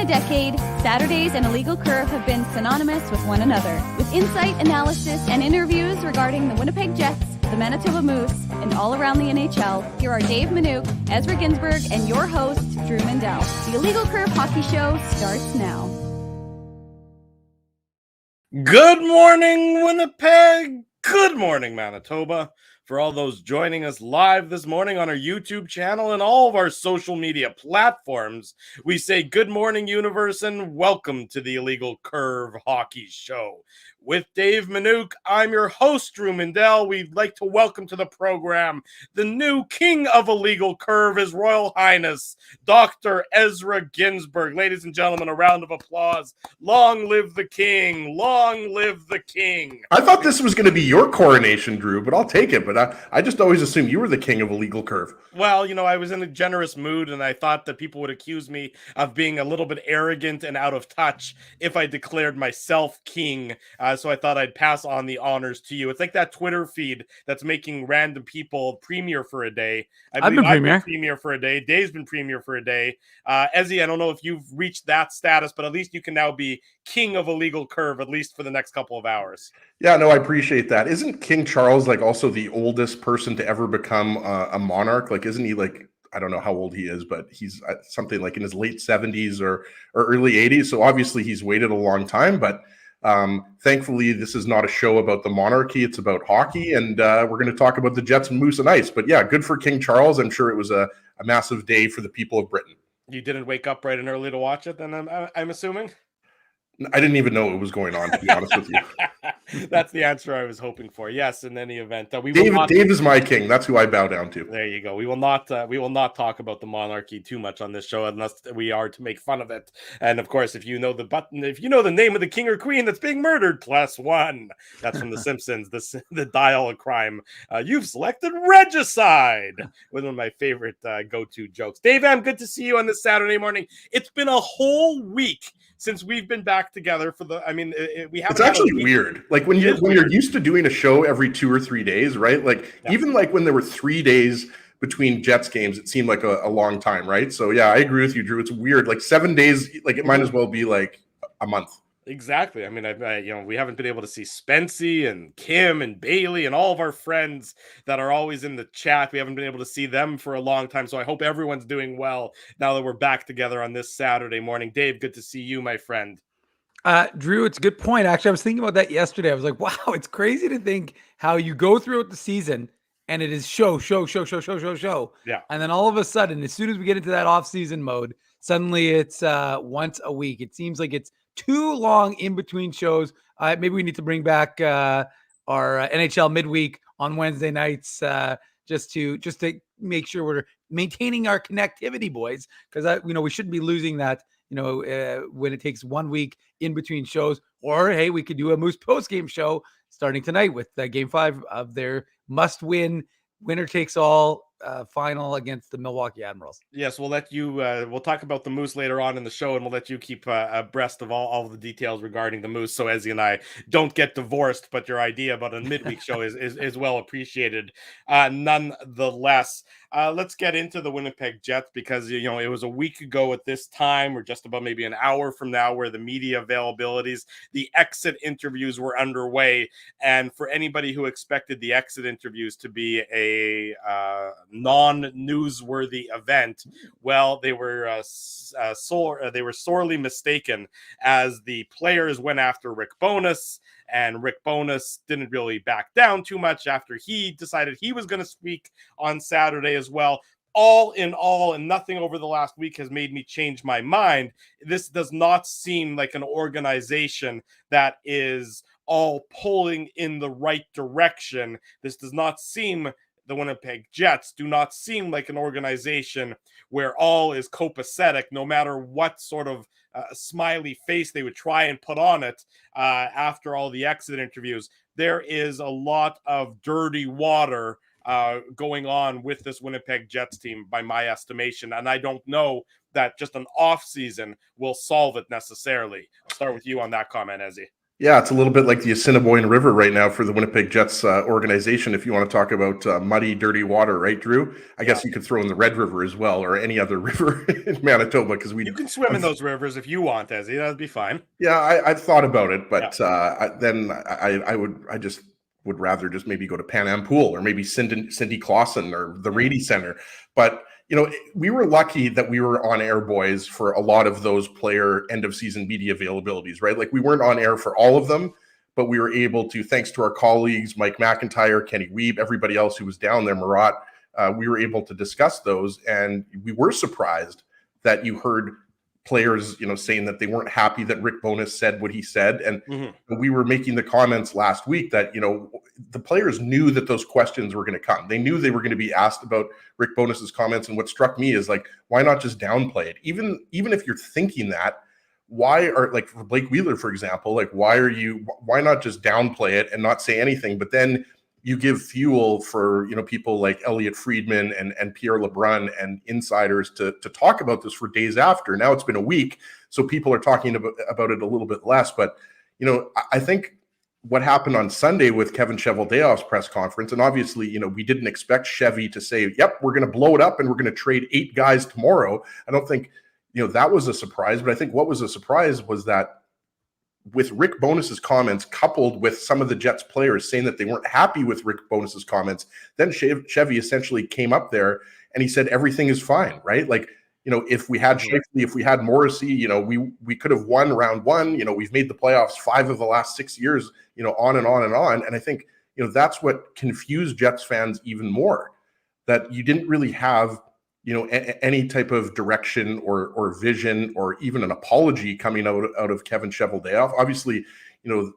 a decade, Saturdays and Illegal Curve have been synonymous with one another. With insight, analysis, and interviews regarding the Winnipeg Jets, the Manitoba Moose, and all around the NHL, here are Dave Minuk, Ezra Ginsburg, and your host, Drew Mindell. The Illegal Curve Hockey Show starts now. Good morning, Winnipeg. Good morning, Manitoba. For all those joining us live this morning on our YouTube channel and all of our social media platforms, we say good morning, universe, and welcome to the Illegal Curve Hockey Show. With Dave Minuk, I'm your host, Drew Mindell. We'd like to welcome to the program the new king of Illegal Curve, His Royal Highness, Dr. Ezra Ginsburg. Ladies and gentlemen, a round of applause. Long live the king. Long live the king. I thought this was going to be your coronation, Drew, but I'll take it. But I just always assumed you were the king of Illegal Curve. Well, you know, I was in a generous mood, and I thought that people would accuse me of being a little bit arrogant and out of touch if I declared myself king. So I thought I'd pass on the honors to you. It's like that Twitter feed that's making random people premier for a day. I've been premier for a day. Dave's been premier for a day. Ezzy, I don't know if you've reached that status, but at least you can now be king of Illegal Curve, at least for the next couple of hours. Yeah, no, I appreciate that. Isn't King Charles like also the oldest person to ever become a monarch? Like, isn't he like, I don't know how old he is, but he's something like in his late 70s or early 80s. So obviously he's waited a long time, but thankfully this is not a show about the monarchy. It's about hockey, and we're going to talk about the Jets and Moose and Ice. But yeah, good for King Charles. I'm sure it was a massive day for the people of Britain. You didn't wake up bright and early to watch it, then I'm assuming? I didn't even know what was going on, to be honest with you. That's the answer I was hoping for. Yes, in any event, Dave is my king. That's who I bow down to. There you go. We will not talk about the monarchy too much on this show, unless we are to make fun of it. And of course, if you know the name of the king or queen that's being murdered, +1. That's from The Simpsons. The dial a crime. You've selected regicide. One of my favorite go-to jokes. Dave M, good to see you on this Saturday morning. It's been a whole week since we've been back together we have. It's actually weird. Like when you're used to doing a show every 2 or 3 days, right? Like even like when there were 3 days between Jets games, it seemed like a long time, right? So yeah, I agree with you, Drew. It's weird. Like 7 days, like it might as well be like a month. Exactly. I mean, we haven't been able to see Spency and Kim and Bailey and all of our friends that are always in the chat. We haven't been able to see them for a long time. So I hope everyone's doing well now that we're back together on this Saturday morning. Dave, good to see you, my friend. Drew, it's a good point. Actually, I was thinking about that yesterday. I was like, wow, it's crazy to think how you go throughout the season and it is show. Yeah. And then all of a sudden, as soon as we get into that off-season mode, suddenly it's once a week. It seems like it's too long in between shows. Maybe we need to bring back our NHL midweek on Wednesday nights just to make sure we're maintaining our connectivity, boys, because we shouldn't be losing that. When it takes 1 week in between shows, or hey, we could do a Moose post-game show starting tonight with Game 5 of their must-win, winner-takes-all final against the Milwaukee Admirals. Yes, we'll let you. We'll talk about the Moose later on in the show, and we'll let you keep abreast of all the details regarding the Moose. So Ezzy and I don't get divorced, but your idea about a midweek show is well appreciated, nonetheless. Let's get into the Winnipeg Jets because it was a week ago at this time, or just about maybe an hour from now, where the media availabilities, the exit interviews were underway, and for anybody who expected the exit interviews to be a non-newsworthy event, well, they were sorely mistaken, as the players went after Rick Bowness, and Rick Bowness didn't really back down too much after he decided he was going to speak on Saturday as well. All in all, and nothing over the last week has made me change my mind. This does not seem like an organization that is all pulling in the right direction. This does not seem the Winnipeg Jets do not seem like an organization where all is copacetic, no matter what sort of smiley face they would try and put on it after all the exit interviews. There is a lot of dirty water going on with this Winnipeg Jets team, by my estimation, and I don't know that just an off season will solve it necessarily. I'll start with you on that comment, Ezzy. Yeah, it's a little bit like the Assiniboine River right now for the Winnipeg Jets organization. If you want to talk about muddy, dirty water, right, Drew? I guess you could throw in the Red River as well, or any other river in Manitoba, because you can swim in those rivers if you want, Ezzy. That'd be fine. Yeah, I've thought about it, but I just would rather just maybe go to Pan Am Pool, or maybe Cindy Clausen or the Rady Center. But we were lucky that we were on air, boys, for a lot of those player end of season media availabilities, right? Like, we weren't on air for all of them, but we were able to, thanks to our colleagues, Mike McIntyre, Kenny Weeb, everybody else who was down there, Marat, we were able to discuss those. And we were surprised that you heard players, saying that they weren't happy that Rick Bowness said what he said. And we were making the comments last week that, the players knew that those questions were going to come. They knew they were going to be asked about Rick Bowness's comments. And what struck me is, like, why not just downplay it? Even if you're thinking that, why are, like, for Blake Wheeler, for example, like, why not just downplay it and not say anything? But then you give fuel for, people like Elliot Friedman and Pierre LeBrun and insiders to talk about this for days after. Now it's been a week, so people are talking about it a little bit less. But, I think what happened on Sunday with Kevin Cheveldayoff's press conference, and obviously, we didn't expect Chevy to say, yep, we're going to blow it up and we're going to trade 8 guys tomorrow. I don't think, that was a surprise. But I think what was a surprise was that with Rick Bowness's comments, coupled with some of the Jets players saying that they weren't happy with Rick Bowness's comments, then Chevy essentially came up there and he said everything is fine, right? Like, if we had Shifley, if we had Morrissey, we could have won round 1. We've made the playoffs 5 of the last 6 years, on and on and on. And I think, that's what confused Jets fans even more, that you didn't really have, any type of direction or vision or even an apology coming out of Kevin Cheveldayoff. Obviously,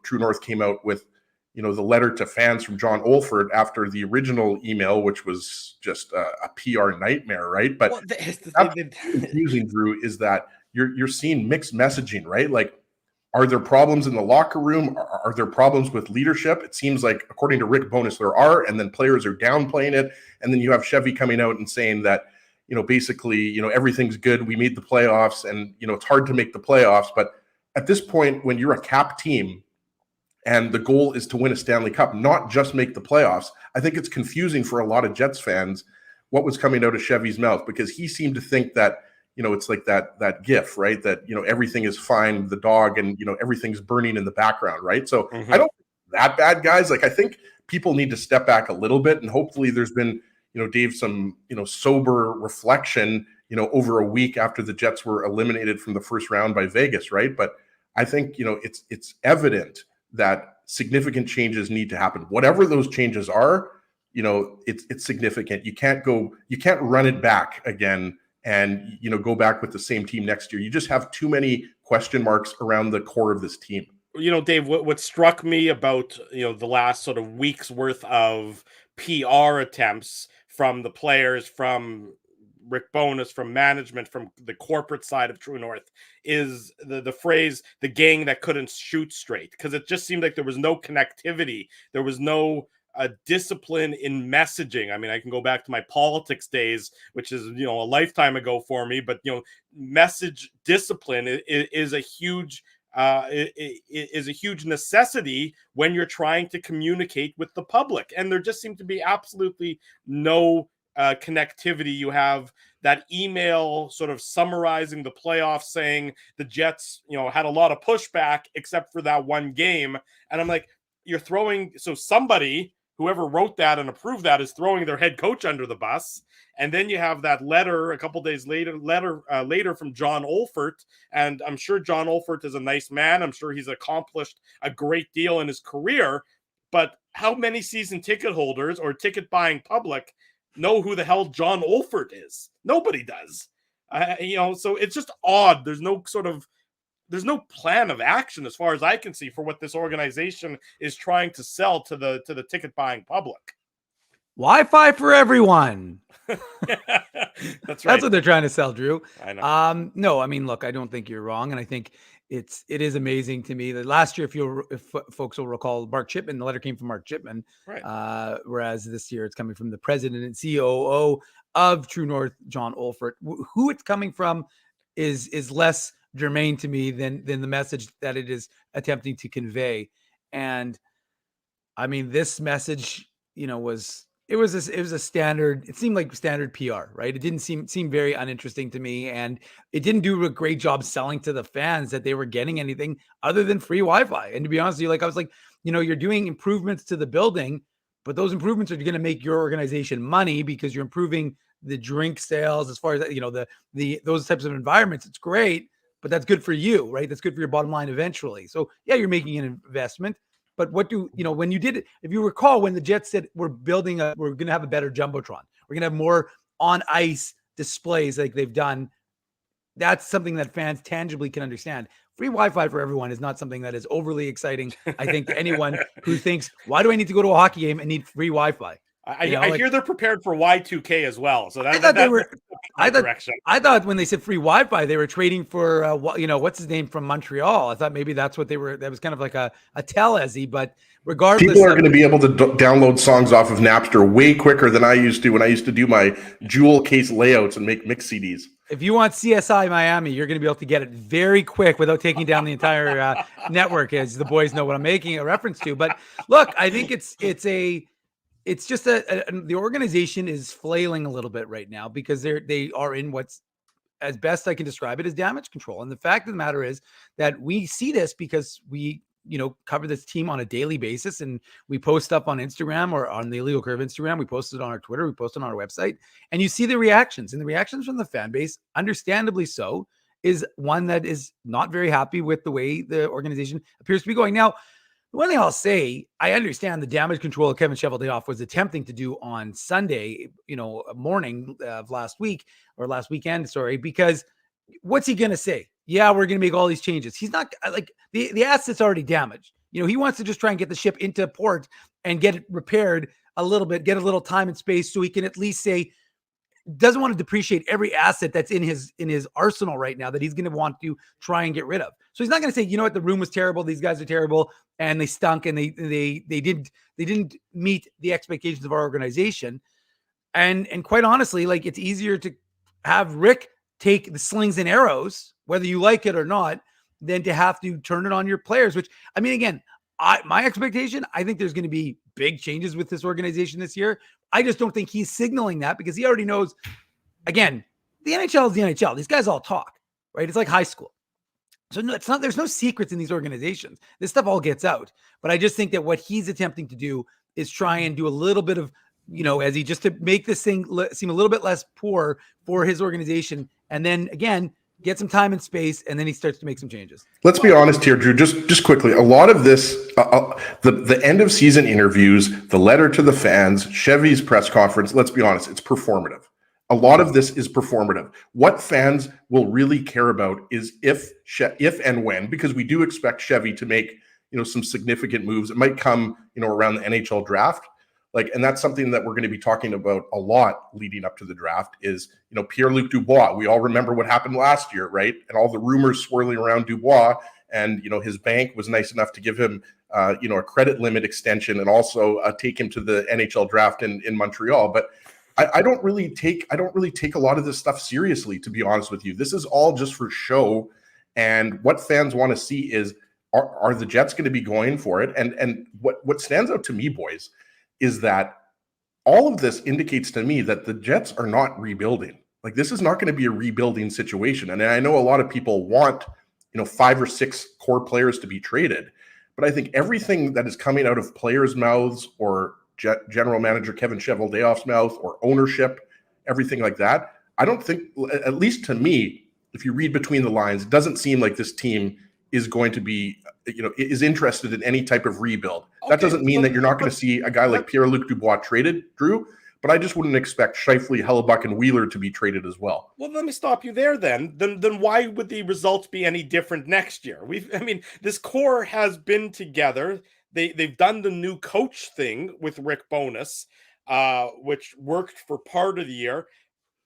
True North came out with, the letter to fans from John Olford after the original email, which was just a PR nightmare, right? But that's confusing, Drew, is that you're seeing mixed messaging, right? Like, are there problems in the locker room? Are there problems with leadership? It seems like, according to Rick Bowness, there are, and then players are downplaying it. And then you have Chevy coming out and saying that, basically, everything's good. We made the playoffs, and, it's hard to make the playoffs. But at this point, when you're a cap team and the goal is to win a Stanley Cup, not just make the playoffs, I think it's confusing for a lot of Jets fans what was coming out of Chevy's mouth, because he seemed to think that, it's like that GIF, right? That, everything is fine, the dog, and, everything's burning in the background, right? So I don't think that bad, guys. Like, I think people need to step back a little bit, and hopefully there's been, Dave, some, sober reflection, over a week after the Jets were eliminated from the first round by Vegas, right? But I think, it's evident that significant changes need to happen. Whatever those changes are, it's significant. You can't run it back again and, go back with the same team next year. You just have too many question marks around the core of this team. Dave, what struck me about, the last sort of week's worth of PR attempts from the players, from Rick Bowness, from management, from the corporate side of True North, is the phrase, the gang that couldn't shoot straight. Because it just seemed like there was no connectivity. There was no discipline in messaging. I mean, I can go back to my politics days, which is, a lifetime ago for me, but, message discipline is a huge is a huge necessity when you're trying to communicate with the public. And there just seemed to be absolutely no connectivity. You have that email sort of summarizing the playoffs, saying the Jets, had a lot of pushback except for that one game. And I'm like, so somebody, whoever wrote that and approved that, is throwing their head coach under the bus. And then you have that letter a couple days later from John Olfert. And I'm sure John Olfert is a nice man. I'm sure he's accomplished a great deal in his career. But how many season ticket holders or ticket buying public know who the hell John Olfert is? Nobody does. So it's just odd. There's no plan of action, as far as I can see, for what this organization is trying to sell to the ticket buying public. Wi-Fi for everyone. That's right. That's what they're trying to sell, Drew. I know. No, I mean, look, I don't think you're wrong, and I think it is amazing to me that last year, if folks will recall, Mark Chipman, the letter came from Mark Chipman, right. Whereas this year it's coming from the president and COO of True North, John Olfert. Who it's coming from is less germane to me than the message that it is attempting to convey. And I mean, this message, was a standard. It seemed like standard PR, right? It didn't seem very uninteresting to me, and it didn't do a great job selling to the fans that they were getting anything other than free Wi-Fi. And to be honest with you, like I was like, you're doing improvements to the building, but those improvements are going to make your organization money because you're improving the drink sales as far as the those types of environments. It's great, but that's good for you, right? That's good for your bottom line eventually. So yeah, you're making an investment. But what when you did it, if you recall, when the Jets said we're going to have a better Jumbotron, we're going to have more on ice displays like they've done, that's something that fans tangibly can understand. Free Wi-Fi for everyone is not something that is overly exciting, I think, to anyone who thinks, why do I need to go to a hockey game and need free Wi-Fi? I hear they're prepared for Y2K as well. So I thought when they said free Wi-Fi, they were trading for, what's his name from Montreal. I thought maybe that's what they were. That was kind of like a tell-esy, but regardless. People are going to be able to download songs off of Napster way quicker than I used to when I used to do my jewel case layouts and make mix CDs. If you want CSI Miami, you're going to be able to get it very quick without taking down the entire network, as the boys know what I'm making a reference to. But look, I think it's just the organization is flailing a little bit right now because they are in what's, as best I can describe it, as damage control. And the fact of the matter is that we see this because we, cover this team on a daily basis, and we post up on Instagram or on the Illegal Curve Instagram. We post it on our Twitter. We post it on our website, and you see the reactions, and the reactions from the fan base, understandably so, is one that is not very happy with the way the organization appears to be going. Now, one thing I'll say, I understand the damage control that Kevin Cheveldayoff was attempting to do on Sunday, morning of last weekend, because what's he going to say? Yeah, we're going to make all these changes. He's not like the asset's already damaged. He wants to just try and get the ship into port and get it repaired a little bit, get a little time and space so he can at least say, doesn't want to depreciate every asset that's in his arsenal right now that he's going to want to try and get rid of. So he's not going to say, you know what, the room was terrible, these guys are terrible, and they stunk, and they didn't meet the expectations of our organization. And quite honestly, like, it's easier to have Rick take the slings and arrows, whether you like it or not, than to have to turn it on your players. Which, I mean, again, my expectation, I think there's going to be big changes with this organization this year. I just don't think he's signaling that because he already knows, again, the NHL is the NHL. These guys all talk, right? It's like high school. So no, there's no secrets in these organizations. This stuff all gets out. But I just think that what he's attempting to do is try and do a little bit of, just to make this thing seem a little bit less poor for his organization. And then again, get some time and space, and then he starts to make some changes. Let's be honest here, Drew, just quickly. A lot of this, the end of season interviews, the letter to the fans, Chevy's press conference, let's be honest, it's performative. A lot of this is performative. What fans will really care about is if and when, because we do expect Chevy to make, some significant moves. It might come, around the NHL draft. And that's something that we're going to be talking about a lot leading up to the draft is, Pierre-Luc Dubois. We all remember what happened last year, right? And all the rumors swirling around Dubois, and, his bank was nice enough to give him, a credit limit extension and also take him to the NHL draft in Montreal. But I don't really take a lot of this stuff seriously, to be honest with you. This is all just for show. And what fans want to see is, are the Jets going to be going for it? And what stands out to me, boys, is that all of this indicates to me that the Jets are not rebuilding. Like, this is not going to be a rebuilding situation. And I know a lot of people want, 5 or 6 core players to be traded, but I think everything that is coming out of players' mouths or general manager Kevin Cheveldayoff's mouth or ownership, everything like that, I don't think, at least to me, if you read between the lines, it doesn't seem like this team is going to be, is interested in any type of rebuild. Okay, that doesn't mean that you're not going to see a guy like Pierre-Luc Dubois traded, Drew, but I just wouldn't expect Scheifele, Hellebuck, and Wheeler to be traded as well. Well, let me stop you there then. Then why would the results be any different next year? This core has been together. They've done the new coach thing with Rick Bowness, which worked for part of the year.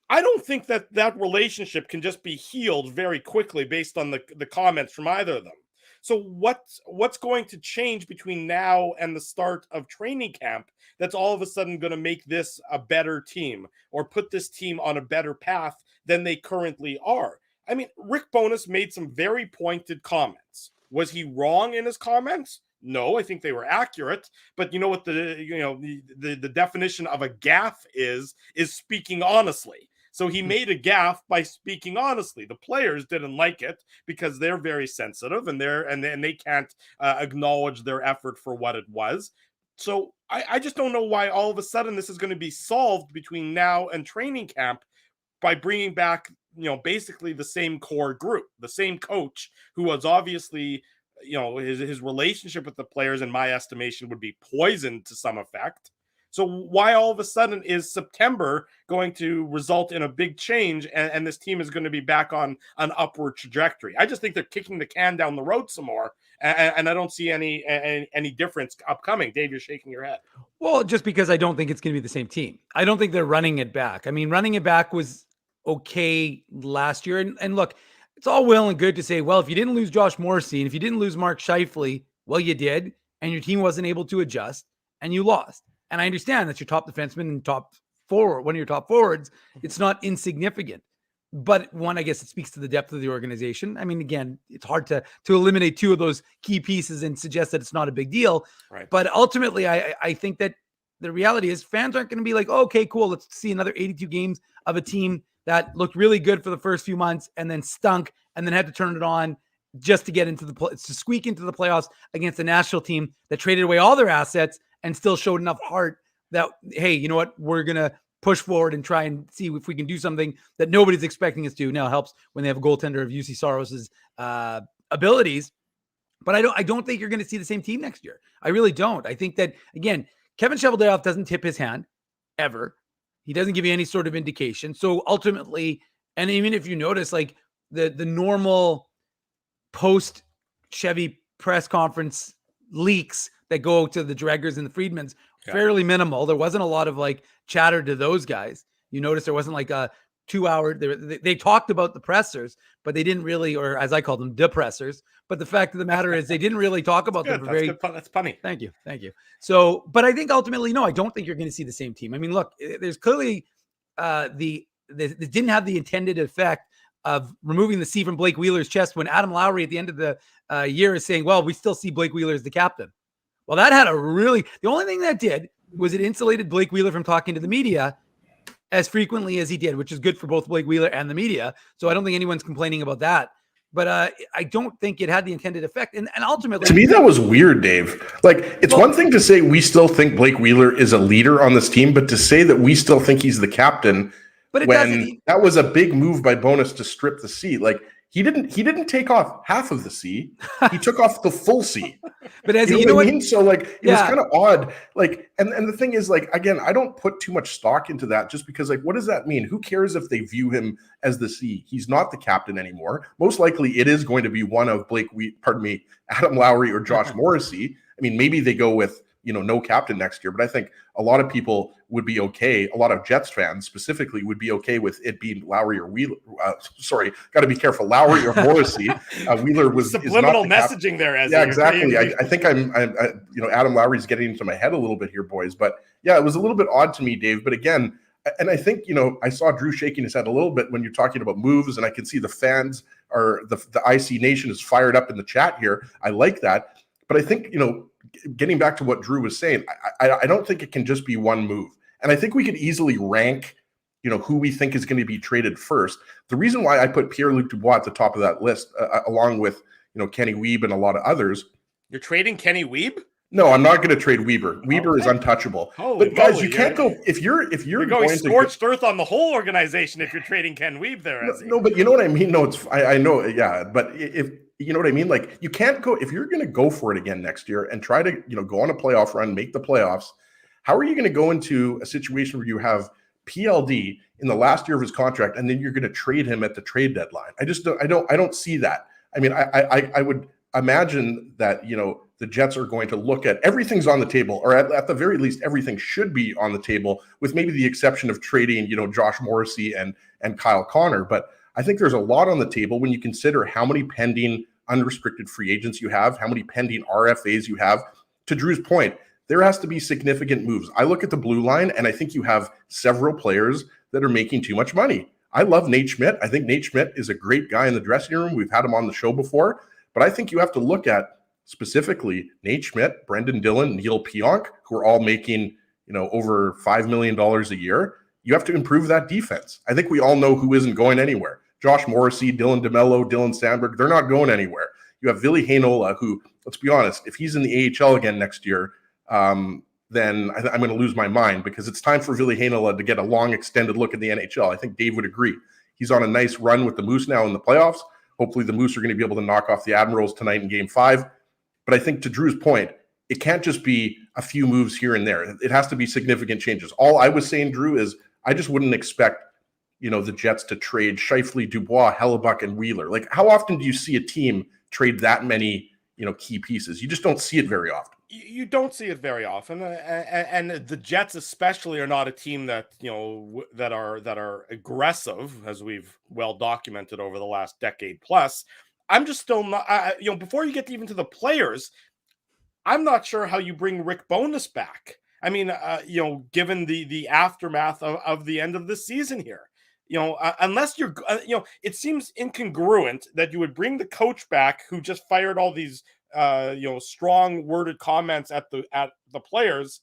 I don't think that relationship can just be healed very quickly based on the comments from either of them. So what's going to change between now and the start of training camp that's all of a sudden going to make this a better team or put this team on a better path than they currently are? I mean, Rick Bowness made some very pointed comments. Was he wrong in his comments? No, I think they were accurate. But you know what the definition of a gaffe is speaking honestly. So he made a gaffe by speaking honestly. The players didn't like it because they're very sensitive and they can't acknowledge their effort for what it was. So I just don't know why all of a sudden this is going to be solved between now and training camp by bringing back, basically the same core group, the same coach who was obviously, his relationship with the players, in my estimation, would be poisoned to some effect. So why all of a sudden is September going to result in a big change and this team is going to be back on an upward trajectory? I just think they're kicking the can down the road some more, and I don't see any difference upcoming. Dave, you're shaking your head. Well, just because I don't think it's going to be the same team. I don't think they're running it back. I mean, running it back was okay last year. And look, it's all well and good to say, well, if you didn't lose Josh Morrissey and if you didn't lose Mark Scheifele, well, you did, and your team wasn't able to adjust and you lost. And I understand that's your top defenseman and top forward, one of your top forwards. It's not insignificant. But one, I guess it speaks to the depth of the organization. I mean, again, it's hard to eliminate two of those key pieces and suggest that it's not a big deal. Right. But ultimately, I think that the reality is fans aren't going to be like, oh, okay, cool, let's see another 82 games of a team that looked really good for the first few months and then stunk and then had to turn it on just to get into to squeak into the playoffs against a national team that traded away all their assets and still showed enough heart that, hey, you know what, we're going to push forward and try and see if we can do something that nobody's expecting us to. Now it helps when they have a goaltender of UC Saros's abilities, but I don't think you're going to see the same team next year. I really don't. I think that, again, Kevin Cheveldayoff doesn't tip his hand ever. He doesn't give you any sort of indication. So ultimately, and even if you notice, like the normal post Chevy press conference leaks that go to the Dreggers and the Friedmans, fairly minimal. There wasn't a lot of like chatter to those guys. You notice there wasn't like a 2 hour. They talked about the pressers, but they didn't really, or as I call them, depressers. But the fact of the matter is, they didn't really talk about them. That's funny. Thank you. So, but I think ultimately, no, I don't think you're going to see the same team. I mean, look, there's clearly they didn't have the intended effect of removing the C from Blake Wheeler's chest when Adam Lowry at the end of the year is saying, well, we still see Blake Wheeler as the captain. Well, that had the only thing that did was it insulated Blake Wheeler from talking to the media as frequently as he did, which is good for both Blake Wheeler and the media. So I don't think anyone's complaining about that. But I don't think it had the intended effect. And ultimately, to me, that was weird, Dave. Like, it's one thing to say we still think Blake Wheeler is a leader on this team, but to say that we still think he's the captain, but that was a big move by Bowness to strip the C. Like, he didn't take off half of the C. He took off the full C. But as you know what I mean? So like, it was kind of odd. Like, and the thing is, like, again, I don't put too much stock into that just because, like, what does that mean? Who cares if they view him as the C? He's not the captain anymore. Most likely it is going to be one of Adam Lowry or Josh Morrissey. I mean, maybe they go with, no captain next year, but I think a lot of people would be okay. A lot of Jets fans specifically would be okay with it being Lowry or Wheeler. Got to be careful. Lowry or Morrissey. Wheeler was subliminal messaging there. Yeah, exactly. I think I'm Adam Lowry's getting into my head a little bit here, boys. But yeah, it was a little bit odd to me, Dave. But again, and I think, I saw Drew shaking his head a little bit when you're talking about moves, and I can see the fans or the IC Nation is fired up in the chat here. I like that. But I think, getting back to what Drew was saying, I don't think it can just be one move. And I think we could easily rank, who we think is going to be traded first. The reason why I put Pierre-Luc Dubois at the top of that list, along with, Kenny Wiebe and a lot of others. You're trading Kenny Wiebe? No, I'm not going to trade Weber. Weber is untouchable. But guys, you can't go if you're going scorched earth on the whole organization if you're trading Ken Wiebe there. No, but you know what I mean? No, I know, yeah. But if you know what I mean, like, you can't go if you're going to go for it again next year and try to go on a playoff run, make the playoffs. How are you going to go into a situation where you have PLD in the last year of his contract and then you're going to trade him at the trade deadline? I don't see that. I mean, I would imagine that the Jets are going to look at everything's on the table, or at the very least, everything should be on the table, with maybe the exception of trading, Josh Morrissey and Kyle Connor. But I think there's a lot on the table when you consider how many pending unrestricted free agents you have, how many pending RFAs you have. To Drew's point, there has to be significant moves. I look at the blue line, and I think you have several players that are making too much money. I love Nate Schmidt. I think Nate Schmidt is a great guy in the dressing room. We've had him on the show before, but I think you have to look at specifically Nate Schmidt, Brendan Dillon, Neil Pionk, who are all making, over $5 million a year. You have to improve that defense. I think we all know who isn't going anywhere. Josh Morrissey, Dylan DeMello, Dylan Sandberg, they're not going anywhere. You have Ville Heinola, who, let's be honest, if he's in the AHL again next year, then I'm going to lose my mind, because it's time for Ville Heinola to get a long, extended look at the NHL. I think Dave would agree. He's on a nice run with the Moose now in the playoffs. Hopefully the Moose are going to be able to knock off the Admirals tonight in Game 5. But I think, to Drew's point, it can't just be a few moves here and there. It has to be significant changes. All I was saying, Drew, is I just wouldn't expect, the Jets to trade Scheifele, Dubois, Hellebuck, and Wheeler. Like, how often do you see a team trade that many, key pieces? You just don't see it very often. You don't see it very often, and the Jets especially are not a team that that are aggressive, as we've well documented over the last decade plus. I'm just still not, before you get even to the players, I'm not sure how you bring Rick Bowness back. I mean, given the aftermath of the end of the season here, unless you're, it seems incongruent that you would bring the coach back who just fired all these, strong worded comments at the players,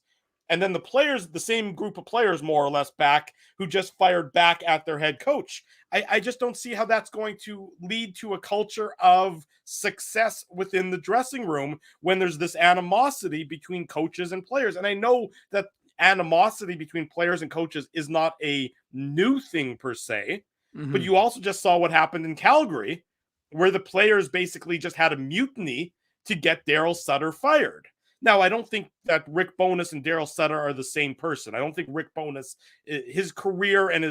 and then the players, the same group of players more or less back, who just fired back at their head coach. I just don't see how that's going to lead to a culture of success within the dressing room when there's this animosity between coaches and players. And I know that animosity between players and coaches is not a new thing per se, but you also just saw what happened in Calgary, where the players basically just had a mutiny to get Daryl Sutter fired. Now, I don't think that Rick Bowness and Daryl Sutter are the same person. I don't think Rick Bowness, his career and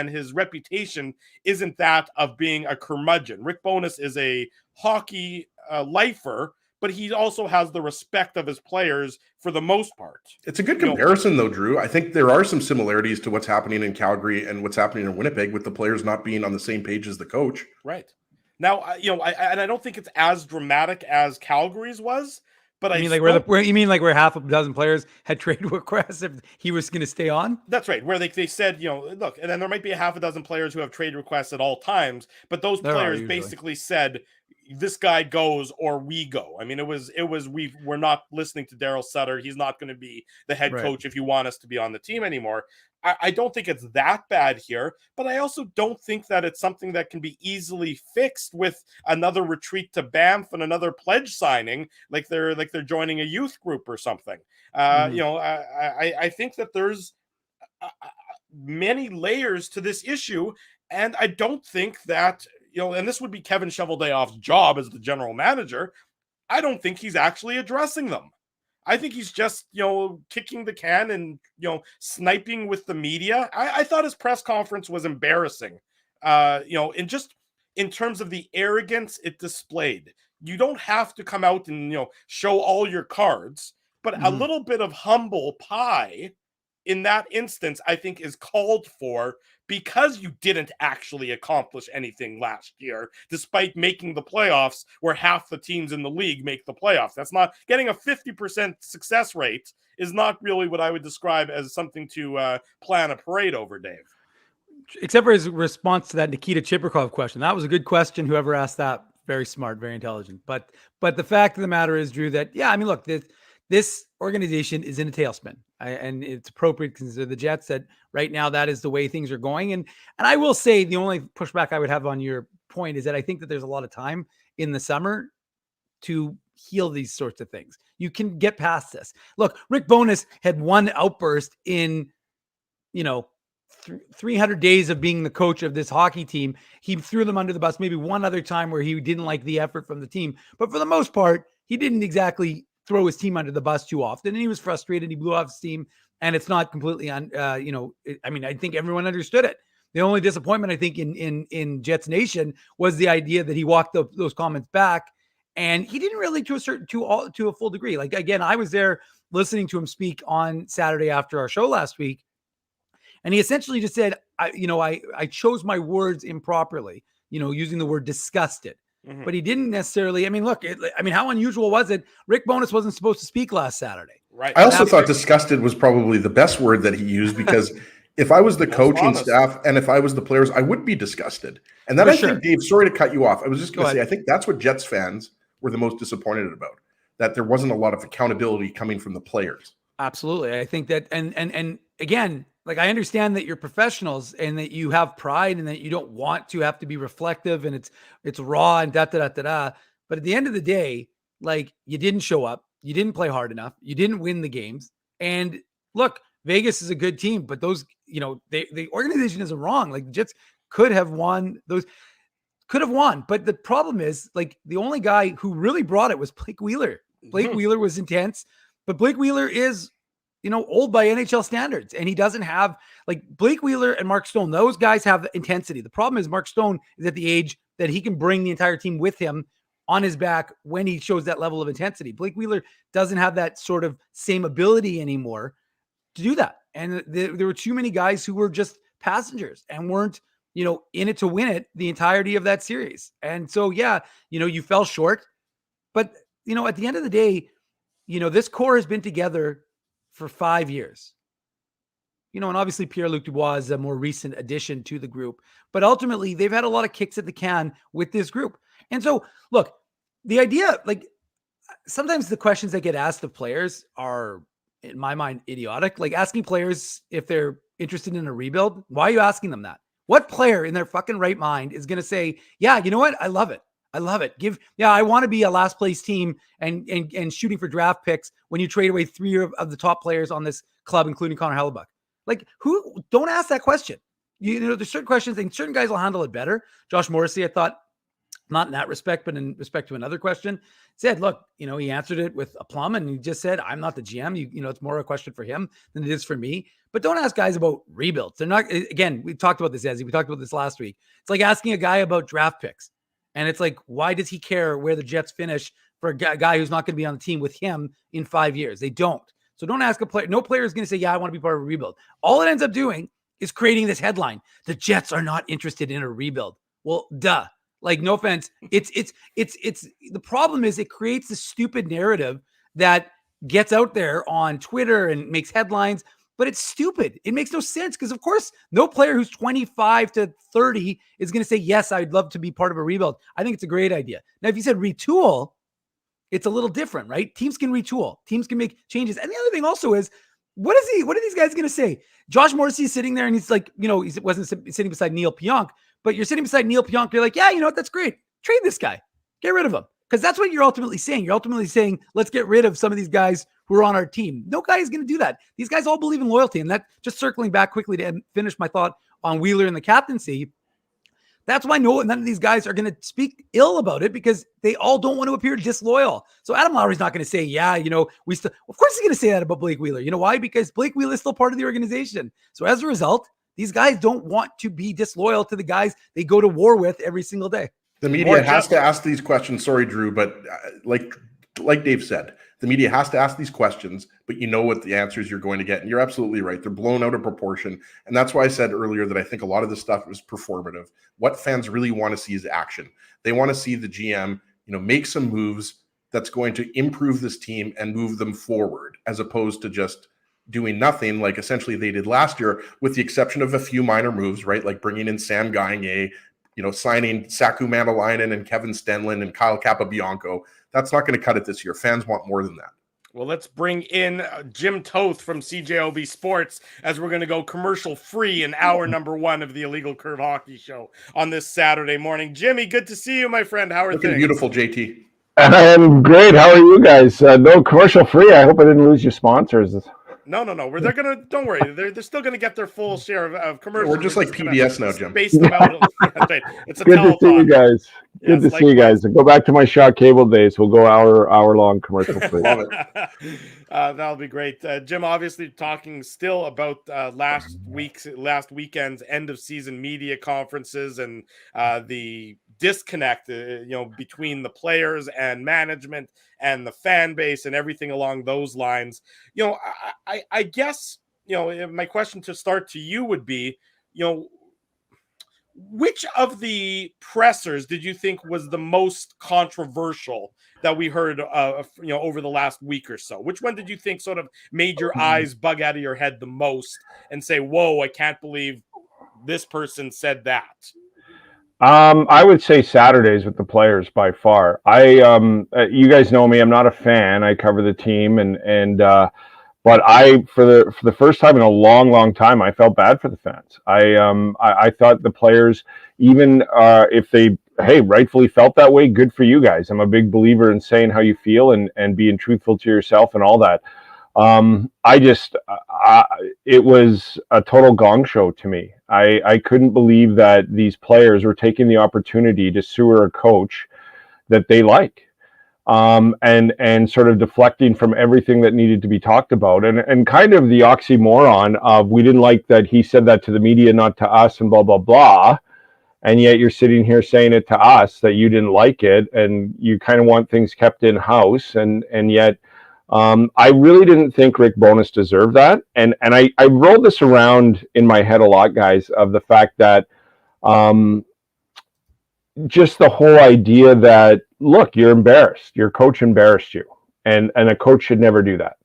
his reputation isn't that of being a curmudgeon. Rick Bowness is a hockey lifer, but he also has the respect of his players for the most part. It's a good comparison, though, Drew. I think there are some similarities to what's happening in Calgary and what's happening in Winnipeg, with the players not being on the same page as the coach. Right. Now, I don't think it's as dramatic as Calgary's was. But you mean like where half a dozen players had trade requests if he was going to stay on? That's right. Where they said, look, and then there might be a half a dozen players who have trade requests at all times, but those players basically said, this guy goes or we go. I mean, we're not listening to Daryl Sutter. He's not going to be the head coach if you want us to be on the team anymore. I don't think it's that bad here, but I also don't think that it's something that can be easily fixed with another retreat to Banff and another pledge signing, like they're joining a youth group or something. I think that there's many layers to this issue, and I don't think that, and this would be Kevin Shoveldayoff's job as the general manager. I don't think he's actually addressing them. I think he's just, kicking the can and, sniping with the media. I thought his press conference was embarrassing, and just in terms of the arrogance it displayed. You don't have to come out and, show all your cards, but a little bit of humble pie in that instance, I think, is called for, because you didn't actually accomplish anything last year, despite making the playoffs, where half the teams in the league make the playoffs. That's not getting a 50% success rate is not really what I would describe as something to plan a parade over, Dave. Except for his response to that Nikita Chibrikov question. That was a good question. Whoever asked that, very smart, very intelligent. But the fact of the matter is, Drew, that, look, this organization is in a tailspin, and it's appropriate to consider the Jets that right now that is the way things are going. And I will say the only pushback I would have on your point is that I think that there's a lot of time in the summer to heal these sorts of things. You can get past this. Look, Rick Bowness had one outburst in, 300 days of being the coach of this hockey team. He threw them under the bus, maybe one other time where he didn't like the effort from the team. But for the most part, he didn't exactly throw his team under the bus too often, and he was frustrated. He blew off his team, and it's not completely I think everyone understood it. The only disappointment, I think, in Jets Nation was the idea that he walked those comments back, and he didn't really to a full degree. Like, again, I was there listening to him speak on Saturday after our show last week, and he essentially just said, I chose my words improperly, using the word disgusted. But he didn't necessarily. How unusual was it? Rick Bowness wasn't supposed to speak last Saturday. Right. I also thought disgusted was probably the best word that he used, because If I was the Most coaching honest. staff and if I was the players, I would be disgusted. And then For I sure. think, Dave, sorry to cut you off. I was just Go going to say, ahead. I think that's what Jets fans were the most disappointed about, that there wasn't a lot of accountability coming from the players. Absolutely. I think that, and again, like I understand that you're professionals and that you have pride and that you don't want to have to be reflective and it's raw and da da da da da. But at the end of the day, like you didn't show up, you didn't play hard enough, you didn't win the games. And look, Vegas is a good team, but those, the organization isn't wrong. Like the Jets could have won those. Could have won, but the problem is, like, the only guy who really brought it was Blake Wheeler. Blake Wheeler was intense, but Blake Wheeler is, old by NHL standards, and he doesn't have, like, Blake Wheeler and Mark Stone. Those guys have intensity. The problem is Mark Stone is at the age that he can bring the entire team with him on his back when he shows that level of intensity. Blake Wheeler doesn't have that sort of same ability anymore to do that, and there were too many guys who were just passengers and weren't in it to win it the entirety of that series. And so, yeah, you fell short, but at the end of the day, this core has been together for 5 years, and obviously Pierre-Luc Dubois is a more recent addition to the group, but ultimately they've had a lot of kicks at the can with this group. And so look, the idea, like sometimes the questions that get asked of players are, in my mind, idiotic. Like asking players if they're interested in a rebuild. Why are you asking them that? What player in their fucking right mind is going to say, yeah, you know what? I love it. I love it. I want to be a last place team and shooting for draft picks when you trade away 3 of the top players on this club, including Connor Hellebuck. Like, don't ask that question. There's certain questions and certain guys will handle it better. Josh Morrissey, I thought, not in that respect, but in respect to another question, said, look, he answered it with aplomb and he just said, I'm not the GM. It's more a question for him than it is for me. But don't ask guys about rebuilds. They're not, again, we talked about this, Ezzy. We talked about this last week. It's like asking a guy about draft picks. And it's like, why does he care where the Jets finish for a guy who's not going to be on the team with him in 5 years? They don't. So don't ask a player. No player is going to say, yeah, I want to be part of a rebuild. All it ends up doing is creating this headline. The Jets are not interested in a rebuild. Well, duh. Like, no offense. It's the problem is it creates this stupid narrative that gets out there on Twitter and makes headlines, but it's stupid. It makes no sense because, of course, no player who's 25 to 30 is going to say, yes, I'd love to be part of a rebuild. I think it's a great idea. Now, if you said retool, it's a little different, right? Teams can retool. Teams can make changes. And the other thing also is, what are these guys going to say? Josh Morrissey is sitting there and he's like, he wasn't sitting beside Neil Pionk, but you're sitting beside Neil Pionk. You're like, yeah, you know what? That's great. Trade this guy. Get rid of him. Because that's what you're ultimately saying. You're ultimately saying, let's get rid of some of these guys who are on our team. No guy is going to do that. These guys all believe in loyalty. And that, just circling back quickly to finish my thought on Wheeler and the captaincy, that's why none of these guys are going to speak ill about it because they all don't want to appear disloyal. So Adam Lowry's not going to say, yeah, of course he's going to say that about Blake Wheeler. You know why? Because Blake Wheeler is still part of the organization. So as a result, these guys don't want to be disloyal to the guys they go to war with every single day. The media has to ask these questions. Sorry, Drew, but like Dave said, the media has to ask these questions, but you know what the answers you're going to get. And you're absolutely right. They're blown out of proportion. And that's why I said earlier that I think a lot of this stuff is performative. What fans really want to see is action. They want to see the GM, make some moves that's going to improve this team and move them forward, as opposed to just doing nothing like essentially they did last year, with the exception of a few minor moves, right? Like bringing in Sam Gagner, signing Saku Mandalainen and Kevin Stenlund and Kyle Capobianco. That's not going to cut it this year. Fans want more than that. Well, let's bring in Jim Toth from CJOB Sports as we're going to go commercial free in hour number 1 of the Illegal Curve Hockey Show on this Saturday morning. Jimmy, good to see you, my friend. How are Looking things? beautiful, JT. I'm great. How are you guys? No commercial free. I hope I didn't lose your sponsors. No. They're gonna. Don't worry. They're still gonna get their full share of commercials. We're just like PBS now, Jim. Space them out. Right. It's a good to see you guys. Good to see you guys. Go back to my Shaw Cable days. We'll go hour long commercial free. Love it. That'll be great. Jim, obviously talking still about last weekend's end of season media conferences and the disconnect, between the players and management and the fan base and everything along those lines. I guess, my question to start to you would be, which of the pressers did you think was the most controversial that we heard, over the last week or so? Which one did you think sort of made your eyes bug out of your head the most and say, whoa, I can't believe this person said that? I would say Saturdays with the players by far. You guys know me, I'm not a fan. I cover the team but for the first time in a long time, I felt bad for the fans. I thought the players, even if they rightfully felt that way, good for you guys. I'm a big believer in saying how you feel and being truthful to yourself and all that. It was a total gong show to me. I couldn't believe that these players were taking the opportunity to sewer a coach that they like. And sort of deflecting from everything that needed to be talked about, and kind of the oxymoron of, we didn't like that he said that to the media, not to us, and blah blah blah, and yet you're sitting here saying it to us that you didn't like it, and you kind of want things kept in house, and yet I really didn't think Rick Bowness deserved that, and I rolled this around in my head a lot, guys, of the fact that just the whole idea that, look, you're embarrassed. Your coach embarrassed you, and a coach should never do that.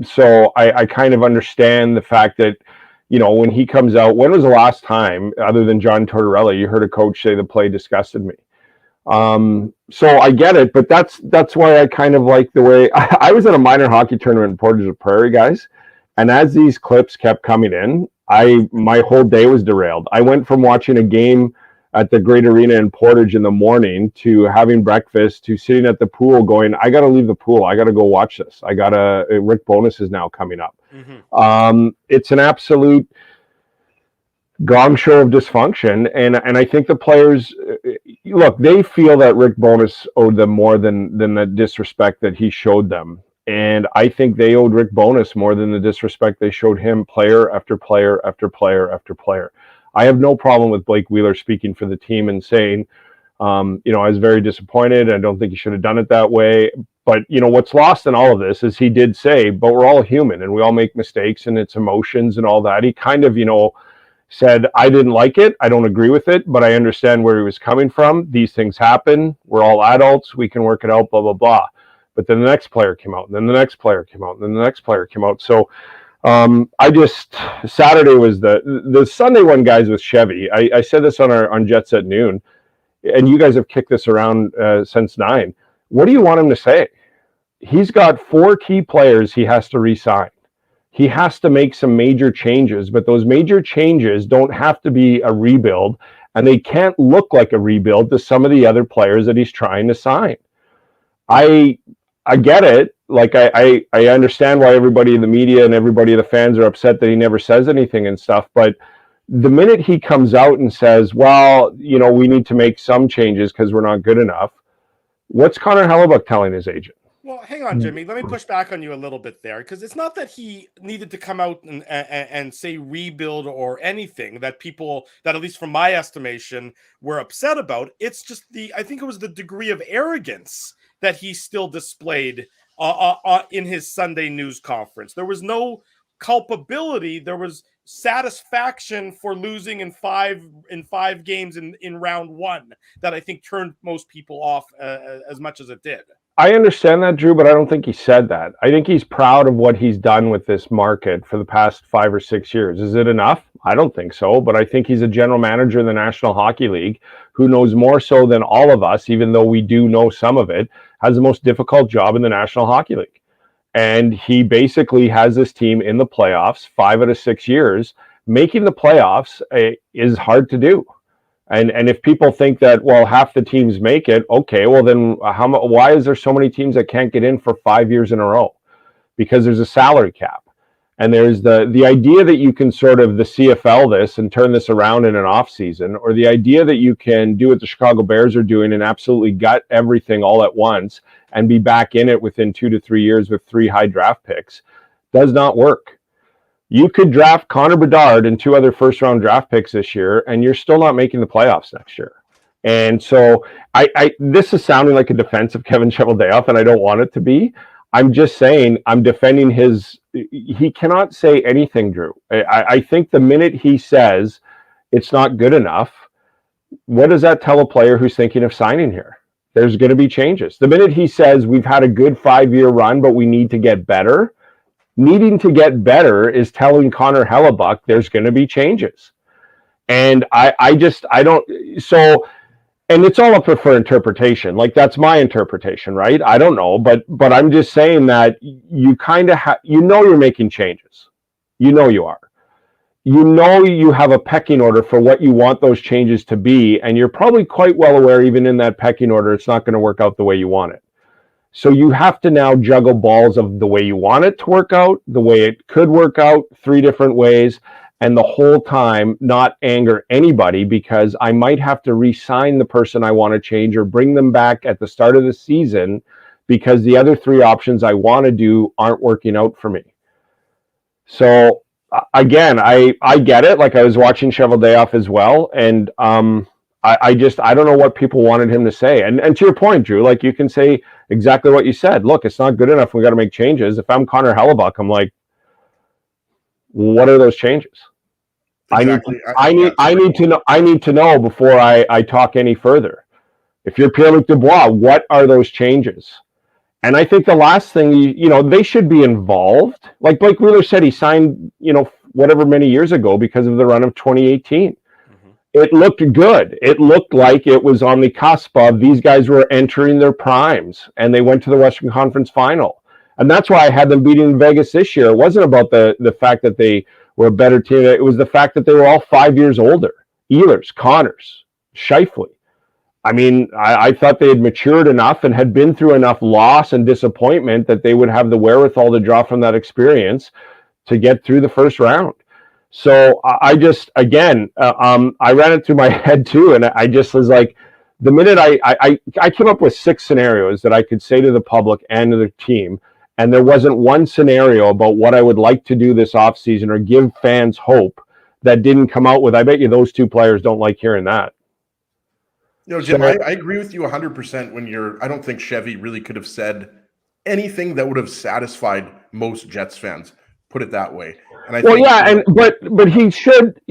So I kind of understand the fact that, when he comes out, when was the last time, other than John Tortorella, you heard a coach say the play disgusted me? So I get it, but that's why I kind of like the way I was at a minor hockey tournament in Portage la Prairie, guys, and as these clips kept coming in, my whole day was derailed. I went from watching a game at the Great Arena in Portage in the morning to having breakfast to sitting at the pool going, I got to leave the pool. I got to go watch this. Rick Bowness is now coming up. Mm-hmm. It's an absolute gong show of dysfunction. And I think the players, look, they feel that Rick Bowness owed them more than the disrespect that he showed them. And I think they owed Rick Bowness more than the disrespect they showed him, player after player after player after player. I have no problem with Blake Wheeler speaking for the team and saying, I was very disappointed. I don't think he should have done it that way. But, what's lost in all of this is he did say, but we're all human and we all make mistakes and it's emotions and all that. He kind of, said, I didn't like it. I don't agree with it, but I understand where he was coming from. These things happen. We're all adults. We can work it out, blah, blah, blah. But then the next player came out, and then the next player came out, and then the next player came out. So, Saturday was the Sunday one, guys, with Chevy. I said this on Jets at Noon, and you guys have kicked this around since 9. What do you want him to say? He's got 4 key players he has to re-sign. He has to make some major changes, but those major changes don't have to be a rebuild, and they can't look like a rebuild to some of the other players that he's trying to sign. I get it. Like, I understand why everybody in the media and everybody in the fans are upset that he never says anything and stuff. But the minute he comes out and says, well, we need to make some changes because we're not good enough, what's Connor Hellebuck telling his agent? Well, hang on, Jimmy. Let me push back on you a little bit there, because it's not that he needed to come out and say rebuild or anything that people, that at least from my estimation, were upset about. It's just I think it was the degree of arrogance that he still displayed in his Sunday news conference. There was no culpability. There was satisfaction for losing in five games in round 1 that I think turned most people off as much as it did. I understand that, Drew, but I don't think he said that. I think he's proud of what he's done with this market for the past 5 or 6 years. Is it enough? I don't think so, but I think he's a general manager in the National Hockey League who knows more so than all of us, even though we do know some of it, has the most difficult job in the National Hockey League. And he basically has this team in the playoffs 5 out of 6 years. Making the playoffs is hard to do. And if people think that, well, half the teams make it, okay, well then why is there so many teams that can't get in for 5 years in a row? Because there's a salary cap. And there's the idea that you can sort of the CFL this and turn this around in an off season, or the idea that you can do what the Chicago Bears are doing and absolutely gut everything all at once and be back in it within 2 to 3 years with 3 high draft picks does not work. You could draft Connor Bedard and 2 other first-round draft picks this year, and you're still not making the playoffs next year. And so this is sounding like a defense of Kevin Cheveldayoff, and I don't want it to be. I'm just saying I'm defending he cannot say anything, Drew. I think the minute he says, it's not good enough. What does that tell a player who's thinking of signing here? There's going to be changes. The minute he says we've had a good 5-year run, but we need to get better, needing to get better is telling Connor Hellebuck there's going to be changes. And I don't. So, and it's all up for interpretation. Like, that's my interpretation, right? I don't know, but I'm just saying that you kind of you're making changes. You are. You have a pecking order for what you want those changes to be, and you're probably quite well aware, even in that pecking order, it's not going to work out the way you want it. So you have to now juggle balls of the way you want it to work out, the way it could work out, 3 different ways, and the whole time not anger anybody, because I might have to re-sign the person I want to change or bring them back at the start of the season because the other 3 options I want to do aren't working out for me. So again, I get it. Like, I was watching Cheveldayoff as well, and I don't know what people wanted him to say. And to your point, Drew, like, you can say exactly what you said. Look, it's not good enough. We got to make changes. If I'm Connor Hellebuck, I'm like, what are those changes? Exactly. I need to know before I talk any further. If you're Pierre-Luc Dubois, what are those changes? And I think the last thing, they should be involved. Like Blake Wheeler said, he signed, whatever many years ago because of the run of 2018. Mm-hmm. It looked good. It looked like it was on the cusp of these guys were entering their primes, and they went to the Western Conference Final. And that's why I had them beating Vegas this year. It wasn't about the fact that they were a better team. It was the fact that they were all 5 years older. Ehlers, Connors, Scheifele. I mean, I thought they had matured enough and had been through enough loss and disappointment that they would have the wherewithal to draw from that experience to get through the first round. So I ran it through my head too. And I just was like, the minute I came up with 6 scenarios that I could say to the public and to the team. And there wasn't one scenario about what I would like to do this offseason or give fans hope that didn't come out with. I bet you those 2 players don't like hearing that. Jim, I agree with you 100% I don't think Chevy really could have said anything that would have satisfied most Jets fans. Put it that way. And I think, but he should,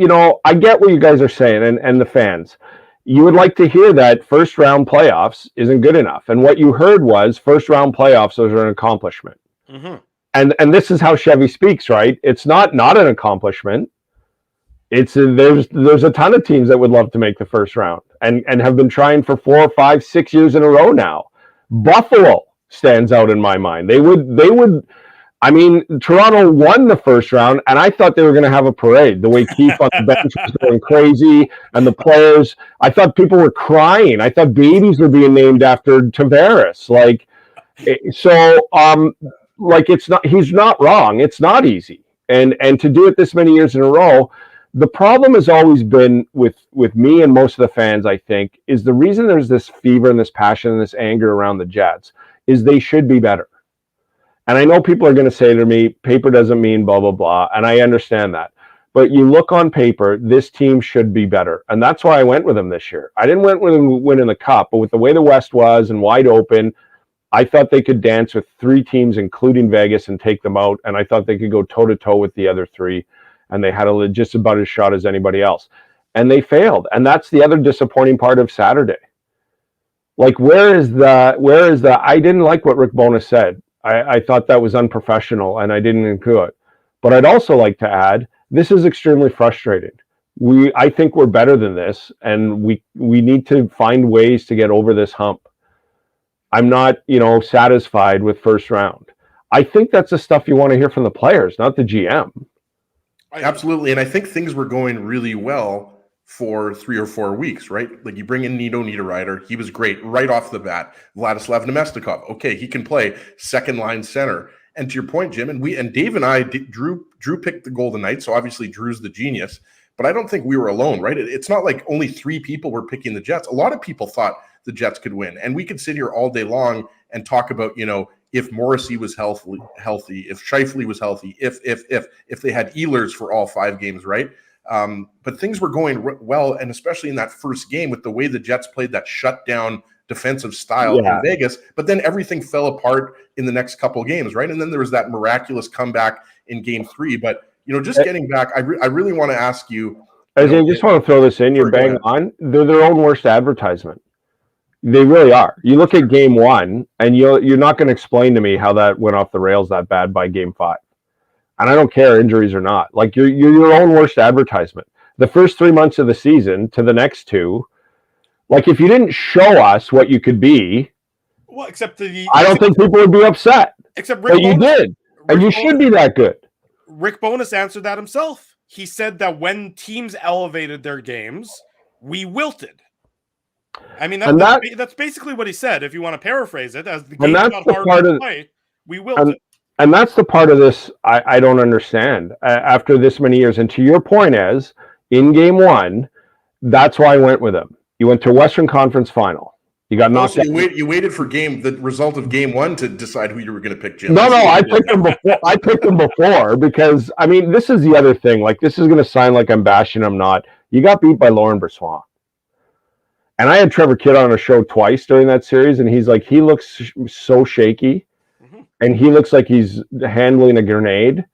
I get what you guys are saying and the fans. You would like to hear that first round playoffs isn't good enough. And what you heard was first round playoffs are an accomplishment. Mm-hmm. And this is how Chevy speaks, right? It's not an accomplishment. There's a ton of teams that would love to make the first round and have been trying for 4, 5, 6 years in a row now. Buffalo stands out in my mind. They would. I mean, Toronto won the first round, and I thought they were going to have a parade. The way Keith on the bench was going crazy, and the players, I thought people were crying. I thought babies were being named after Tavares. It's not. He's not wrong. It's not easy, and to do it this many years in a row. The problem has always been with me and most of the fans, I think, is the reason there's this fever and this passion and this anger around the Jets is they should be better. And I know people are going to say to me, paper doesn't mean blah, blah, blah. And I understand that. But you look on paper, this team should be better. And that's why I went with them this year. I didn't went with them winning the cup, but with the way the West was and wide open, I thought they could dance with 3 teams, including Vegas, and take them out. And I thought they could go toe-to-toe with the other 3. And they had just about as shot as anybody else. And they failed. And that's the other disappointing part of Saturday. Like, where is the I didn't like what Rick Bowness said. I thought that was unprofessional, and I didn't include it. But I'd also like to add, this is extremely frustrating. I think we're better than this, and we need to find ways to get over this hump. I'm not, satisfied with first round. I think that's the stuff you want to hear from the players, not the GM. Absolutely. And I think things were going really well for 3 or 4 weeks, right? Like, you bring in Nito Niederreiter. He was great right off the bat. Vladislav Nemestikov. Okay, he can play second line center. And to your point, Jim, and Dave and I, Drew picked the Golden Knights. So obviously Drew's the genius, but I don't think we were alone, right? It's not like only 3 people were picking the Jets. A lot of people thought the Jets could win. And we could sit here all day long and talk about, if Morrissey was healthy, if Scheifele was healthy, if they had Ehlers for all 5 games, right? But things were going well, and especially in that first game with the way the Jets played that shutdown defensive style in Vegas. But then everything fell apart in the next couple of games, right? And then there was that miraculous comeback in Game 3. But just getting back, I really want to ask you, I just want to throw this in. You're bang on. They're their own worst advertisement. They really are. You look at game 1, and you're not going to explain to me how that went off the rails that bad by game 5. And I don't care injuries or not. Like you're your own worst advertisement. The first 3 months of the season to the next 2, like if you didn't show us what you could be, well, I don't think people would be upset. Except Rick Bonus, you did, and you should be that good. Rick Bonus answered that himself. He said that when teams elevated their games, we wilted. I mean, that's basically what he said. If you want to paraphrase it, as the game got harder to play, we wilted. And that's the part of this I don't understand after this many years. And to your point, as in game 1, that's why I went with him. You went to Western Conference Final. You got knocked out. You waited for the result of game 1 to decide who you were going to pick, Jim. No, I picked him before. I picked him before because, I mean, this is the other thing. Like, this is going to sound like I'm bashing him. Not. You got beat by Laurent Brossoit. And I had Trevor Kidd on a show twice during that series, and he's like, he looks so shaky. And he looks like he's handling a grenade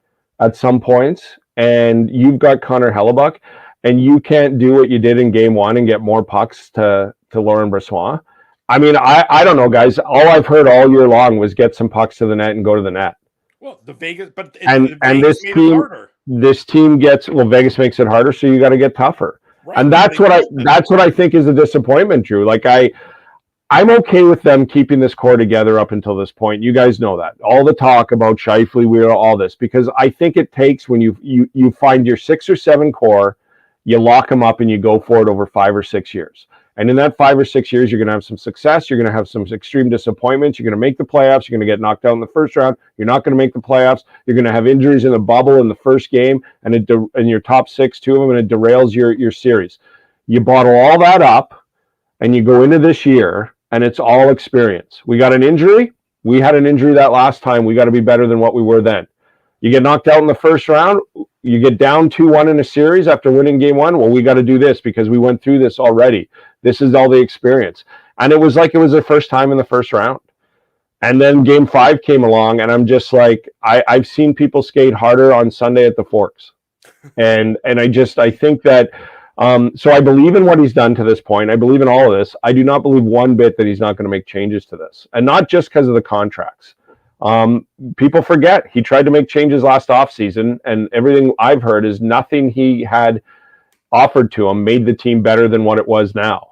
at some points. And you've got Connor Hellebuck, and you can't do what you did in game 1 and get more pucks to Laurent Brossoit. I mean, I don't know, guys. All I've heard all year long was get some pucks to the net and go to the net. Well, Vegas this team gets Vegas makes it harder, so you got to get tougher. Right. And that's what I think is a disappointment, Drew. Like I'm okay with them keeping this core together up until this point. You guys know that. All the talk about Scheifele, Wheeler, all this, because I think it takes when you find your 6 or 7 core, you lock them up and you go for it over 5 or 6 years. And in that 5 or 6 years, you're going to have some success. You're going to have some extreme disappointments. You're going to make the playoffs. You're going to get knocked out in the first round. You're not going to make the playoffs. You're going to have injuries in the bubble in the first game, and in your top 6, 2 of them, and it derails your series. You bottle all that up, and you go into this year, and it's all experience. We got an injury. We had an injury that last time. We got to be better than what we were then. You get knocked out in the first round. You get down 2-1 in a series after winning game 1. Well, we got to do this because we went through this already. This is all the experience. And it was like it was their first time in the first round. And then game 5 came along, and I'm just like, I've seen people skate harder on Sunday at the Forks. And I think that so I believe in what he's done to this point. I believe in all of this. I do not believe one bit that he's not going to make changes to this. And not just because of the contracts. People forget he tried to make changes last offseason, and everything I've heard is nothing he had offered to him made the team better than what it was now.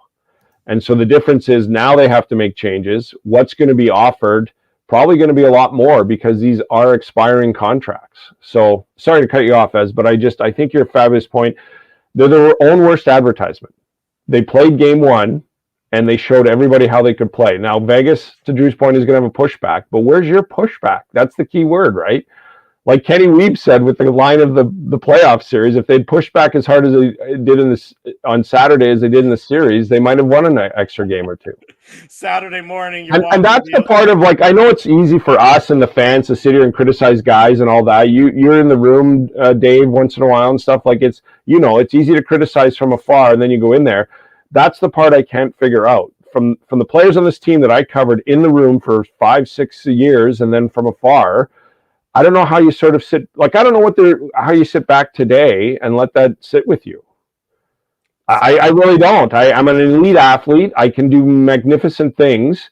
And so the difference is now they have to make changes. What's going to be offered? Probably going to be a lot more because these are expiring contracts. So sorry to cut you off, Ez, but I think you're a fabulous point. They're their own worst advertisement. They played game 1 and they showed everybody how they could play. Now, Vegas, to Drew's point, is going to have a pushback, but where's your pushback? That's the key word, right? Like Kenny Weeb said with the line of the playoff series, if they'd pushed back as hard as they did on Saturday as they did in the series, they might have won an extra game or 2. Saturday morning. And that's the part of, like, I know it's easy for us and the fans to sit here and criticize guys and all that. You're in the room, Dave, once in a while and stuff. Like, it's easy to criticize from afar, and then you go in there. That's the part I can't figure out. From the players on this team that I covered in the room for 5-6 years and then from afar, I don't know how you sort of sit, like, I don't know how you sit back today and let that sit with you. I really don't. I'm an elite athlete. I can do magnificent things,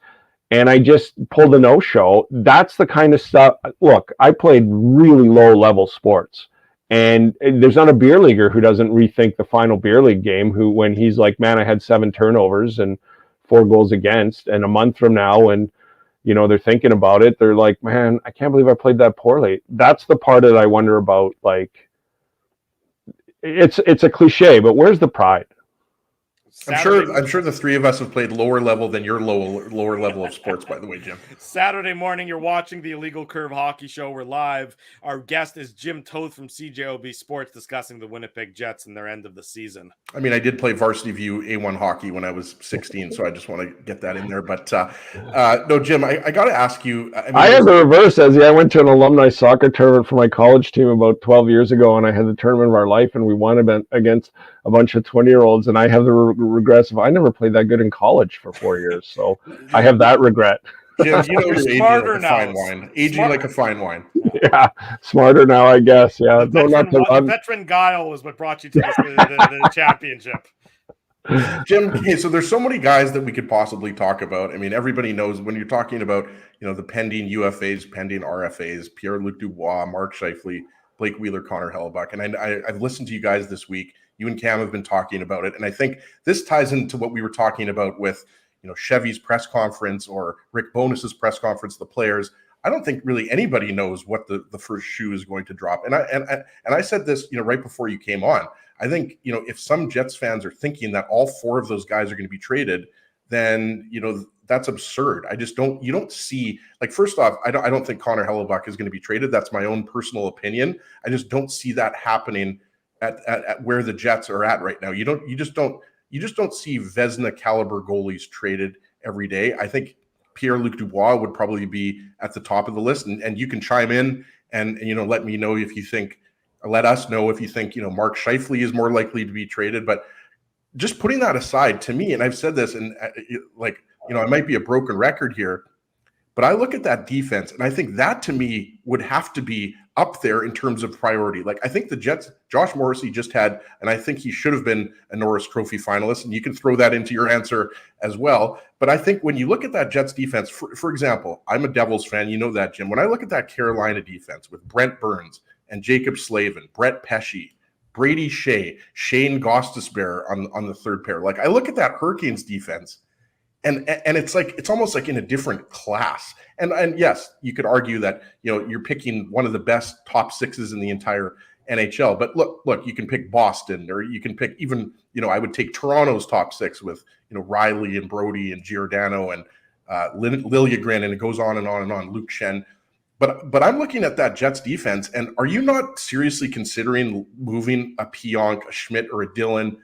and I just pulled a no-show. That's the kind of stuff. Look, I played really low-level sports, and there's not a beer leaguer who doesn't rethink the final beer league game when he's like, man, I had 7 turnovers and 4 goals against, and a month from now, and they're thinking about it. They're like, man, I can't believe I played that poorly. That's the part that I wonder about. Like, it's a cliche, but where's the pride? I'm sure the 3 of us have played lower level than your lower level of sports, by the way, Jim. Saturday morning, you're watching the Illegal Curve Hockey Show. We're live. Our guest is Jim Toth from CJOB Sports, discussing the Winnipeg Jets and their end of the season. I mean, I did play Varsity View A1 hockey when I was 16, so I just want to get that in there. But no, Jim, I got to ask you. I had the reverse, Ezzy. I went to an alumni soccer tournament for my college team about 12 years ago, and I had the tournament of our life, and we won against a bunch of 20-year-olds, and I have the regrets of I never played that good in college for 4 years, so I have that regret. Jim, you're aging like a fine wine. Aging like a fine wine. Yeah, smarter now, I guess. Yeah, The veteran guile is what brought you to the championship. Jim, okay, so there's so many guys that we could possibly talk about. I mean, everybody knows when you're talking about, the pending UFAs, pending RFAs, Pierre-Luc Dubois, Mark Scheifele, Blake Wheeler, Connor Hellebuck. And I've listened to you guys this week. You and Cam have been talking about it. And I think this ties into what we were talking about with, Chevy's press conference or Rick Bonus's press conference, the players. I don't think really anybody knows what the first shoe is going to drop. And I said this, right before you came on. I think, if some Jets fans are thinking that all four of those guys are going to be traded, then, that's absurd. You don't see, like, first off, I don't think Connor Hellebuck is going to be traded. That's my own personal opinion. I just don't see that happening at where the Jets are at right now. You just don't see Vezina caliber goalies traded every day. I think Pierre-Luc Dubois would probably be at the top of the list, and you can chime in and let me know if you think, or let us know if you think, Mark Scheifele is more likely to be traded. But just putting that aside, to me, and I've said this, and I might be a broken record here, but I look at that defense, and I think that to me would have to be up there in terms of priority. Like, I think the Jets, Josh Morrissey just had, and I think he should have been a Norris Trophy finalist, and you can throw that into your answer as well. But I think when you look at that Jets defense, for example, I'm a Devils fan, you know that, Jim. When I look at that Carolina defense with Brent Burns and Jacob Slavin, Brett Pesce, Brady Shea, Shane Gostisbehere on the third pair. Like, I look at that Hurricanes defense, and it's almost like in a different class. And yes, you could argue that you're picking one of the best top sixes in the entire NHL. But look, you can pick Boston, or you can pick even I would take Toronto's top six with Riley and Brody and Giordano and Liljegren, and it goes on and on and on. Luke Shen. But I'm looking at that Jets defense, and are you not seriously considering moving a Pionk, a Schmidt, or a Dillon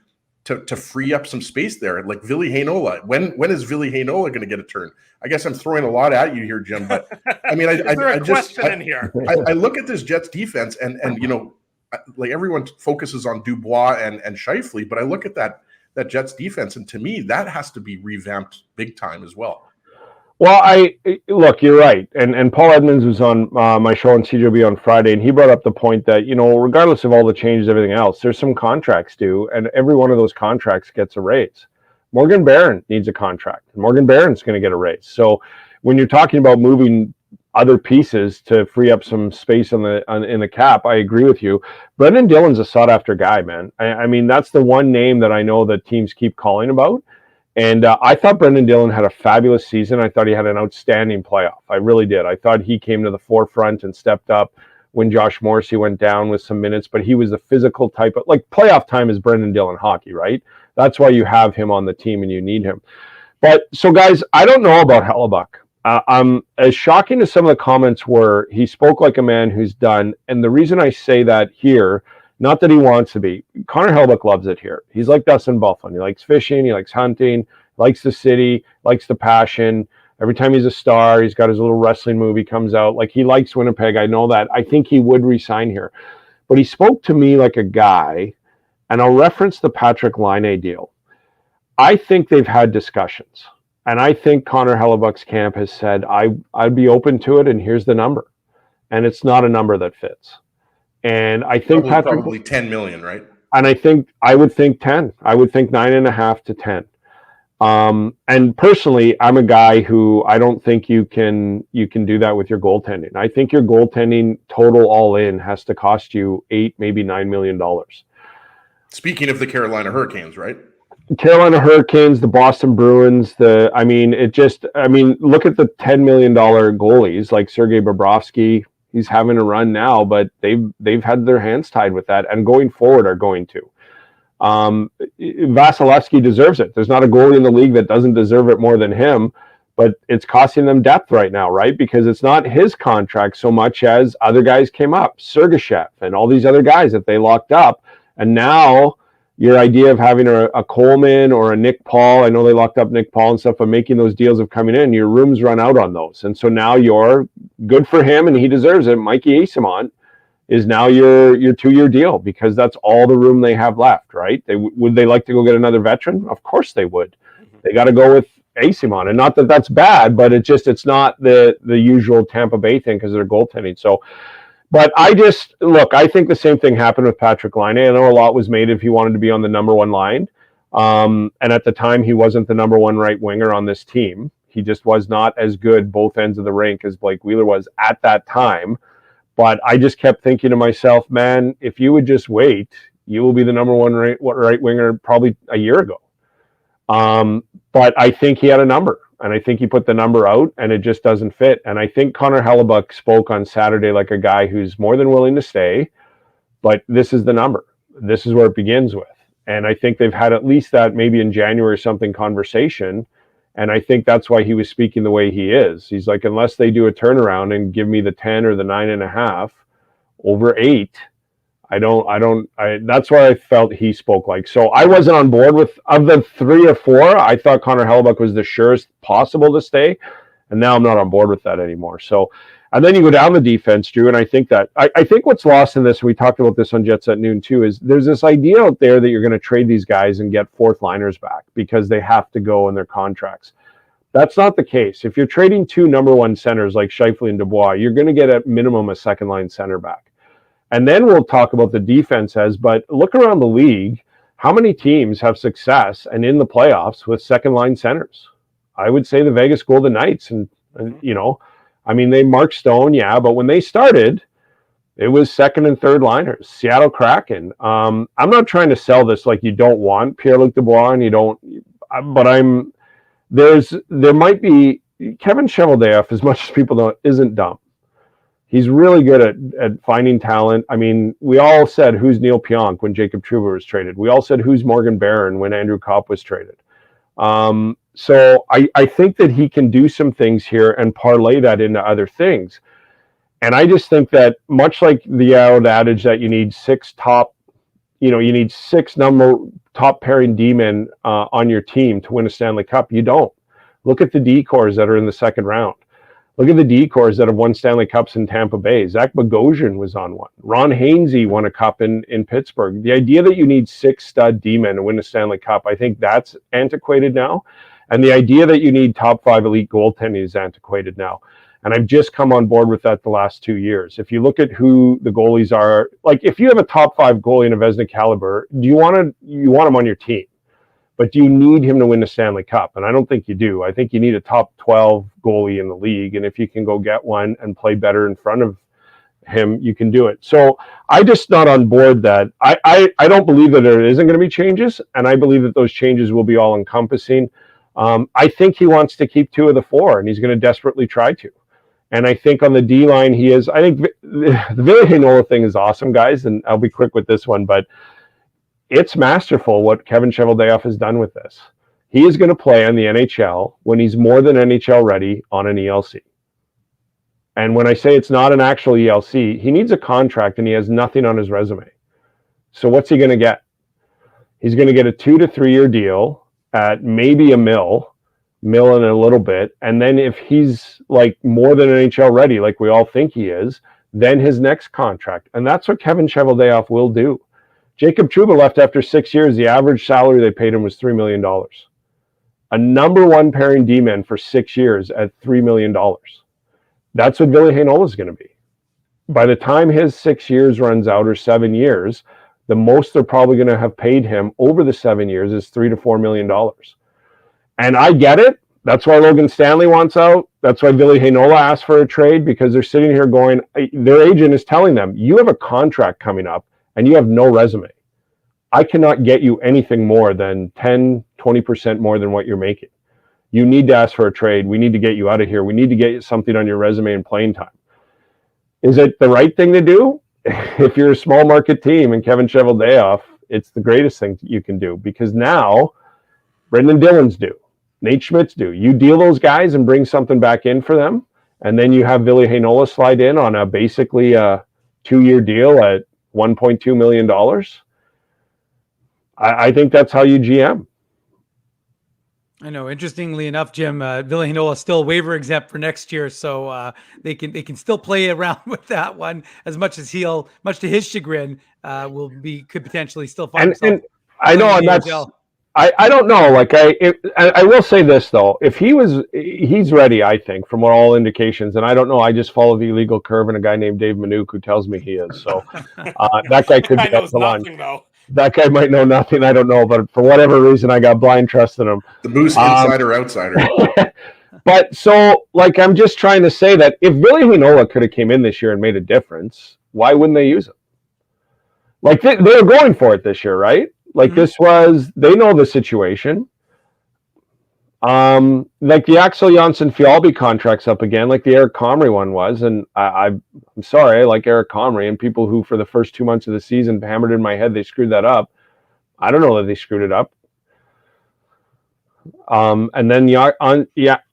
to free up some space there? Like Ville Heinola. When is Ville Heinola going to get a turn? I guess I'm throwing a lot at you here, Jim. But I mean, I look at this Jets defense, and like everyone focuses on Dubois and Scheifele, but I look at that Jets defense, and to me, that has to be revamped big time as well. Well, look, you're right. And Paul Edmonds was on my show on CJB on Friday, and he brought up the point that, regardless of all the changes, everything else, there's some contracts due, and every one of those contracts gets a raise. Morgan Barron needs a contract, and Morgan Barron's going to get a raise. So when you're talking about moving other pieces to free up some space in the cap, I agree with you. Brendan Dillon's a sought-after guy, man. I mean, that's the one name that I know that teams keep calling about. And I thought Brendan Dillon had a fabulous season. I thought he had an outstanding playoff. I really did. I thought he came to the forefront and stepped up when Josh Morrissey went down with some minutes, but he was the physical type of, like, playoff time is Brendan Dillon hockey, right? That's why you have him on the team and you need him. But so, guys, I don't know about Hellebuck. As shocking as some of the comments were, he spoke like a man who's done. And the reason I say that here, not that he wants to be, Connor Hellebuck loves it here. He's like Dustin Byfuglien. He likes fishing. He likes hunting. Likes the city. Likes the passion. Every time he's a star, he's got his little wrestling movie comes out. Like, he likes Winnipeg. I know that. I think he would resign here. But he spoke to me like a guy, and I'll reference the Patrick Laine deal. I think they've had discussions. And I think Connor Hellebuck's camp has said, I'd be open to it, and here's the number. And it's not a number that fits. And I think probably 10 million, right? And I would think 10. I would think 9.5 to 10. And personally, I'm a guy who I don't think you can do that with your goaltending. I think your goaltending total all in has to cost you $8, maybe $9 million. Speaking of the Carolina Hurricanes, right? Carolina Hurricanes, the Boston Bruins, look at the $10 million goalies like Sergei Bobrovsky. He's having a run now, but they've had their hands tied with that, and going forward are going to. Vasilevsky deserves it. There's not a goalie in the league that doesn't deserve it more than him, but it's costing them depth right now, right? Because it's not his contract so much as other guys came up, Sergachev and all these other guys that they locked up, and now your idea of having a Coleman or a Nick Paul, I know they locked up Nick Paul and stuff, but making those deals of coming in, your room's run out on those. And so now you're good for him, and he deserves it. Mikey Eyssimont is now your 2-year deal, because that's all the room they have left, right? Would they like to go get another veteran? Of course they would. They got to go with Eyssimont. And not that that's bad, but it's not the usual Tampa Bay thing because of their goaltending. So But I think the same thing happened with Patrick Laine. I know a lot was made if he wanted to be on the number one line. And at the time, he wasn't the number one right winger on this team. He just was not as good both ends of the rink as Blake Wheeler was at that time. But I just kept thinking to myself, man, if you would just wait, you will be the number one right winger probably a year ago. But I think he had a number, and I think he put the number out, and it just doesn't fit. And I think Connor Hellebuyck spoke on Saturday like a guy who's more than willing to stay, but this is the number. This is where it begins with. And I think they've had at least that maybe in January or something conversation. And I think that's why he was speaking the way he is. He's like, unless they do a turnaround and give me the 10 or the 9.5 over 8, that's why I felt he spoke like. So I wasn't on board with, of the 3 or 4, I thought Connor Hellebuyck was the surest possible to stay. And now I'm not on board with that anymore. So, and then you go down the defense, Drew, and I think that, I think what's lost in this, we talked about this on Jets at Noon too, is there's this idea out there that you're going to trade these guys and get fourth liners back because they have to go in their contracts. That's not the case. If you're trading 2 number 1 centers like Scheifele and Dubois, you're going to get at minimum a second line center back. And then we'll talk about the defense but look around the league, how many teams have success and in the playoffs with second line centers? I would say the Vegas Golden Knights, and you know, I mean, Mark Stone, yeah, but when they started, it was second and third liners. Seattle Kraken. I'm not trying to sell this like you don't want Pierre-Luc Dubois and you don't, but there might be Kevin Cheveldayoff, as much as people know, isn't dumb. He's really good at finding talent. I mean, we all said, who's Neil Pionk when Jacob Trouba was traded? We all said, who's Morgan Barron when Andrew Kopp was traded? So I think that he can do some things here and parlay that into other things. And I just think that much like the old adage that you need 6 top pairing D-men on your team to win a Stanley Cup. You don't. Look at the D-cores that are in the second round. Look at the D-cores that have won Stanley Cups in Tampa Bay. Zach Bogosian was on one. Ron Hainsey won a cup in Pittsburgh. The idea that you need 6 stud D-men to win a Stanley Cup, I think that's antiquated now. And the idea that you need top 5 elite goaltending is antiquated now. And I've just come on board with that the last 2 years. If you look at who the goalies are, like if you have a top 5 goalie in a Vezina caliber, you want him on your team. But do you need him to win the Stanley Cup? And I don't think you do. I think you need a top 12 goalie in the league. And if you can go get one and play better in front of him, you can do it. So I just not on board that. I don't believe that there isn't going to be changes. And I believe that those changes will be all encompassing. I think he wants to keep 2 of the 4 and he's going to desperately try to. And I think on the D line, I think the Ville Heinola thing is awesome, guys. And I'll be quick with this one, but it's masterful what Kevin Cheveldayoff has done with this. He is going to play on the NHL when he's more than NHL ready on an ELC. And when I say it's not an actual ELC, he needs a contract and he has nothing on his resume. So what's he going to get? He's going to get a 2 to 3 year deal at maybe $1 million and a little bit. And then if he's like more than NHL ready, like we all think he is, then his next contract. And that's what Kevin Cheveldayoff will do. Jacob Trouba left after 6 years. The average salary they paid him was $3 million. A number 1 pairing D-man for 6 years at $3 million. That's what Ville Heinola is going to be. By the time his 6 years runs out, or 7 years, the most they're probably going to have paid him over the 7 years is $3 to $4 million. And I get it. That's why Logan Stanley wants out. That's why Ville Heinola asked for a trade, because they're sitting here going, their agent is telling them, you have a contract coming up and you have no resume. I cannot get you anything more than 10, 20% more than what you're making. You need to ask for a trade. We need to get you out of here. We need to get you something on your resume and playing time. Is it the right thing to do? If you're a small market team and Kevin Cheveldayoff, it's the greatest thing you can do, because now Brendan Dillon's due. Nate Schmidt's due. You deal those guys and bring something back in for them, and then you have Ville Heinola slide in on basically a 2-year deal at $1.2 million. I think that's how you GM. I know. Interestingly enough, Jim, Ville Heinola is still waiver exempt for next year, so they can still play around with that one as much as much to his chagrin, could potentially still find himself. And I know, and I don't know. Like I will say this though, if he's ready, I think, from all indications. And I don't know. I just follow the illegal curve and a guy named Dave Minuk who tells me he is. So that guy could I be up knows to lunch. nothing though. That guy might know nothing. I don't know, but for whatever reason, I got blind trust in him. The Moose insider outsider. But so, like, I'm just trying to say that if Billy Heinola could have came in this year and made a difference, why wouldn't they use him? Like, they were going for it this year, right? Like, this was, they know the situation. Like the Axel Janssen-Fjallby contract's up again, like the Eric Comrie one was. And I'm sorry, I like Eric Comrie, and people who for the first 2 months of the season hammered in my head they screwed that up. I don't know that they screwed it up. And then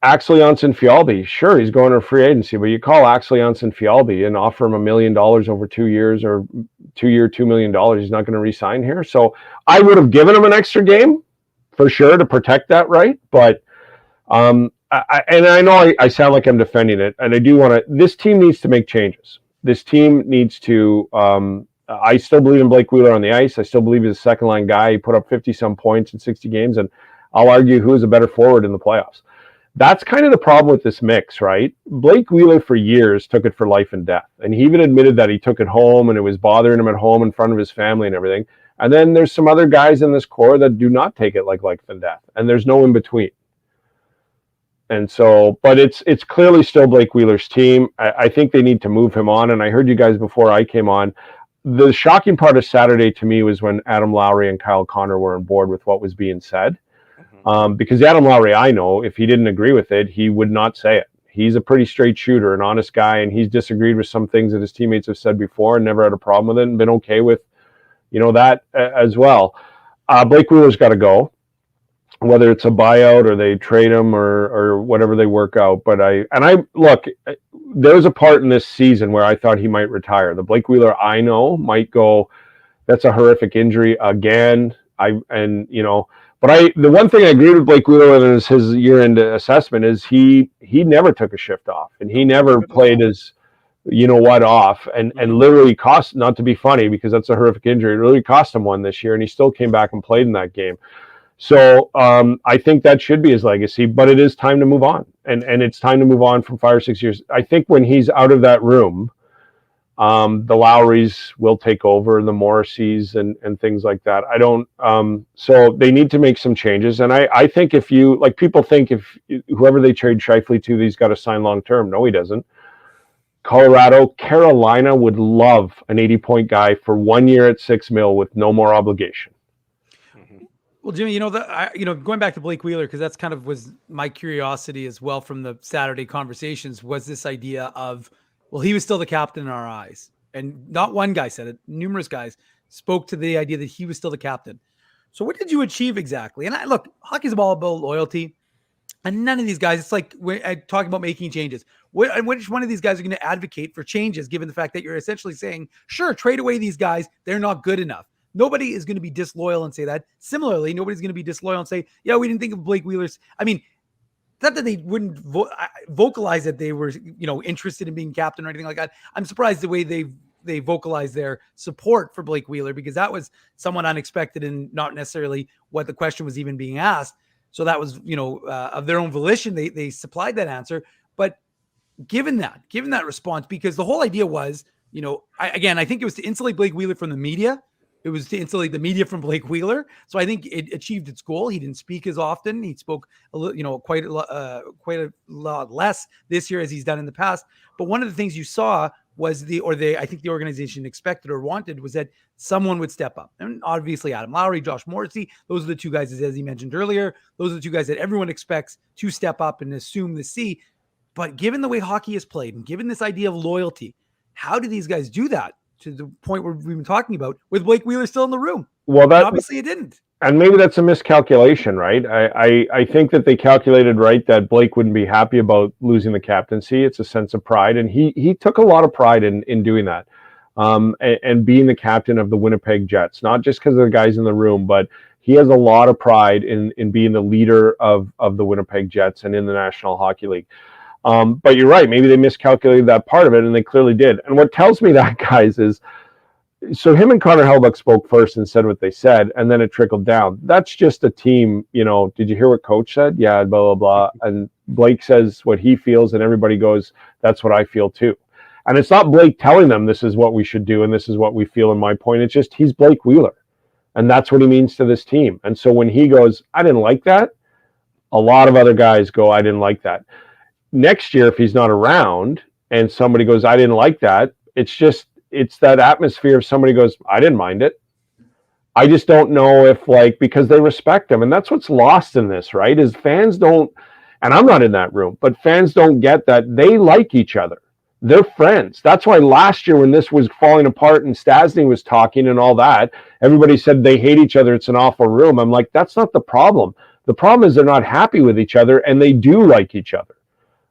Axel Janssen-Fjallby, sure, he's going to free agency, but you call Axel Janssen-Fjallby and offer him $1 million over 2 years, or $2 million, he's not going to re-sign here. So I would have given him an extra game for sure to protect that right. But I know I sound like I'm defending it, and I do want to. This team needs to make changes. This team needs to. I still believe in Blake Wheeler on the ice. I still believe he's a second line guy. He put up 50-some points in 60 games, and I'll argue who is a better forward in the playoffs. That's kind of the problem with this mix, right? Blake Wheeler for years took it for life and death, and he even admitted that he took it home and it was bothering him at home in front of his family and everything. And then there's some other guys in this core that do not take it like life and death, and there's no in between. And so, but it's clearly still Blake Wheeler's team. I think they need to move him on. And I heard you guys before I came on. The shocking part of Saturday to me was when Adam Lowry and Kyle Connor were on board with what was being said. Because Adam Lowry, I know, if he didn't agree with it, he would not say it. He's a pretty straight shooter, an honest guy, and he's disagreed with some things that his teammates have said before and never had a problem with it and been okay with, that as well. Blake Wheeler's got to go, whether it's a buyout or they trade him or whatever they work out. But I look, there was a part in this season where I thought he might retire. The Blake Wheeler I know might go, that's a horrific injury again. But the one thing I agreed with Blake Wheeler with is his year-end assessment is he never took a shift off, and he never played his off, and literally cost, not to be funny because that's a horrific injury, it really cost him one this year, and he still came back and played in that game. So I think that should be his legacy, but it is time to move on, and it's time to move on from 5 or 6 years. I think when he's out of that room, the Lowrys will take over, the Morrisseys and things like that. So they need to make some changes. And I think people think if whoever they trade Scheifele to, he's got to sign long-term. No, he doesn't. Carolina would love an 80-point guy for 1 year at $6 million with no more obligation. Well, Jimmy, going back to Blake Wheeler, because that's kind of was my curiosity as well from the Saturday conversations, was this idea of, well, he was still the captain in our eyes. And not one guy said it. Numerous guys spoke to the idea that he was still the captain. So what did you achieve exactly? And look, hockey's all about loyalty. And none of these guys, it's like I talk about making changes. Which one of these guys are going to advocate for changes, given the fact that you're essentially saying, sure, trade away these guys. They're not good enough. Nobody is going to be disloyal and say that. Similarly, nobody's going to be disloyal and say, yeah, we didn't think of Blake Wheeler's. I mean, not that they wouldn't vocalize that they were, interested in being captain or anything like that. I'm surprised the way they vocalized their support for Blake Wheeler, because that was somewhat unexpected and not necessarily what the question was even being asked. So that was, of their own volition, they supplied that answer. But given that response, because the whole idea was, I think it was to insulate Blake Wheeler from the media. It was to insulate the media from Blake Wheeler. So I think it achieved its goal. He didn't speak as often. He spoke quite a lot less this year as he's done in the past. But one of the things you saw was I think the organization expected or wanted was that someone would step up. And obviously Adam Lowry, Josh Morrissey, those are the two guys, as he mentioned earlier, those are the two guys that everyone expects to step up and assume the C. But given the way hockey is played and given this idea of loyalty, how do these guys do that? To the point where we've been talking about with Blake Wheeler still in the room. Well, obviously it didn't. And maybe that's a miscalculation, right? I think that they calculated right that Blake wouldn't be happy about losing the captaincy. It's a sense of pride. And he took a lot of pride in doing that. And being the captain of the Winnipeg Jets, not just because of the guys in the room, but he has a lot of pride in being the leader of the Winnipeg Jets and in the National Hockey League. But you're right. Maybe they miscalculated that part of it, and they clearly did. And what tells me that, guys, is so him and Connor Hellebuck spoke first and said what they said, and then it trickled down. That's just a team, did you hear what coach said? Yeah, blah, blah, blah. And Blake says what he feels, and everybody goes, that's what I feel too. And it's not Blake telling them this is what we should do and this is what we feel in my point. It's just he's Blake Wheeler. And that's what he means to this team. And so when he goes, I didn't like that, a lot of other guys go, I didn't like that. Next year, if he's not around and somebody goes, I didn't like that, it's that atmosphere of somebody goes, I didn't mind it. I just don't know if because they respect him. And that's what's lost in this, right? Is fans don't, and I'm not in that room, but fans don't get that they like each other. They're friends. That's why last year when this was falling apart and Stasny was talking and all that, everybody said they hate each other. It's an awful room. I'm like, that's not the problem. The problem is they're not happy with each other and they do like each other.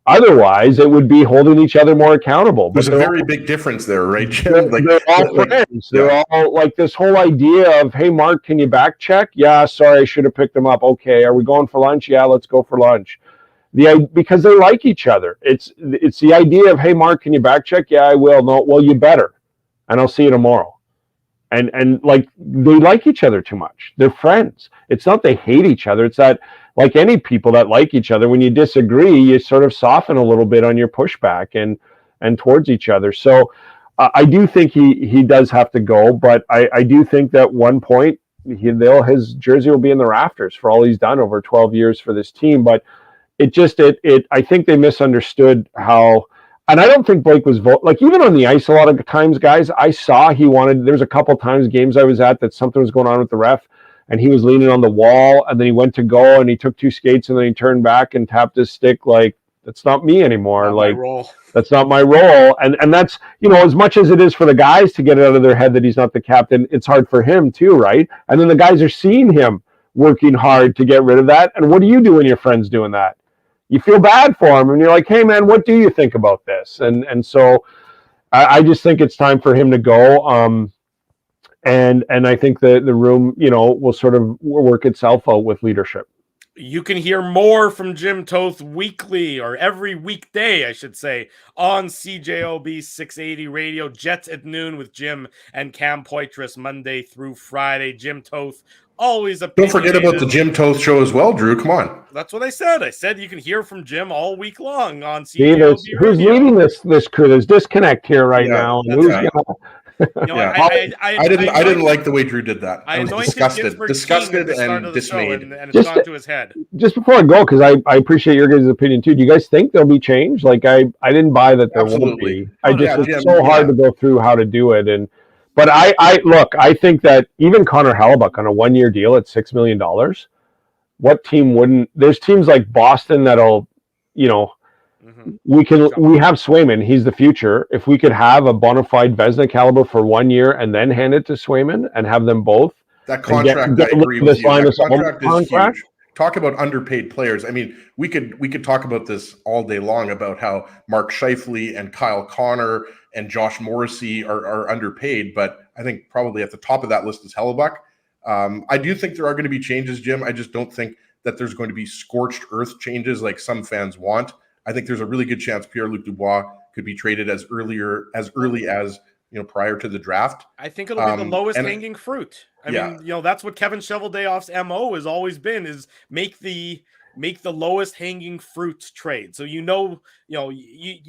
Otherwise, it would be holding each other more accountable. There's a very big difference there, right, Jim? They're all friends. They're all like this whole idea of, hey, Mark, can you back check? Yeah, sorry, I should have picked them up. Okay, are we going for lunch? Yeah, let's go for lunch. Because they like each other. It's the idea of, hey, Mark, can you back check? Yeah, I will. No, well, you better. And I'll see you tomorrow. And they like each other too much. They're friends. It's not they hate each other. It's that, like any people that like each other, when you disagree, you sort of soften a little bit on your pushback and towards each other. So I do think he does have to go, but I do think that one point his jersey will be in the rafters for all he's done over 12 years for this team. But I think they misunderstood how. And I don't think Blake was even on the ice a lot of times, guys, I saw there's a couple times games I was at that something was going on with the ref and he was leaning on the wall and then he went to go and he took two skates and then he turned back and tapped his stick like, that's not me anymore. Not my role. That's not my role. And that's, as much as it is for the guys to get it out of their head that he's not the captain, it's hard for him too, right? And then the guys are seeing him working hard to get rid of that. And what do you do when your friend's doing that? You feel bad for him and you're like, hey man, what do you think about this? And so I just think it's time for him to go. And I think the room, will sort of work itself out with leadership. You can hear more from Jim Toth weekly, or every weekday, I should say, on CJOB 680 Radio. Jets at noon with Jim and Cam Poitras, Monday through Friday. Jim Toth, always Don't forget about the Jim Toth show as well, Drew. Come on. That's what I said. I said you can hear from Jim all week long on CJOB Who's leading this crew? There's disconnect here now. I didn't like the way Drew did that. I was disgusted and dismayed. And it's gone to his head. Just before I go, because I appreciate your guys' opinion too. Do you guys think there'll be change? I didn't buy that there won't be. It's so hard to go through how to do it. But I think that even Connor Hellebuck on a 1-year deal at $6 million, what team wouldn't? There's teams like Boston that'll, we have Swayman. He's the future. If we could have a bona fide Vezina caliber for 1 year and then hand it to Swayman and have them both. That contract, I agree with you. That contract is huge. Talk about underpaid players. I mean, we could talk about this all day long about how Mark Scheifele and Kyle Connor and Josh Morrissey are underpaid, but I think probably at the top of that list is Hellebuck. I do think there are going to be changes, Jim. I just don't think that there's going to be scorched earth changes like some fans want. I think there's a really good chance Pierre-Luc Dubois could be traded as early as prior to the draft. I think it'll be the lowest hanging fruit. I mean, that's what Kevin Cheveldayoff's MO has always been, is make the lowest hanging fruit trade. So you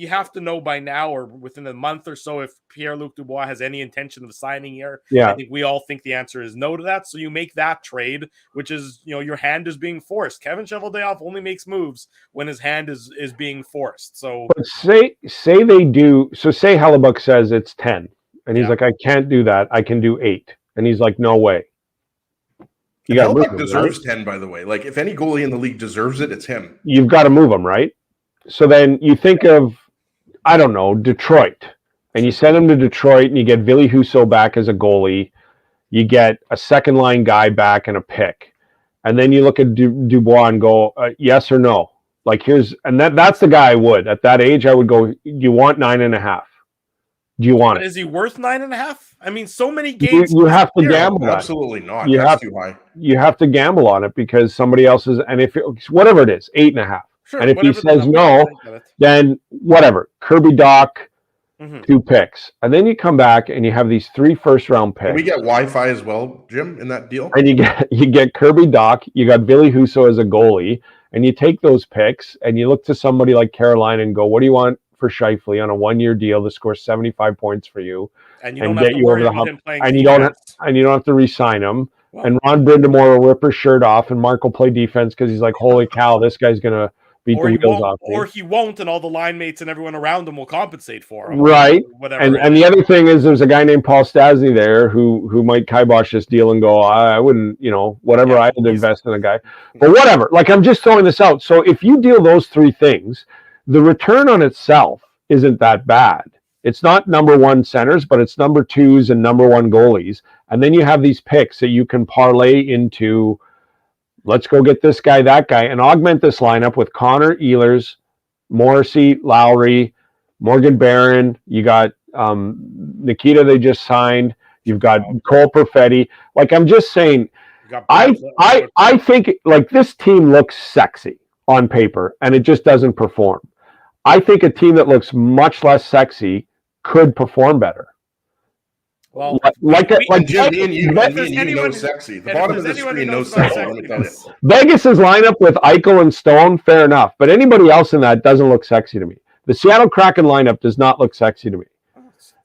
have to know by now or within a month or so if Pierre-Luc Dubois has any intention of signing here. Yeah. I think we all think the answer is no to that. So you make that trade, which is, your hand is being forced. Kevin Cheveldayoff only makes moves when his hand is being forced. So but say they do. So say Hellebuck says it's 10 and he's like, I can't do that. I can do 8. And he's like, no way. Hellebuck deserves 10, by the way. Like, if any goalie in the league deserves it, it's him. You've got to move him, right? So then you think of, I don't know, Detroit. And you send him to Detroit and you get Ville Husso back as a goalie. You get a second-line guy back and a pick. And then you look at Dubois and go, yes or no? That's the guy I would. At that age, I would go, do you want 9.5? Do you want it? Is he worth 9.5? I mean, so many games. You have to gamble. Absolutely not. That's too high. You have to gamble on it because somebody else is, and if whatever it is, 8.5. Sure, and if he says no, then whatever. Kirby Doc, Mhm. 2 picks. And then you come back and you have these 3 first-round picks. Can we get Wi-Fi as well, Jim, in that deal? And you get Kirby Doc, you got Billy Huso as a goalie, and you take those picks and you look to somebody like Carolina and go, what do you want for Shifley on a 1-year deal to score 75 points for you And you don't have get to you worry over the about hump, him playing and you defense. don't have to re-sign him. Well, And Ron Brindamore will rip his shirt off, and Mark will play defense because he's like, holy cow, this guy's gonna beat the wheels off me. Or he won't, and all the line mates and everyone around him will compensate for him. Right. Whatever. And the other thing is there's a guy named Paul Stasny there who might kibosh this deal and go, I wouldn't, whatever, I had to invest in a guy. But whatever. Like, I'm just throwing this out. So if you deal those 3 things, the return on itself isn't that bad. It's not number 1 centers, but it's number 2s and number 1 goalies. And then you have these picks that you can parlay into, let's go get this guy, that guy, and augment this lineup with Connor, Ehlers, Morrissey, Lowry, Morgan Barron. You got Nikita they just signed. You've got Cole Perfetti. Like, I'm just saying, I think like this team looks sexy on paper and it just doesn't perform. I think a team that looks much less sexy could perform better. Well, Jim, me and you know sexy. The bottom of the screen knows sexy. Let me tell you. Vegas's lineup with Eichel and Stone, fair enough. But anybody else in that doesn't look sexy to me. The Seattle Kraken lineup does not look sexy to me.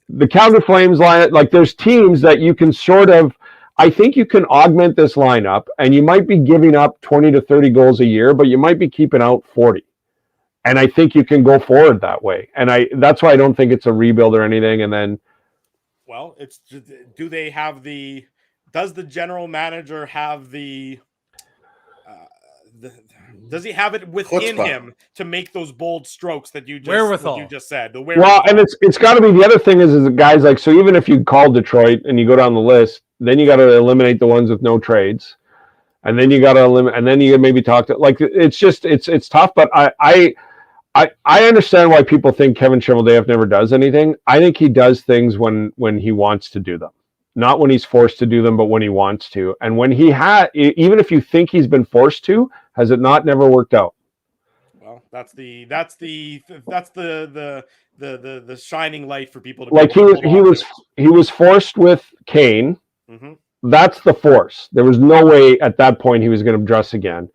The Calgary Flames lineup, like there's teams that you can sort of, I think you can augment this lineup and you might be giving up 20 to 30 goals a year, but you might be keeping out 40. And I think you can go forward that way. And that's why I don't think it's a rebuild or anything. And then, well, it's, does the general manager have does he have it within him to make those bold strokes that you just said? The wherewithal. Well, and it's got to be, the other thing is the guys like, so even if you call Detroit and you go down the list, then you got to eliminate the ones with no trades. And then you got to eliminate, and then you maybe talk to, like, it's just, it's tough, but I understand why people think Kevin Cheveldayoff never does anything. I think he does things when he wants to do them, not when he's forced to do them, but when he wants to. And when he even if you think he's been forced to, has it not never worked out? Well, that's the shining light for people to like he was forced with Kane. Mm-hmm. That's the force. There was no way at that point he was going to dress again.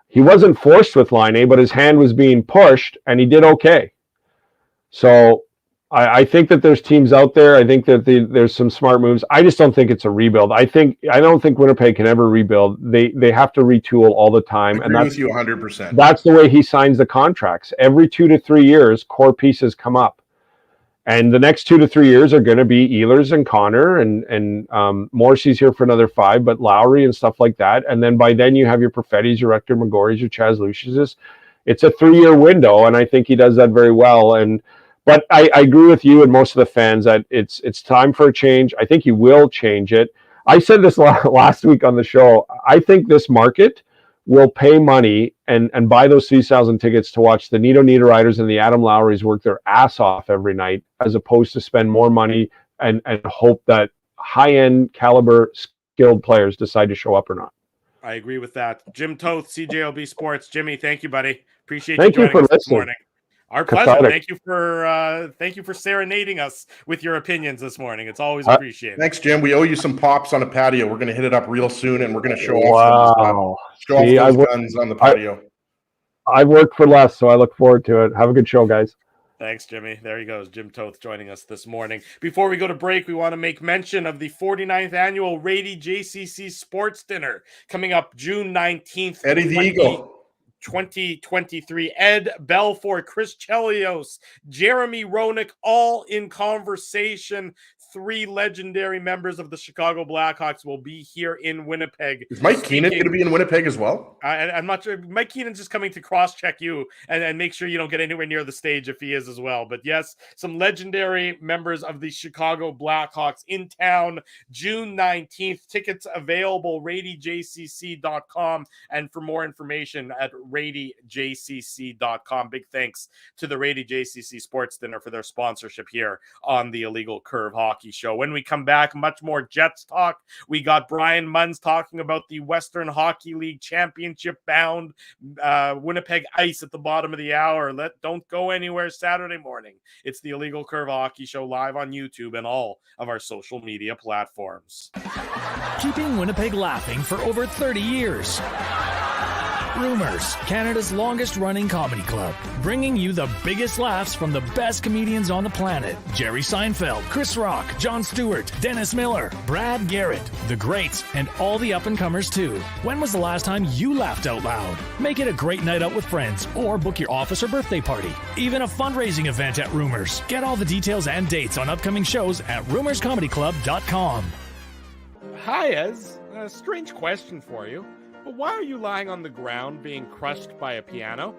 He wasn't forced with Laine, but his hand was being pushed, and he did okay. So I think that there's teams out there. I think that there's some smart moves. I just don't think it's a rebuild. I don't think Winnipeg can ever rebuild. They have to retool all the time. I agree with you 100%. That's the way he signs the contracts. Every 2 to 3 years, core pieces come up. And the next 2 to 3 years are going to be Ehlers and Connor and Morrissey's here for another 5, but Lowry and stuff like that. And then by then you have your Perfettis, your Rector McGorrys, your Chaz Lucius. It's a 3-year window, and I think he does that very well. But I agree with you and most of the fans that it's time for a change. I think he will change it. I said this last week on the show. I think this market will pay money and buy those 3,000 tickets to watch the Nito Niederreiters and the Adam Lowrys work their ass off every night, as opposed to spend more money and hope that high-end caliber skilled players decide to show up or not. I agree with that. Jim Toth, CJOB Sports. Jimmy, thank you, buddy. Appreciate you joining us this listening. morning. Our pleasure. Thank you for serenading us with your opinions this morning. It's always appreciated. Thanks, Jim. We owe you some pops on a patio. We're going to hit it up real soon, and we're going to show off those guns on the patio. I've worked for less, so I look forward to it. Have a good show, guys. Thanks, Jimmy. There he goes. Jim Toth joining us this morning. Before we go to break, we want to make mention of the 49th annual Rady JCC Sports Dinner coming up June 19th. Eddie the Eagle. 2023. Ed Belfour, Chris Chelios, Jeremy Roenick, all in conversation. 3 legendary members of the Chicago Blackhawks will be here in Winnipeg. Is Mike Keenan going to be in Winnipeg as well? I'm not sure. Mike Keenan's just coming to cross-check you and make sure you don't get anywhere near the stage if he is as well. But yes, some legendary members of the Chicago Blackhawks in town, June 19th. Tickets available, radyjcc.com. And for more information at radyjcc.com. Big thanks to the Rady JCC Sports Dinner for their sponsorship here on the Illegal Curve Hockey Show. When we come back, much more Jets talk. We got Brian Munns talking about the Western Hockey League Championship bound Winnipeg Ice at the bottom of the hour. Don't go anywhere Saturday morning. It's the Illegal Curve Hockey Show live on YouTube and all of our social media platforms. Keeping Winnipeg laughing for over 30 years. Rumors, Canada's longest-running comedy club, bringing you the biggest laughs from the best comedians on the planet. Jerry Seinfeld, Chris Rock, Jon Stewart, Dennis Miller, Brad Garrett, the greats, and all the up-and-comers too. When was the last time you laughed out loud? Make it a great night out with friends, or book your office or birthday party. Even a fundraising event at Rumors. Get all the details and dates on upcoming shows at rumorscomedyclub.com. Hi, Ez. A strange question for you. But why are you lying on the ground being crushed by a piano?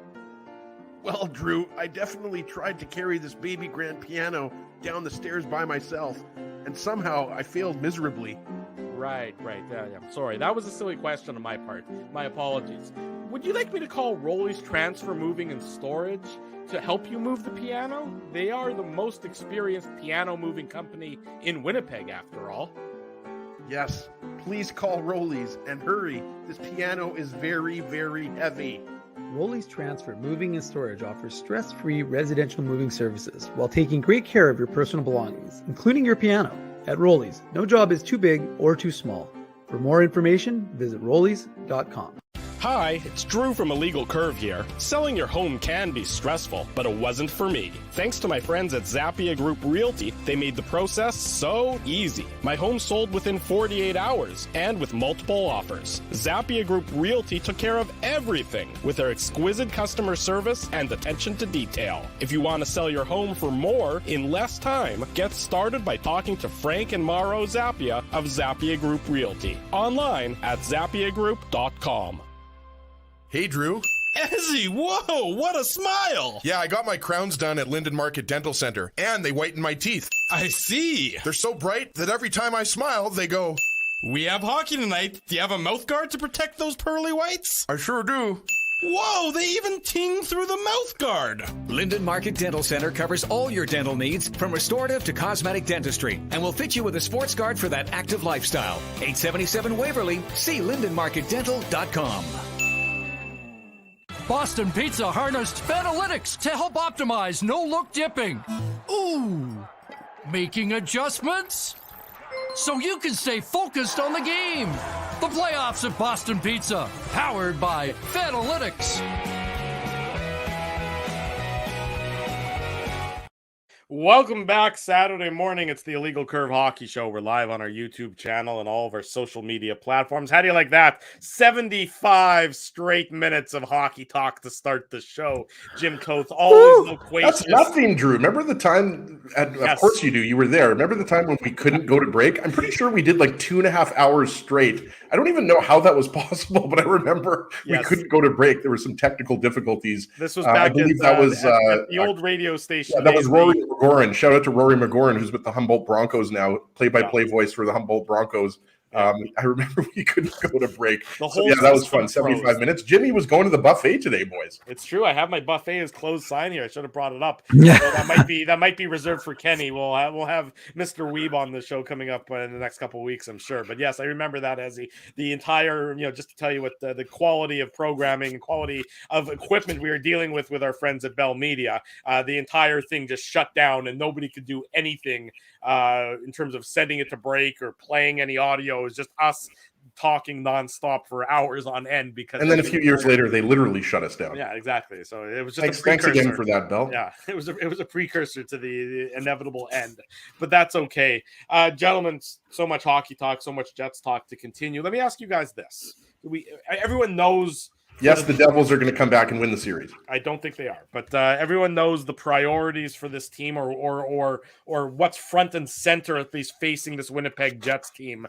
Well, Drew, I definitely tried to carry this baby grand piano down the stairs by myself, and somehow I failed miserably. Right. Yeah, I'm sorry. That was a silly question on my part. My apologies. Would you like me to call Rolly's Transfer Moving and Storage to help you move the piano? They are the most experienced piano moving company in Winnipeg, after all. Yes, please call Rolly's and hurry. This piano is very, very heavy. Rolly's Transfer Moving and Storage offers stress-free residential moving services while taking great care of your personal belongings, including your piano. At Rolly's, no job is too big or too small. For more information, visit rollys.com. Hi, it's Drew from Illegal Curve here. Selling your home can be stressful, but it wasn't for me. Thanks to my friends at Zappia Group Realty, they made the process so easy. My home sold within 48 hours and with multiple offers. Zappia Group Realty took care of everything with their exquisite customer service and attention to detail. If you want to sell your home for more in less time, get started by talking to Frank and Mauro Zappia of Zappia Group Realty. Online at zappiagroup.com. Hey, Drew. Ezzy, whoa, what a smile! Yeah, I got my crowns done at Linden Market Dental Center, and they whitened my teeth. I see. They're so bright that every time I smile, they go, "We have hockey tonight. Do you have a mouth guard to protect those pearly whites?" "I sure do." Whoa, they even ting through the mouth guard. Linden Market Dental Center covers all your dental needs from restorative to cosmetic dentistry and will fit you with a sports guard for that active lifestyle. 877 Waverly, see lindenmarketdental.com. Boston Pizza harnessed Fanalytics to help optimize no-look dipping. Ooh, making adjustments so you can stay focused on the game. The playoffs at Boston Pizza, powered by Fanalytics. Welcome back Saturday morning. It's the Illegal Curve Hockey Show. We're live on our YouTube channel and all of our social media platforms. How do you like that? 75 straight minutes of hockey talk to start the show. Jim Toth, always loquacious. That's nothing, Drew. Remember the time, of course you do, you were there. Remember the time when we couldn't go to break? I'm pretty sure we did like 2.5 hours straight. I don't even know how that was possible, but I remember we couldn't go to break. There were some technical difficulties. This was back I believe that was at the old radio station. Yeah, that was Rory McGoran. Shout out to Rory McGoran, who's with the Humboldt Broncos now, play-by-play voice for the Humboldt Broncos. I remember we couldn't go to break. That was fun. 75 minutes. Jimmy was going to the buffet today, boys. It's true. I have my buffet as closed sign here. I should have brought it up. So that might be reserved for Kenny. We'll have Mr. Weeb on the show coming up in the next couple of weeks, I'm sure. But yes, I remember that as the entire, just to tell you what the quality of programming and quality of equipment we were dealing with our friends at Bell Media. The entire thing just shut down and nobody could do anything in terms of setting it to break or playing any audio. It was just us talking nonstop for hours on end and then a few years later they literally shut us down. Yeah, exactly. So it was just thanks again for that, Bell. Yeah, it was a precursor to the inevitable end, but that's okay. Gentlemen, so much hockey talk, so much Jets talk to continue. Let me ask you guys this: everyone knows. Yes, the Devils are going to come back and win the series. I don't think they are, but everyone knows the priorities for this team, or what's front and center, at least facing this Winnipeg Jets team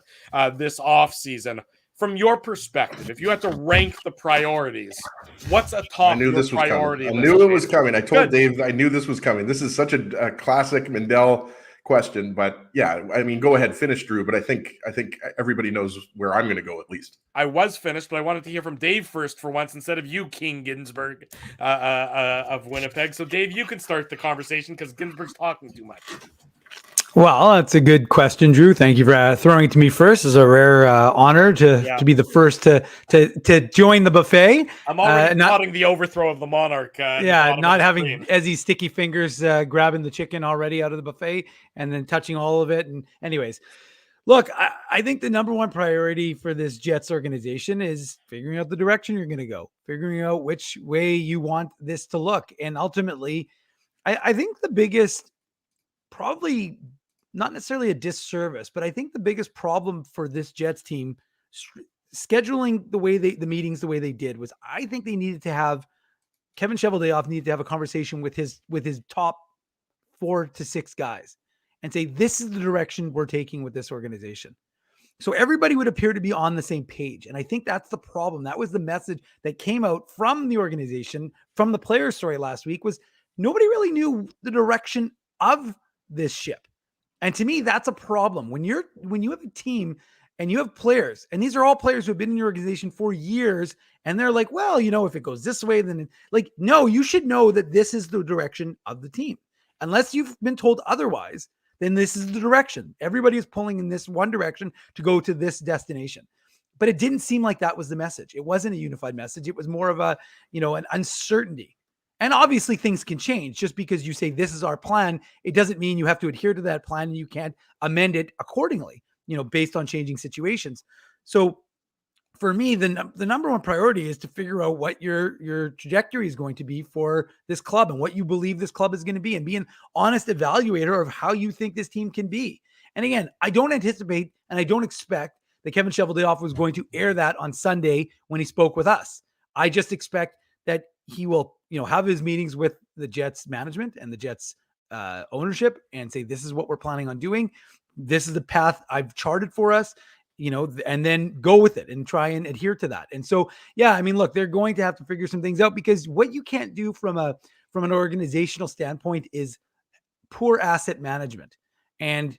this offseason. From your perspective, if you had to rank the priorities, what's a top priority? I knew it was coming. I told Dave I knew this was coming. This is such a classic Mindell question, but yeah, I mean, go ahead, finish, Drew. But I think everybody knows where I'm going to go at least. I was finished, but I wanted to hear from Dave first for once instead of you, King Ginsburg of Winnipeg. So, Dave, you can start the conversation because Ginsburg's talking too much. Well, that's a good question, Drew. Thank you for throwing it to me first. It's a rare honor to be the first to join the buffet. I'm already plotting the overthrow of the Monarch. Not having Ezzy's sticky fingers grabbing the chicken already out of the buffet and then touching all of it. And anyways, look, I think the number one priority for this Jets organization is figuring out the direction you're going to go, figuring out which way you want this to look. And ultimately, I think the biggest, probably not necessarily a disservice, but I think the biggest problem for this Jets team scheduling the meetings the way they did was I think they needed to have Kevin Cheveldayoff needed to have a conversation with his top 4 to 6 guys and say, this is the direction we're taking with this organization. So everybody would appear to be on the same page. And I think that's the problem. That was the message that came out from the organization, from the player story last week, was nobody really knew the direction of this ship. And to me, that's a problem. When you have a team and you have players, and these are all players who have been in your organization for years, and they're like, well, if it goes this way, then no, you should know that this is the direction of the team. Unless you've been told otherwise, then this is the direction. Everybody is pulling in this one direction to go to this destination. But it didn't seem like that was the message. It wasn't a unified message. It was more of a, an uncertainty. And obviously things can change. Just because you say this is our plan, it doesn't mean you have to adhere to that plan and you can't amend it accordingly, based on changing situations. So for me, the number one priority is to figure out what your trajectory is going to be for this club and what you believe this club is going to be, and be an honest evaluator of how you think this team can be. And again, I don't anticipate and I don't expect that Kevin Cheveldayoff was going to air that on Sunday when he spoke with us. I just expect that he will, have his meetings with the Jets management and the Jets ownership and say, this is what we're planning on doing. This is the path I've charted for us, and then go with it and try and adhere to that. And so, look, they're going to have to figure some things out, because what you can't do from an organizational standpoint is poor asset management. And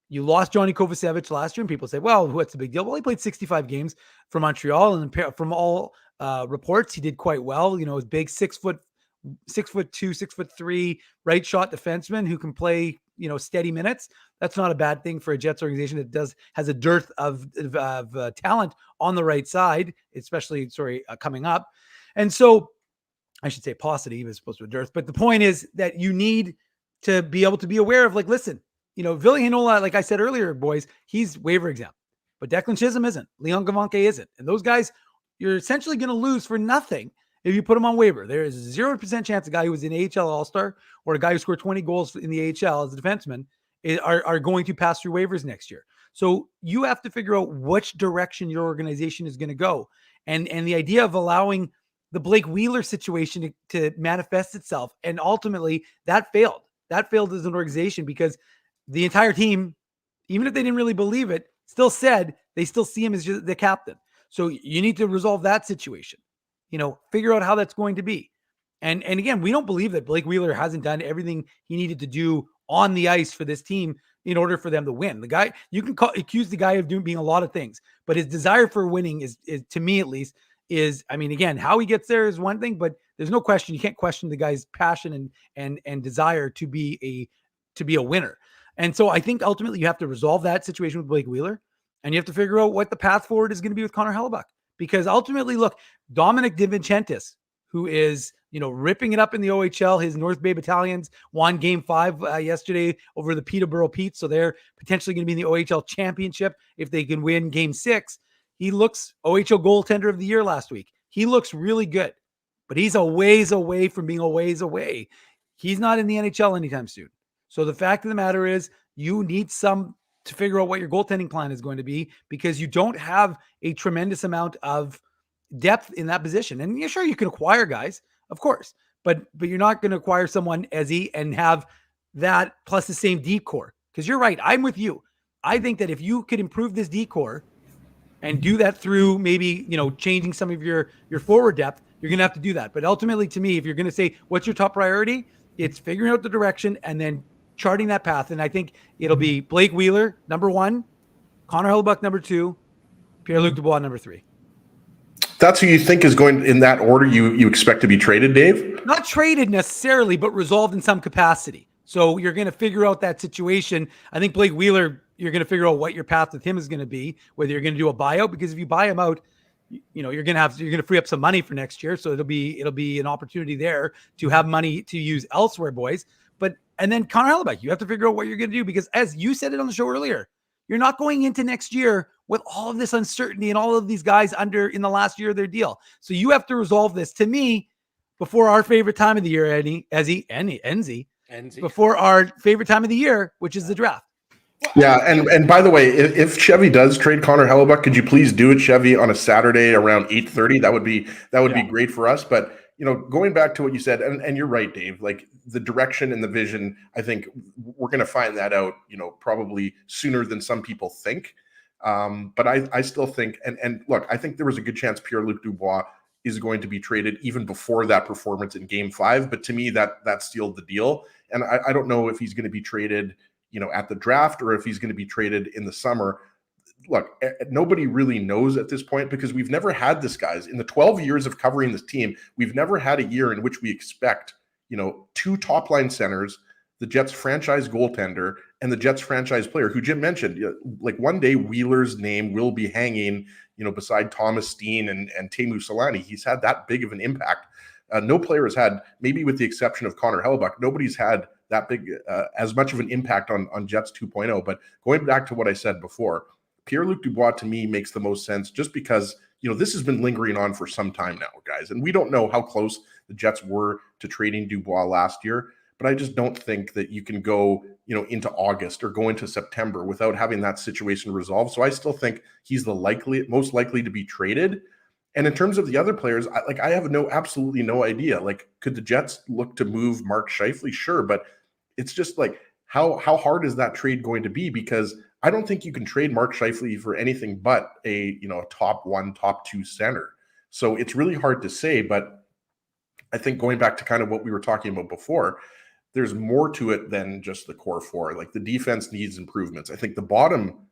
you lost Johnny Kovacevic last year, and people say, well, what's the big deal? Well, he played 65 games for Montreal, and from all reports, he did quite well. His big 6'2", 6'3" right shot defenseman who can play, steady minutes. That's not a bad thing for a Jets organization that has a dearth of talent on the right side, especially coming up. And so I should say paucity, he was supposed to be a dearth. But the point is that you need to be able to be aware of, listen, Ville Heinola, like I said earlier, boys, he's waiver exempt, but Declan Chisholm isn't. Leon Gavanke isn't. And those guys, you're essentially going to lose for nothing if you put them on waiver. There is a 0% chance a guy who was an AHL All-Star or a guy who scored 20 goals in the AHL as a defenseman are going to pass through waivers next year. So you have to figure out which direction your organization is going to go. And the idea of allowing the Blake Wheeler situation to manifest itself, and ultimately that failed. That failed as an organization, because the entire team, even if they didn't really believe it, still said they still see him as just the captain. So you need to resolve that situation, figure out how that's going to be. And again, we don't believe that Blake Wheeler hasn't done everything he needed to do on the ice for this team in order for them to win. The guy, you can accuse the guy of being a lot of things, but his desire for winning is to me at least, again, how he gets there is one thing, but there's no question. You can't question the guy's passion and desire to be a winner. And so I think ultimately you have to resolve that situation with Blake Wheeler, and you have to figure out what the path forward is going to be with Connor Hellebuck. Because ultimately, look, Dominic DiVincentis, who is, ripping it up in the OHL, his North Bay Battalions won Game 5 yesterday over the Peterborough Petes, so they're potentially going to be in the OHL Championship if they can win Game 6. He looks OHL Goaltender of the Year last week. He looks really good, but he's a ways away from being a ways away. He's not in the NHL anytime soon. So the fact of the matter is, you need to figure out what your goaltending plan is going to be, because you don't have a tremendous amount of depth in that position. And you're sure you can acquire guys, of course, but you're not going to acquire someone Ezzy and have that plus the same D core. Because you're right, I'm with you. I think that if you could improve this D core and do that through maybe, changing some of your forward depth, you're going to have to do that. But ultimately, to me, if you're going to say, what's your top priority? It's figuring out the direction and then charting that path. And I think it'll be Blake Wheeler, number 1, Connor Hellebuyck, number 2, Pierre-Luc Dubois, number 3. That's who you think is going in that order you expect to be traded, Dave? Not traded necessarily, but resolved in some capacity. So you're going to figure out that situation. I think Blake Wheeler, you're going to figure out what your path with him is going to be, whether you're going to do a buyout, because if you buy him out, you're going to free up some money for next year. So it'll be an opportunity there to have money to use elsewhere, boys. And then Connor Hellebuyck, you have to figure out what you're going to do, because as you said it on the show earlier, you're not going into next year with all of this uncertainty and all of these guys in the last year of their deal. So you have to resolve this, to me, before our favorite time of the year, Enzi, before our favorite time of the year, which is the draft. Yeah, and by the way, if Chevy does trade Connor Hellebuyck, could you please do it, Chevy, on a Saturday around 8:30? That would be great for us. But going back to what you said, and you're right, Dave. Like the direction and the vision, I think we're going to find that out, probably sooner than some people think. But I still think, and look, I think there was a good chance Pierre-Luc Dubois is going to be traded even before that performance in Game 5. But to me, that sealed the deal. And I don't know if he's going to be traded, at the draft, or if he's going to be traded in the summer. Look, nobody really knows at this point, because we've never had this, guys. In the 12 years of covering this team, we've never had a year in which we expect, 2 top line centers, the Jets franchise goaltender, and the Jets franchise player, who Jim mentioned. Like one day Wheeler's name will be hanging, beside Thomas Steen and Teemu Selanne. He's had that big of an impact. No player has had, maybe with the exception of Connor Hellebuyck, nobody's had that big, as much of an impact on Jets 2.0. But going back to what I said before, Pierre-Luc Dubois to me makes the most sense, just because, this has been lingering on for some time now, guys. And we don't know how close the Jets were to trading Dubois last year, but I just don't think that you can go, into August or go into September without having that situation resolved. So I still think he's the most likely to be traded. And in terms of the other players, I have absolutely no idea. Like, could the Jets look to move Mark Scheifele? Sure, but it's just like, how hard is that trade going to be? Because I don't think you can trade Mark Scheifele for anything but a top 1, top 2 center. So it's really hard to say. But I think going back to kind of what we were talking about before, there's more to it than just the core 4. Like the defense needs improvements. I think the bottom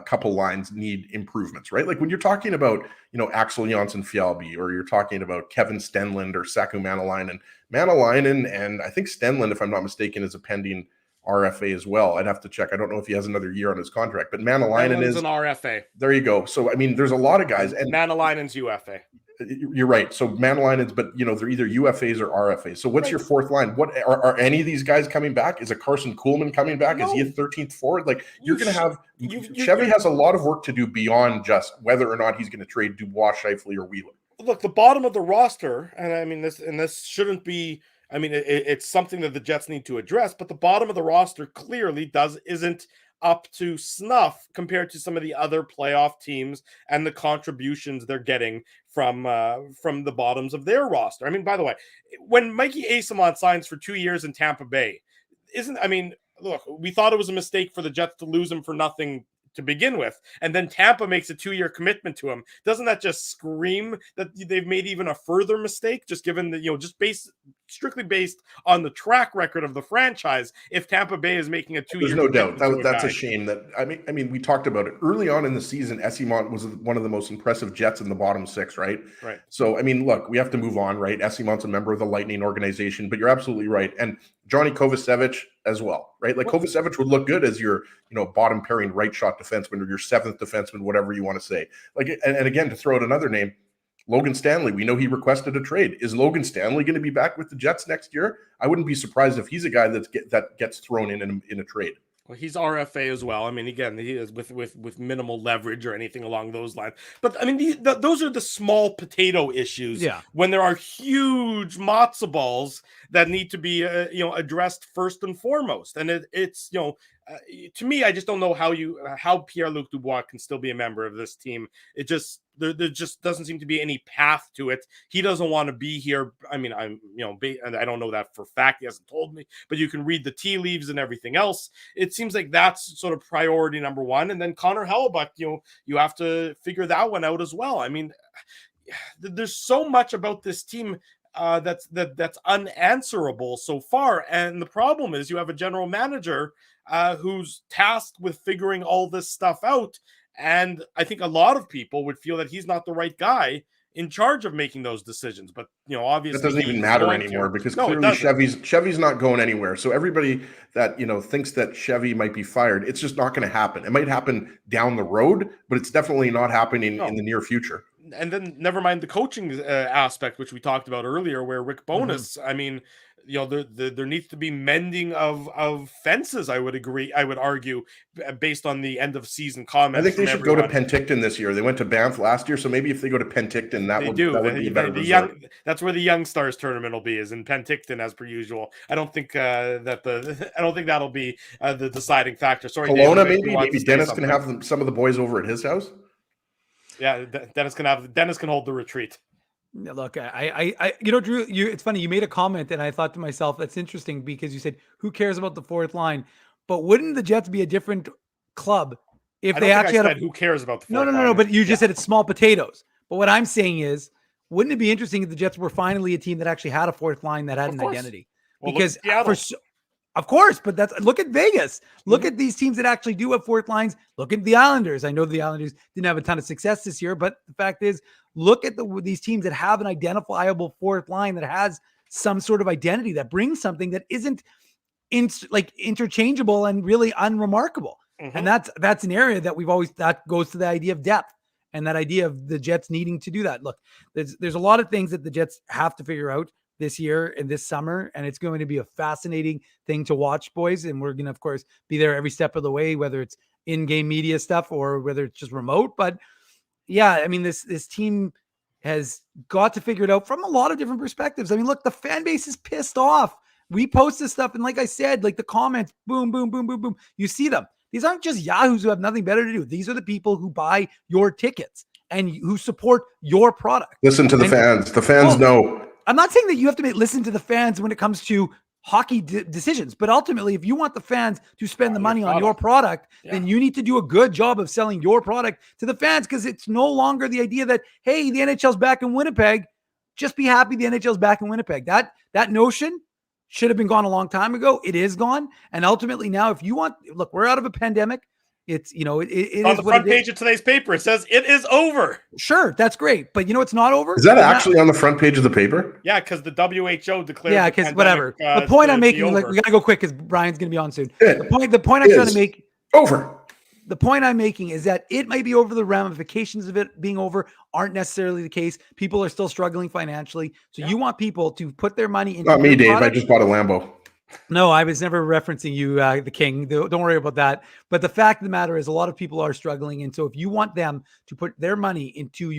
couple lines need improvements, right? Like when you're talking about, Axel Jonsson-Fjällby, or you're talking about Kevin Stenlund or Saku Manalainen, and I think Stenlund, if I'm not mistaken, is a pending RFA as well. I'd have to check. I don't know if he has another year on his contract, but Manalainen is an RFA. There you go. So, I mean, there's a lot of guys. And Manalainen's UFA. You're right. So Manalainen's, but they're either UFAs or RFAs. So what's your fourth line? What are any of these guys coming back? Is a Carson Kuhlman coming back? No. Is he a 13th forward? Like you're going to have Chevy has a lot of work to do beyond just whether or not he's going to trade Dubois, Scheifele, or Wheeler. Look, the bottom of the roster, and I mean this shouldn't be. I mean, it's something that the Jets need to address, but the bottom of the roster clearly isn't up to snuff compared to some of the other playoff teams and the contributions they're getting from the bottoms of their roster. I mean, by the way, when Mikey Eyssimont signs for 2 years in Tampa Bay, look, we thought it was a mistake for the Jets to lose him for nothing to begin with, and then Tampa makes a 2-year commitment to him. Doesn't that just scream that they've made even a further mistake, just given that, strictly based on the track record of the franchise, if Tampa Bay is making a 2-year There's no doubt. That's a shame. That I mean, we talked about it early on in the season. Eyssimont was one of the most impressive Jets in the bottom 6, right? Right. So, I mean, look, we have to move on, right? Eyssimont's a member of the Lightning organization, but you're absolutely right. And Johnny Kovacevic as well, right? Like Kovacevic would look good as your, bottom pairing right shot defenseman or your 7th defenseman, whatever you want to say. Like, and again, to throw out another name, Logan Stanley, we know he requested a trade. Is Logan Stanley going to be back with the Jets next year? I wouldn't be surprised if he's a guy that gets thrown in a trade. Well, he's RFA as well. I mean, again, he is with minimal leverage or anything along those lines. But I mean, those are the small potato issues. Yeah. When there are huge matzo balls that need to be addressed first and foremost. And it's to me, I just don't know how Pierre-Luc Dubois can still be a member of this team. It just there just doesn't seem to be any path to it. He doesn't want to be here. I mean, and I don't know that for fact. He hasn't told me, but you can read the tea leaves and everything else. It seems like that's sort of priority number one. And then Connor Hellebuyck, you have to figure that one out as well. I mean, there's so much about this team. that's unanswerable so far. And the problem is you have a general manager who's tasked with figuring all this stuff out. And I think a lot of people would feel that he's not the right guy in charge of making those decisions. But, obviously that doesn't even matter anymore because clearly Chevy's not going anywhere. So everybody that, thinks that Chevy might be fired, it's just not going to happen. It might happen down the road, but it's definitely not happening in the near future. And then never mind the coaching aspect, which we talked about earlier, where Rick Bowness, I mean, there needs to be mending of fences. I would argue, based on the end of season comments. I think they should go to Penticton this year. They went to Banff last year, so maybe if they go to Penticton, that would be a better result. That's where the Young Stars tournament will be, is in Penticton as per usual. I don't think that'll be the deciding factor. Sorry, Kelowna, maybe Dennis can have some of the boys over at his house. Yeah, Dennis can hold the retreat. Look, Drew, it's funny. You made a comment and I thought to myself, that's interesting because you said, who cares about the fourth line? But wouldn't the Jets be a different club if they actually had who cares about the fourth line? No, but you just said it's small potatoes. But what I'm saying is, wouldn't it be interesting if the Jets were finally a team that actually had a fourth line that had an identity? Well, because of course, but look at Vegas. Look at these teams that actually do have fourth lines. Look at the Islanders. I know the Islanders didn't have a ton of success this year, but the fact is, look at these teams that have an identifiable fourth line that has some sort of identity that brings something that isn't interchangeable and really unremarkable. And that's an area that that goes to the idea of depth and that idea of the Jets needing to do that. Look, there's a lot of things that the Jets have to figure out this year and this summer, and it's going to be a fascinating thing to watch, boys. And we're going to, of course, be there every step of the way, whether it's in-game media stuff or whether it's just remote. But yeah, I mean, this team has got to figure it out from a lot of different perspectives. I mean, look, the fan base is pissed off. We post this stuff, and like I said, like the comments, boom, boom, boom, boom, boom. You see them. These aren't just yahoos who have nothing better to do. These are the people who buy your tickets and who support your product. Listen to the fans. The fans know. I'm not saying that you have to listen to the fans when it comes to hockey decisions, but ultimately, if you want the fans to spend the money on your product, then you need to do a good job of selling your product to the fans, because it's no longer the idea that, hey, the NHL's back in Winnipeg. Just be happy the NHL's back in Winnipeg. That notion should have been gone a long time ago. It is gone. And ultimately now, if you want, look, we're out of a pandemic. It's, it on the front page of today's paper. It says it is over. Sure, that's great. But it's not over. Is that actually on the front page of the paper? Yeah, because the WHO declared. Yeah, because whatever. The point I'm making, we got to go quick because Brian's going to be on soon. The point I'm trying to make. Over. The point I'm making is that it might be over. The ramifications of it being over aren't necessarily the case. People are still struggling financially. So you want people to put their money into. Not me, Dave. I just bought a Lambo. No, I was never referencing you, the king. Don't worry about that. But the fact of the matter is a lot of people are struggling. And so if you want them to put their money into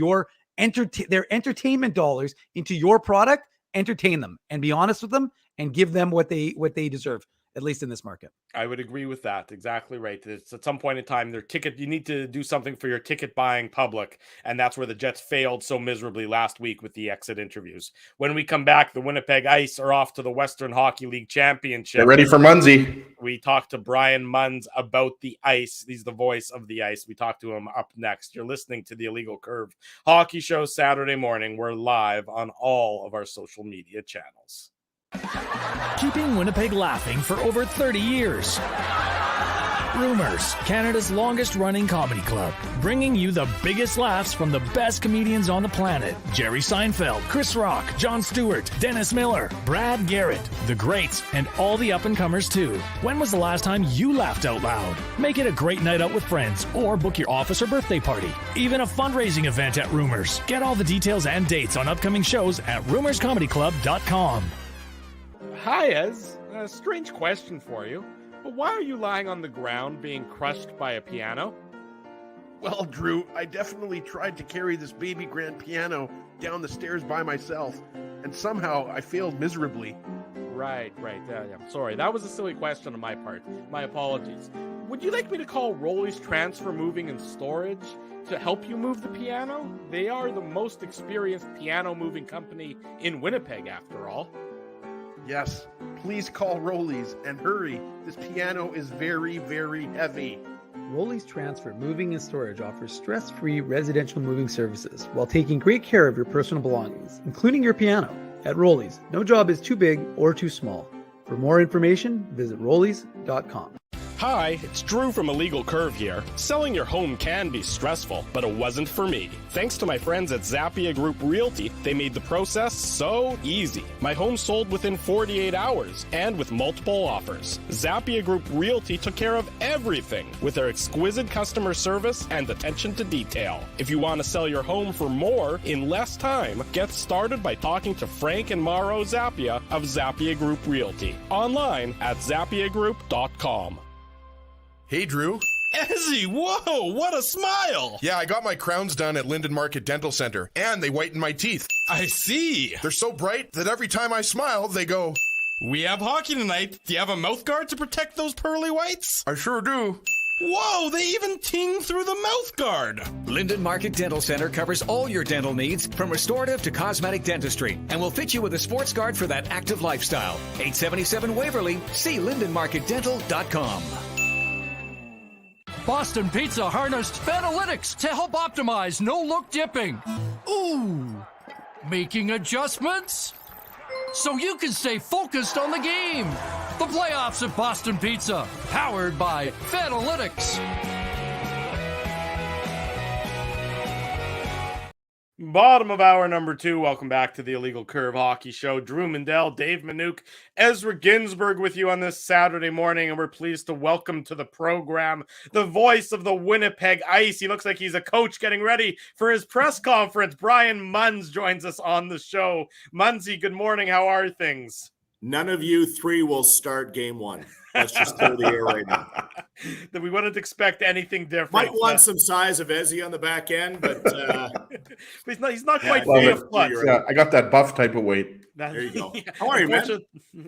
their entertainment dollars into your product, entertain them and be honest with them and give them what they deserve, at least in this market. I would agree with that. Exactly right. It's at some point in time, you need to do something for your ticket buying public. And that's where the Jets failed so miserably last week with the exit interviews. When we come back, the Winnipeg Ice are off to the Western Hockey League Championship. Get ready for Munsey. We talked to Brian Munz about the Ice. He's the voice of the Ice. We talked to him up next. You're listening to the Illegal Curve Hockey Show Saturday morning. We're live on all of our social media channels. Keeping Winnipeg laughing for over 30 years. Rumors, Canada's longest running comedy club, bringing you the biggest laughs from the best comedians on the planet. Jerry Seinfeld, Chris Rock, Jon Stewart, Dennis Miller, Brad Garrett, the greats, and all the up-and-comers too. When was the last time you laughed out loud? Make it a great night out with friends or book your office or birthday party. Even a fundraising event at Rumors. Get all the details and dates on upcoming shows at rumorscomedyclub.com. Hi, Ez. A strange question for you. But why are you lying on the ground being crushed by a piano? Well, Drew, I definitely tried to carry this baby grand piano down the stairs by myself, and somehow I failed miserably. Right. Yeah. Sorry, that was a silly question on my part. My apologies. Would you like me to call Rolly's Transfer Moving and Storage to help you move the piano? They are the most experienced piano moving company in Winnipeg, after all. Yes, please call Rolly's and hurry. This piano is very, very heavy. Rolly's Transfer Moving and Storage offers stress-free residential moving services while taking great care of your personal belongings, including your piano. At Rollies, no job is too big or too small. For more information, visit rollies.com. Hi, it's Drew from Illegal Curve here. Selling your home can be stressful, but it wasn't for me. Thanks to my friends at Zappia Group Realty, they made the process so easy. My home sold within 48 hours and with multiple offers. Zappia Group Realty took care of everything with their exquisite customer service and attention to detail. If you want to sell your home for more in less time, get started by talking to Frank and Mauro Zappia of Zappia Group Realty. Online at zappiagroup.com. Hey, Drew. Ezzy, whoa, what a smile! Yeah, I got my crowns done at Linden Market Dental Center, and they whiten my teeth. I see. They're so bright that every time I smile, they go... We have hockey tonight. Do you have a mouth guard to protect those pearly whites? I sure do. Whoa, they even ting through the mouth guard. Linden Market Dental Center covers all your dental needs from restorative to cosmetic dentistry and will fit you with a sports guard for that active lifestyle. 877 Waverly. See lindenmarketdental.com. Boston Pizza harnessed Fanalytics to help optimize no-look dipping. Ooh, making adjustments so you can stay focused on the game. The playoffs at Boston Pizza, powered by Fanalytics. Bottom of hour number 2. Welcome back to the Illegal Curve Hockey Show. Drew Mindell, Dave Minuk, Ezra Ginsburg with you on this Saturday morning, and we're pleased to welcome to the program the voice of the Winnipeg Ice. He looks like he's a coach getting ready for his press conference. Brian Munz joins us on the show. Munzie, good morning. How are things? None of you three will start game one. Let's just clear the air right now. That we wouldn't expect anything different. Might want some size of Ezzy on the back end, but he's not quite Yeah, I got that buff type of weight. There you go. How are you, man?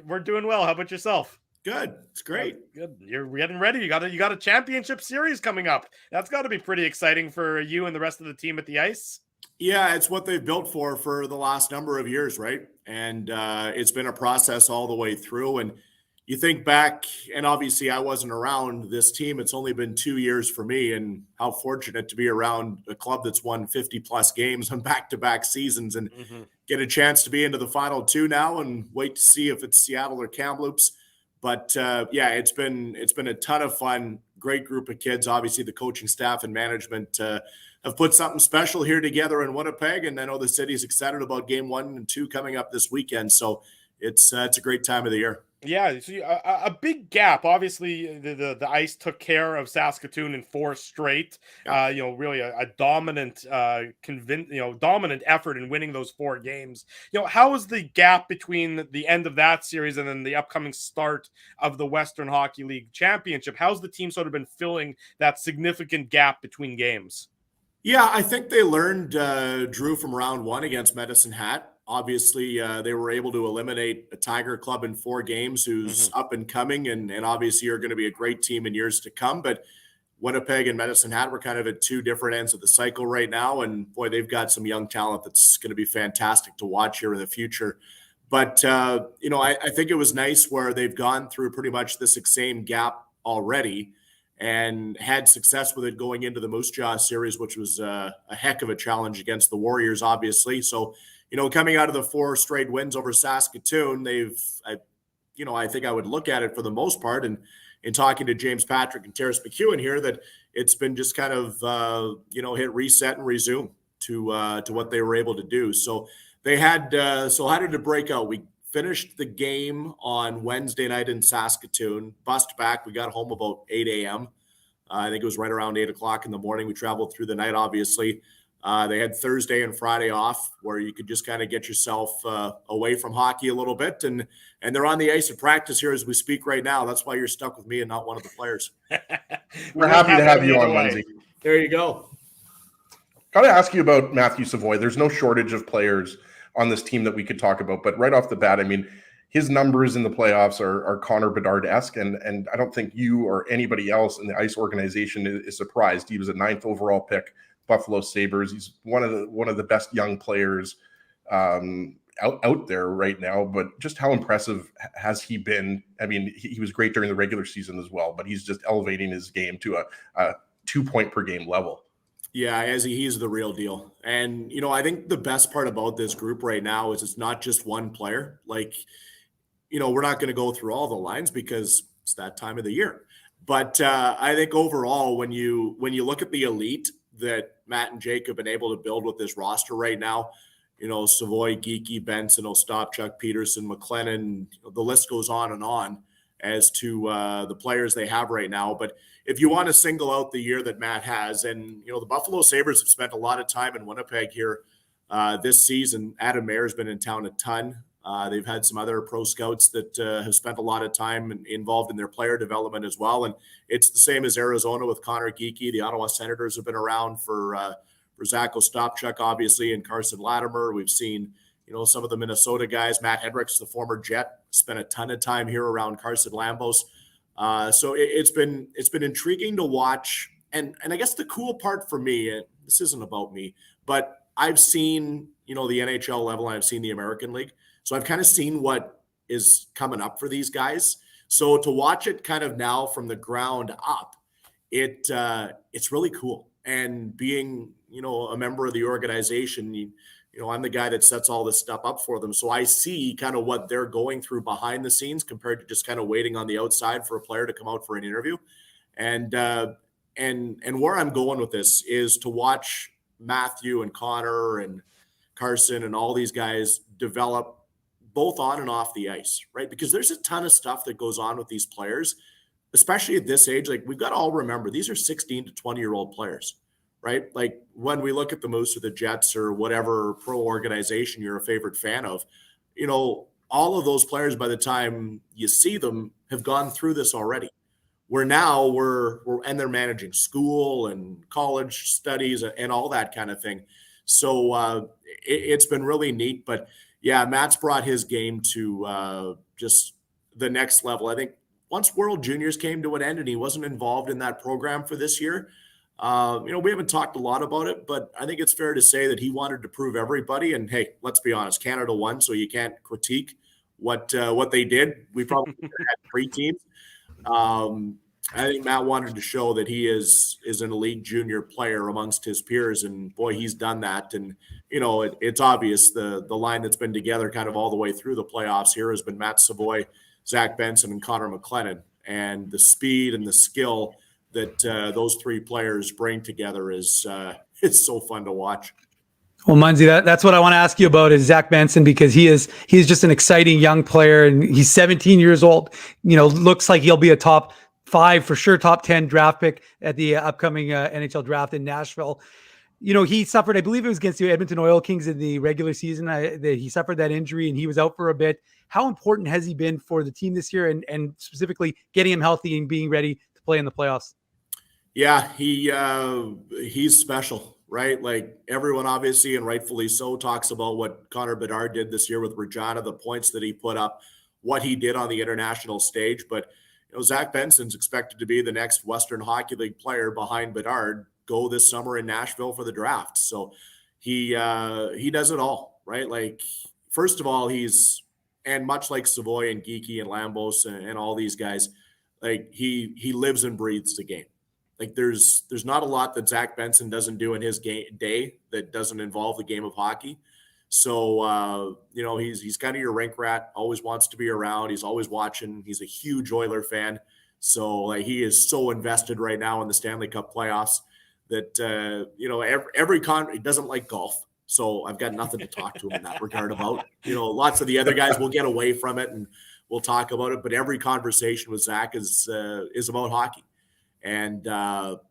We're doing well. How about yourself? Good. It's great. Good. You're getting ready. You got a championship series coming up. That's got to be pretty exciting for you and the rest of the team at the ice. Yeah, it's what they've built for the last number of years, right? And it's been a process all the way through. And you think back, and obviously I wasn't around this team. It's only been 2 years for me, and how fortunate to be around a club that's won 50-plus games on back-to-back seasons and get a chance to be into the final two now and wait to see if it's Seattle or Kamloops. But, yeah, it's been a ton of fun. Great group of kids. Obviously, the coaching staff and management have put something special here together in Winnipeg, and I know the city's excited about game 1 and 2 coming up this weekend. So it's a great time of the year. Yeah, so a big gap. Obviously, the Ice took care of Saskatoon in 4 straight. Really a dominant, dominant effort in winning those 4 games. How is the gap between the end of that series and then the upcoming start of the Western Hockey League Championship? How's the team sort of been filling that significant gap between games? Yeah, I think they learned, Drew, from round 1 against Medicine Hat. Obviously, they were able to eliminate a Tiger Club in 4 games who's up and coming and obviously are going to be a great team in years to come. But Winnipeg and Medicine Hat were kind of at 2 different ends of the cycle right now. And, boy, they've got some young talent that's going to be fantastic to watch here in the future. But, I think it was nice where they've gone through pretty much this same gap already and had success with it going into the Moose Jaw series, which was a heck of a challenge against the Warriors, obviously. So, coming out of the 4 straight wins over Saskatoon, I think I would look at it for the most part, and in talking to James Patrick and Terrace McEwen here, that it's been just kind of, hit reset and resume to what they were able to do. So they had, how did it break out? We finished the game on Wednesday night in Saskatoon, bussed back. We got home about 8 a.m. I think it was right around 8 o'clock in the morning. We traveled through the night, obviously. They had Thursday and Friday off where you could just kind of get yourself away from hockey a little bit. And they're on the ice at practice here as we speak right now. That's why you're stuck with me and not one of the players. We're happy to have you on, Lindsay. There you go. Got to ask you about Matthew Savoy. There's no shortage of players on this team that we could talk about. But right off the bat, I mean, his numbers in the playoffs are Connor Bedard-esque, and I don't think you or anybody else in the Ice organization is surprised. He was a 9th overall pick, Buffalo Sabres. He's one of the best young players out there right now. But just how impressive has he been? I mean, he was great during the regular season as well, but he's just elevating his game to a 2-point per game level. Yeah, he's the real deal. And, I think the best part about this group right now is it's not just one player. Like, we're not going to go through all the lines because it's that time of the year. But I think overall, when you look at the elite that Matt and Jake have been able to build with this roster right now, Savoy, Geeky, Benson, Ostapchuk, Peterson, McLennan, the list goes on as to the players they have right now. But if you want to single out the year that Matt has, and, the Buffalo Sabres have spent a lot of time in Winnipeg here this season. Adam Mayer's been in town a ton. They've had some other pro scouts that have spent a lot of time involved in their player development as well. And it's the same as Arizona with Connor Geeky. The Ottawa Senators have been around for Zach Ostapchuk, obviously, and Carson Latimer. We've seen, some of the Minnesota guys. Matt Hedricks, the former Jet, spent a ton of time here around Carson Lambos. So it's been intriguing to watch. And I guess the cool part for me, and this isn't about me, but I've seen, the NHL level and I've seen the American League. So I've kind of seen what is coming up for these guys. So to watch it kind of now from the ground up, it's really cool. And being, a member of the organization, I'm the guy that sets all this stuff up for them. So I see kind of what they're going through behind the scenes compared to just kind of waiting on the outside for a player to come out for an interview. And where I'm going with this is to watch Matthew and Connor and Carson and all these guys develop both on and off the ice, right? Because there's a ton of stuff that goes on with these players, especially at this age. Like, we've got to all remember, these are 16 to 20-year-old players, right? Like, when we look at the Moose or the Jets or whatever pro organization you're a favorite fan of, all of those players, by the time you see them, have gone through this already. Where now and they're managing school and college studies and all that kind of thing. So it's been really neat. But yeah, Matt's brought his game to just the next level. I think once World Juniors came to an end and he wasn't involved in that program for this year, we haven't talked a lot about it, but I think it's fair to say that he wanted to prove everybody. And hey, let's be honest, Canada won, so you can't critique what they did. We probably had 3 teams. I think Matt wanted to show that he is an elite junior player amongst his peers, and boy, he's done that. And it's obvious the line that's been together kind of all the way through the playoffs here has been Matt Savoy, Zach Benson, and Connor McLennan. And the speed and the skill that those 3 players bring together is so fun to watch. Well, Munzie, that's what I want to ask you about is Zach Benson, because he's just an exciting young player, and he's 17 years old. Looks like he'll be a top 5 for sure, top 10 draft pick at the upcoming NHL draft in Nashville. He suffered, I believe it was against the Edmonton Oil Kings in the regular season. He suffered that injury and he was out for a bit. How important has he been for the team this year, and specifically getting him healthy and being ready to play in the playoffs? Yeah, he's special. Right? Like, everyone obviously, and rightfully so, talks about what Connor Bedard did this year with Regina, the points that he put up, what he did on the international stage. But, Zach Benson's expected to be the next Western Hockey League player behind Bedard go this summer in Nashville for the draft. So he does it all, right? Like, first of all, and much like Savoy and Geeky and Lambos and all these guys, like, he lives and breathes the game. Like, there's not a lot that Zach Benson doesn't do in his day that doesn't involve the game of hockey. So, he's kind of your rink rat, always wants to be around. He's always watching. He's a huge Oiler fan. So he is so invested right now in the Stanley Cup playoffs that, he doesn't like golf. So I've got nothing to talk to him in that regard about. Lots of the other guys will get away from it and we'll talk about it. But every conversation with Zach is about hockey. And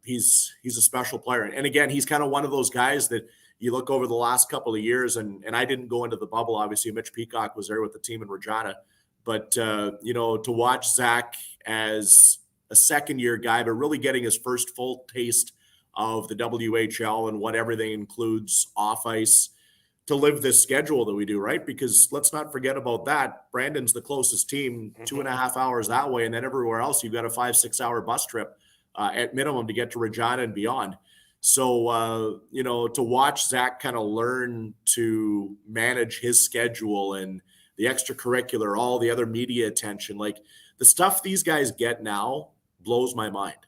he's a special player. And again, he's kind of one of those guys that you look over the last couple of years, and I didn't go into the bubble. Obviously, Mitch Peacock was there with the team in Regina. But, to watch Zach as a second-year guy, but really getting his first full taste of the WHL and what everything includes off ice to live this schedule that we do, right? Because let's not forget about that. Brandon's the closest team, 2.5 hours that way, and then everywhere else you've got a 5-6 hour bus trip at minimum to get to Regina and beyond. So, to watch Zach kind of learn to manage his schedule and the extracurricular, all the other media attention, like the stuff these guys get now blows my mind.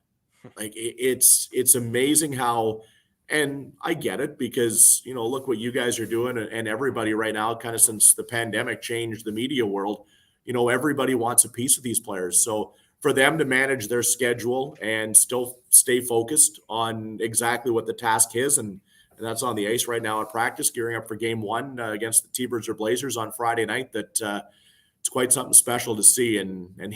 Like, it's amazing how And I get it because, look what you guys are doing and everybody right now, kind of since the pandemic changed the media world, everybody wants a piece of these players. So for them to manage their schedule and still stay focused on exactly what the task is, and that's on the ice right now at practice, gearing up for game one against the T-Birds or Blazers on Friday night, that it's quite something special to see. And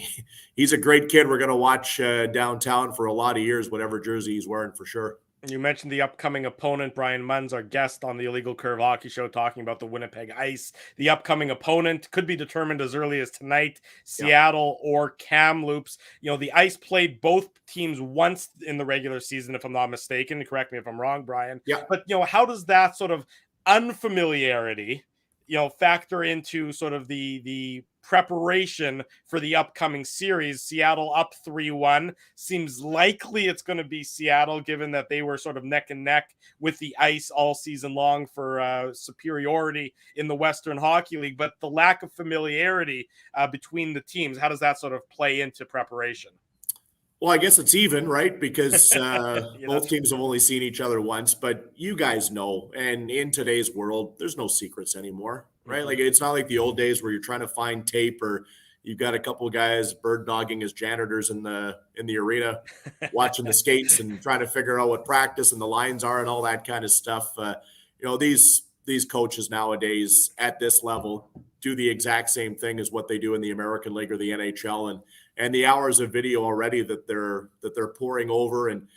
he's a great kid. We're going to watch downtown for a lot of years, whatever jersey he's wearing for sure. You mentioned the upcoming opponent. Brian Munn's our guest on the Illegal Curve Hockey Show, talking about the Winnipeg Ice. The upcoming opponent could be determined as early as tonight, Seattle or Kamloops. The Ice played both teams once in the regular season, if I'm not mistaken. Correct me if I'm wrong, Brian. Yeah. But, how does that sort of unfamiliarity, factor into sort of the preparation for the upcoming series? Seattle up 3-1. Seems likely it's going to be Seattle, given that they were sort of neck and neck with the Ice all season long for superiority in the Western Hockey League. But the lack of familiarity between the teams, how does that sort of play into preparation? Well, I guess it's even, right? Because both teams have only seen each other once, but you guys know, and in today's world, there's no secrets anymore, right? Mm-hmm. Like, it's not like the old days where you're trying to find tape, or you've got a couple of guys bird dogging as janitors in the arena, watching the skates and trying to figure out what practice and the lines are and all that kind of stuff. These coaches nowadays at this level do the exact same thing as what they do in the American League or the NHL, and the hours of video already that they're pouring over. And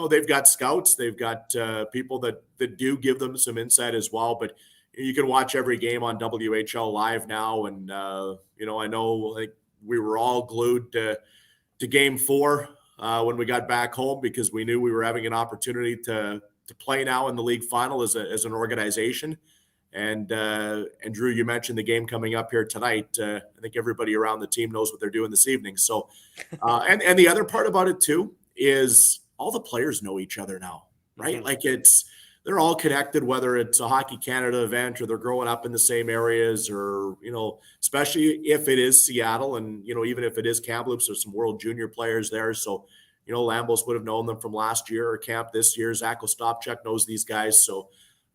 they've got scouts, they've got people that do give them some insight as well. But you can watch every game on WHL Live now, and I know, like, we were all glued to Game 4 when we got back home, because we knew we were having an opportunity to play now in the league final as an organization. And Drew, you mentioned the game coming up here tonight. I think everybody around the team knows what they're doing this evening. So, and the other part about it too is all the players know each other now, right? Mm-hmm. Like, they're all connected, whether it's a Hockey Canada event or they're growing up in the same areas, or, especially if it is Seattle, and, even if it is Kamloops, there's some World Junior players there. So, Lambos would have known them from last year or camp this year. Zach Ostapchuk knows these guys. So,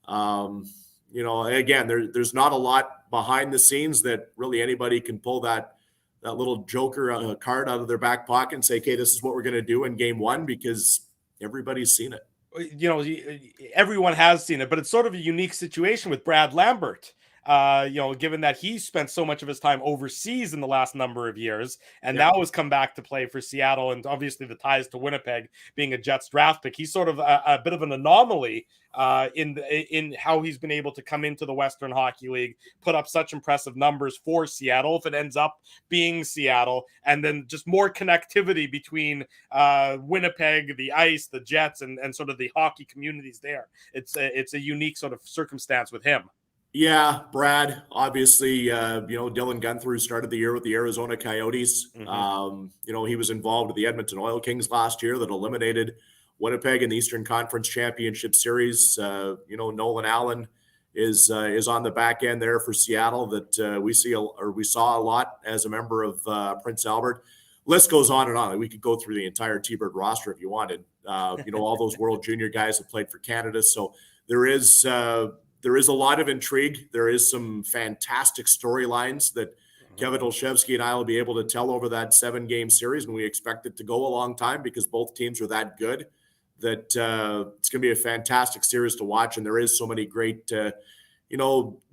again, there's not a lot behind the scenes that really anybody can pull that little joker card out of their back pocket and say, okay, this is what we're going to do in game one, because everybody's seen it. Everyone has seen it, but it's sort of a unique situation with Brad Lambert. Given that he spent so much of his time overseas in the last number of years, and now has come back to play for Seattle, and obviously the ties to Winnipeg being a Jets draft pick, he's sort of a bit of an anomaly in how he's been able to come into the Western Hockey League, put up such impressive numbers for Seattle, if it ends up being Seattle, and then just more connectivity between Winnipeg, the Ice, the Jets, and sort of the hockey communities there. It's a unique sort of circumstance with him. Yeah, Brad, obviously, Dylan Gunther started the year with the Arizona Coyotes. Mm-hmm. He was involved with the Edmonton Oil Kings last year that eliminated Winnipeg in the Eastern Conference Championship Series. Nolan Allen is on the back end there for Seattle that we saw a lot as a member of Prince Albert. List goes on and on. We could go through the entire T-Bird roster if you wanted. All those World Junior guys have played for Canada. So there is a lot of intrigue. There is some fantastic storylines that Kevin Olszewski and I will be able to tell over that 7-game series, and we expect it to go a long time because both teams are that good that it's going to be a fantastic series to watch. And there is so many great,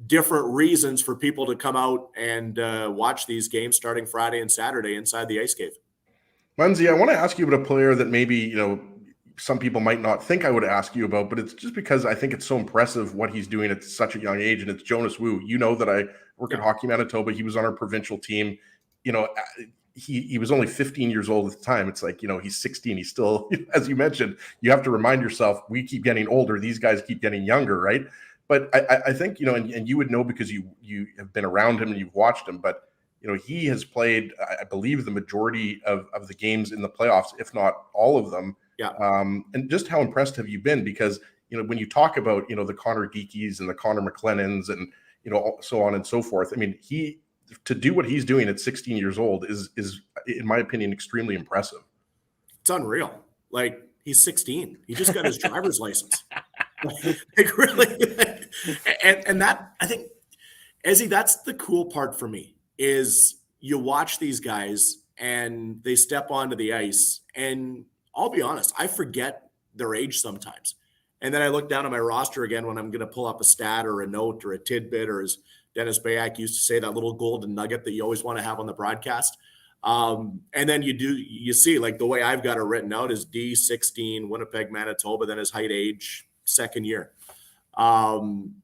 different reasons for people to come out and watch these games starting Friday and Saturday inside the Ice Cave. Munzie, I want to ask you about a player that maybe, some people might not think I would ask you about, but it's just because I think it's so impressive what he's doing at such a young age, and it's Jonas Wu. That I work at Hockey Manitoba. He was on our provincial team. He was only 15 years old at the time. It's like, he's 16. He's still, as you mentioned, you have to remind yourself, we keep getting older. These guys keep getting younger, right? But I think, and you would know because you have been around him and you've watched him, but he has played, I believe, the majority of the games in the playoffs, if not all of them. Yeah. And just how impressed have you been? Because, when you talk about, the Connor Geekies and the Connor McLennans and, so on and so forth. I mean, to do what he's doing at 16 years old is, in my opinion, extremely impressive. It's unreal. Like, he's 16. He just got his driver's license. Like really, and that, I think, Ezzy, that's the cool part for me, is you watch these guys and they step onto the ice, and I'll be honest, I forget their age sometimes. And then I look down at my roster again when I'm going to pull up a stat or a note or a tidbit, or as Dennis Bayak used to say, that little golden nugget that you always want to have on the broadcast. And then you see, like, the way I've got it written out is D16, Winnipeg, Manitoba, then his height, age, second year.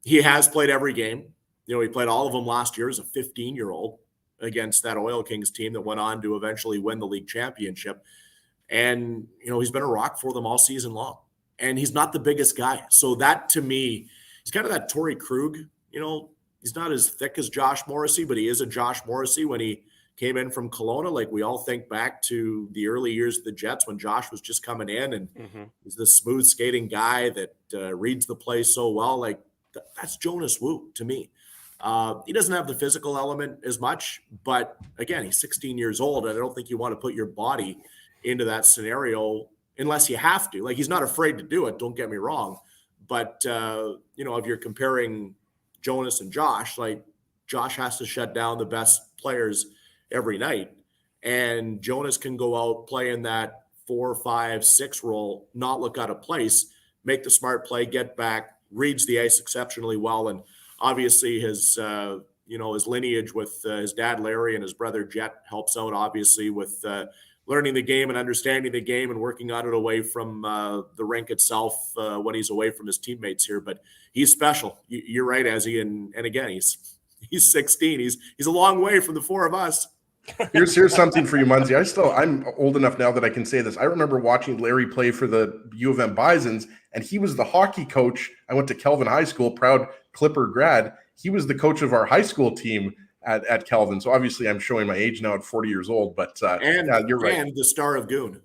He has played every game. You know, he played all of them last year as a 15-year-old against that Oil Kings team that went on to eventually win the league championship. And, you know, he's been a rock for them all season long. And he's not the biggest guy. So that, to me, he's kind of that Torrey Krug. You know, he's not as thick as Josh Morrissey, but he is a Josh Morrissey when he came in from Kelowna. Like, we all think back to the early years of the Jets when Josh was just coming in, and he's this smooth skating guy that reads the play so well. Like, that's Jonas Wu to me. He doesn't have the physical element as much, but again, he's 16 years old, and I don't think you want to put your body into that scenario unless you have to. Like, he's not afraid to do it, don't get me wrong. But, you know, if you're comparing Jonas and Josh, like, Josh has to shut down the best players every night. And Jonas can go out, play in that 4, 5, 6 role, not look out of place, make the smart play, get back, reads the ice exceptionally well. And obviously his, you know, his lineage with his dad, Larry, and his brother, Jet, helps out, obviously, with learning the game and understanding the game and working on it away from the rink itself when he's away from his teammates here. But he's special. You're right, Ezzy. And again, he's 16. He's a long way from the four of us. Here's something for you, Munzie. I'm old enough now that I can say this. I remember watching Larry play for the U of M Bisons, and he was the hockey coach. I went to Kelvin High School, proud Clipper grad. He was the coach of our high school team at Kelvin. So obviously I'm showing my age now at 40 years old, but you're right. And the star of Goon.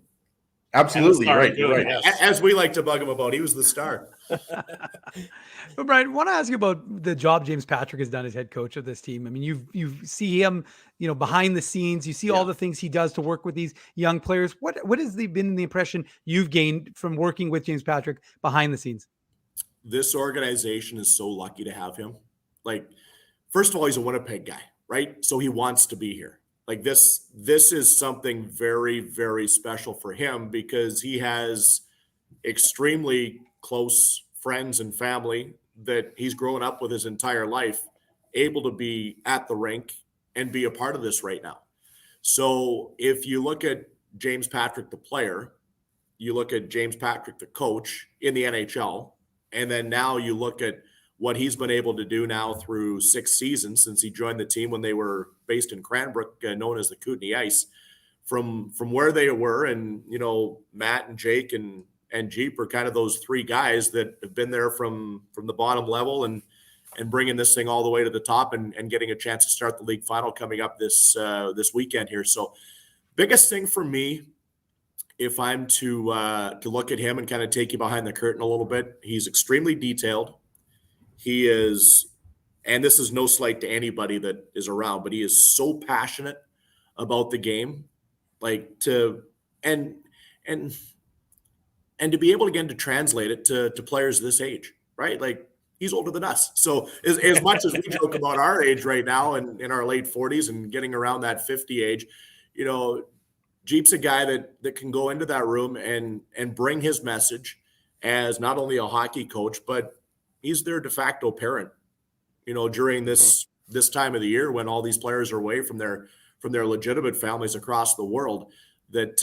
Absolutely right. You're right. Yes. As we like to bug him about, he was the star. But Brian, I want to ask you about the job James Patrick has done as head coach of this team. I mean, you see him, you know, behind the scenes. You see all the things he does to work with these young players. What has been the impression you've gained from working with James Patrick behind the scenes? This organization is so lucky to have him. Like, first of all, he's a Winnipeg guy, right? So he wants to be here. Like, this is something very, very special for him, because he has extremely close friends and family that he's grown up with his entire life, able to be at the rink and be a part of this right now. So if you look at James Patrick, the player, you look at James Patrick, the coach in the NHL, and then now you look at what he's been able to do now through 6 seasons since he joined the team when they were based in Cranbrook, known as the Kootenay Ice, from where they were. And, you know, Matt and Jake and Jeep are kind of those 3 guys that have been there from the bottom level and bringing this thing all the way to the top and getting a chance to start the league final coming up this weekend here. So biggest thing for me, if I'm to look at him and kind of take you behind the curtain a little bit, he's extremely detailed. He is, and this is no slight to anybody that is around, but he is so passionate about the game, like and to be able again to translate it to players this age, right? Like, he's older than us. So as much as we joke about our age right now and in our late 40s and getting around that 50 age, you know, Jeep's a guy that can go into that room and bring his message as not only a hockey coach, but he's their de facto parent, you know, during this time of the year when all these players are away from their legitimate families across the world, that,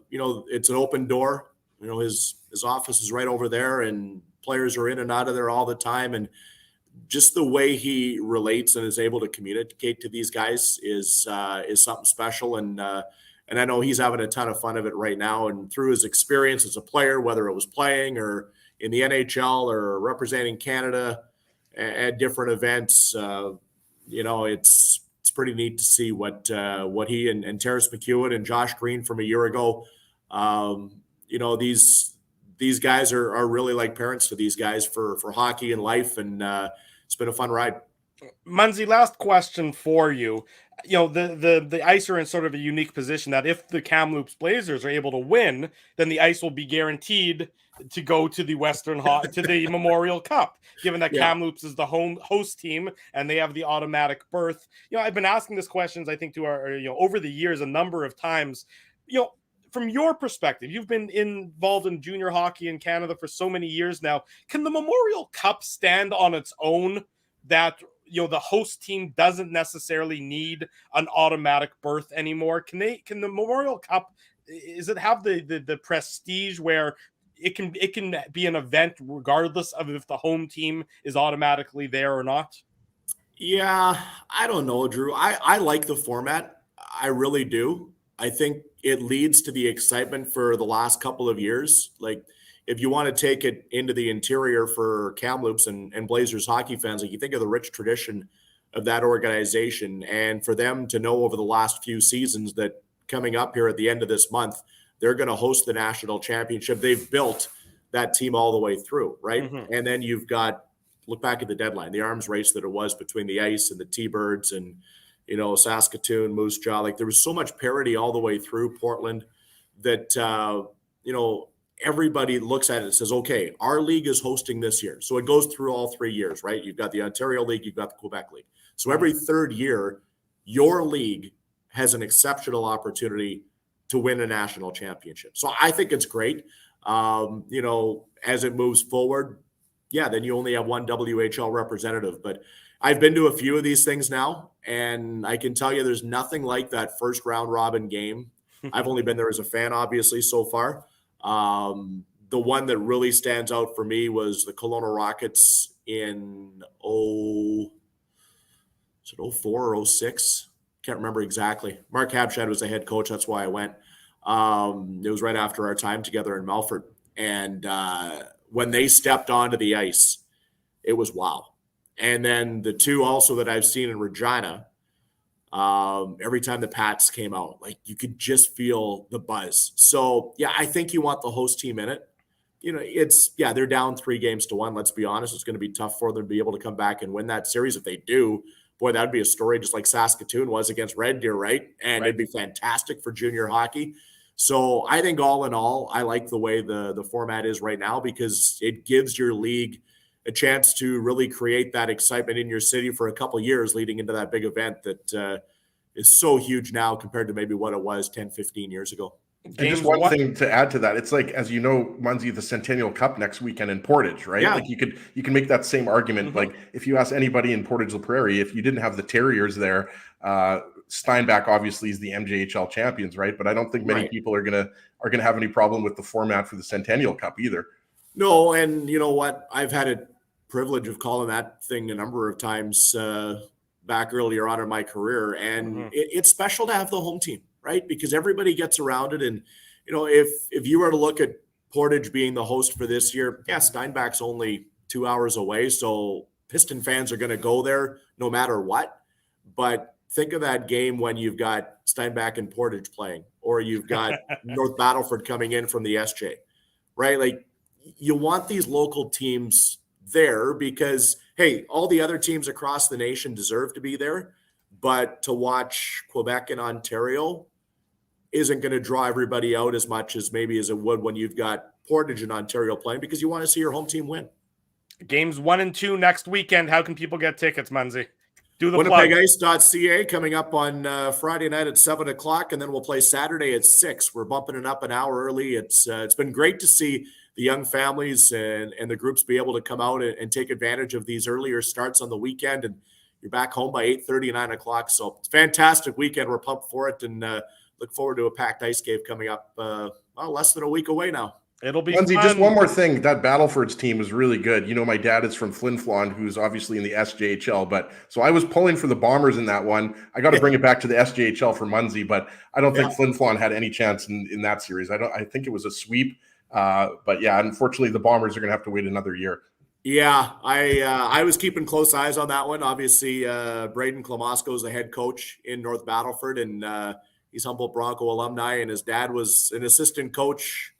you know, it's an open door. You know, his office is right over there and players are in and out of there all the time. And just the way he relates and is able to communicate to these guys is something special. And I know he's having a ton of fun of it right now. And through his experience as a player, whether it was playing or in the NHL or representing Canada at different events, you know, it's pretty neat to see what he and Terrace McEwen and Josh Green from a year ago, you know, these guys are really like parents to these guys for hockey and life. And it's been a fun ride. Munzie, last question for you. You know, the Ice are in sort of a unique position that if the Kamloops Blazers are able to win, then the Ice will be guaranteed to go to the to the Memorial Cup, given that Kamloops is the host team and they have the automatic berth. You know, I've been asking this questions, I think, to our, over the years a number of times. You know, from your perspective, you've been involved in junior hockey in Canada for so many years now. Can the Memorial Cup stand on its own? That the host team doesn't necessarily need an automatic berth anymore. Can the Memorial Cup, is it have the prestige where it can be an event regardless of if the home team is automatically there or not? Yeah, I don't know, Drew. I like the format. I really do. I think it leads to the excitement for the last couple of years. Like, if you want to take it into the interior for Kamloops and Blazers hockey fans, like, you think of the rich tradition of that organization, and for them to know over the last few seasons that coming up here at the end of this month, they're going to host the national championship. They've built that team all the way through, right? Mm-hmm. And then you've got, look back at the deadline, the arms race that it was between the Ice and the T-Birds and, Saskatoon, Moose Jaw. Like, there was so much parity all the way through Portland that, everybody looks at it and says, okay, our league is hosting this year. So it goes through all 3 years, right? You've got the Ontario League, you've got the Quebec League. So every third year, your league has an exceptional opportunity to win a national championship. So I think it's great. As it moves forward, then you only have one WHL representative. But I've been to a few of these things now, and I can tell you there's nothing like that first round robin game. I've only been there as a fan, obviously, so far. The one that really stands out for me was the Kelowna Rockets in 04 or 06. Can't remember exactly. Mark Habshad was the head coach. That's why I went. It was right after our time together in Melfort. And when they stepped onto the ice, it was wow. And then the two also that I've seen in Regina, every time the Pats came out, like, you could just feel the buzz. So I think you want the host team in it. They're down 3-1. Let's be honest. It's going to be tough for them to be able to come back and win that series. If they do, boy, that'd be a story just like Saskatoon was against Red Deer, right? And It'd be fantastic for junior hockey. So I think all in all, I like the way the format is right now, because it gives your league a chance to really create that excitement in your city for a couple of years leading into that big event that is so huge now compared to maybe what it was 10, 15 years ago. And just one thing to add to that, it's like, as you know, Munzie, the Centennial Cup next weekend in Portage, right? Yeah. Like, you can make that same argument. Mm-hmm. Like, if you ask anybody in Portage La Prairie, if you didn't have the Terriers there, Steinbach obviously is the MJHL champions, right? But I don't think many people are gonna have any problem with the format for the Centennial Cup either. No, and you know what? I've had a privilege of calling that thing a number of times back earlier on in my career, and it's special to have the home team, right? Because everybody gets around it, and if you were to look at Portage being the host for this year, Steinbach's only 2 hours away, so Piston fans are going to go there no matter what. But think of that game when you've got Steinbach and Portage playing, or you've got North Battleford coming in from the SJ, right? Like, you want these local teams there because, hey, all the other teams across the nation deserve to be there, but to watch Quebec and Ontario isn't going to draw everybody out as much as maybe as it would when you've got Portage and Ontario playing, because you want to see your home team win. Games 1 and 2 next weekend. How can people get tickets, Munzie? Do the WinnipegIce.ca coming up on Friday night at 7:00, and then we'll play Saturday at 6. We're bumping it up an hour early. It's been great to see the young families and the groups be able to come out and take advantage of these earlier starts on the weekend, and you're back home by 8:30, 9 o'clock. So it's a fantastic weekend. We're pumped for it, and look forward to a packed ice cave coming up less than a week away now. It'll be Lindsay, fun. just one more thing. That Battleford's team was really good. My dad is from Flin Flon, who's obviously in the SJHL. But so I was pulling for the Bombers in that one. I got to bring it back to the SJHL for Munzie, but I don't think Flin Flon had any chance in that series. I think it was a sweep. But unfortunately, the Bombers are going to have to wait another year. Yeah, I was keeping close eyes on that one. Obviously, Braden Klamosko is the head coach in North Battleford, and he's Humboldt Bronco alumni, and his dad was an assistant coach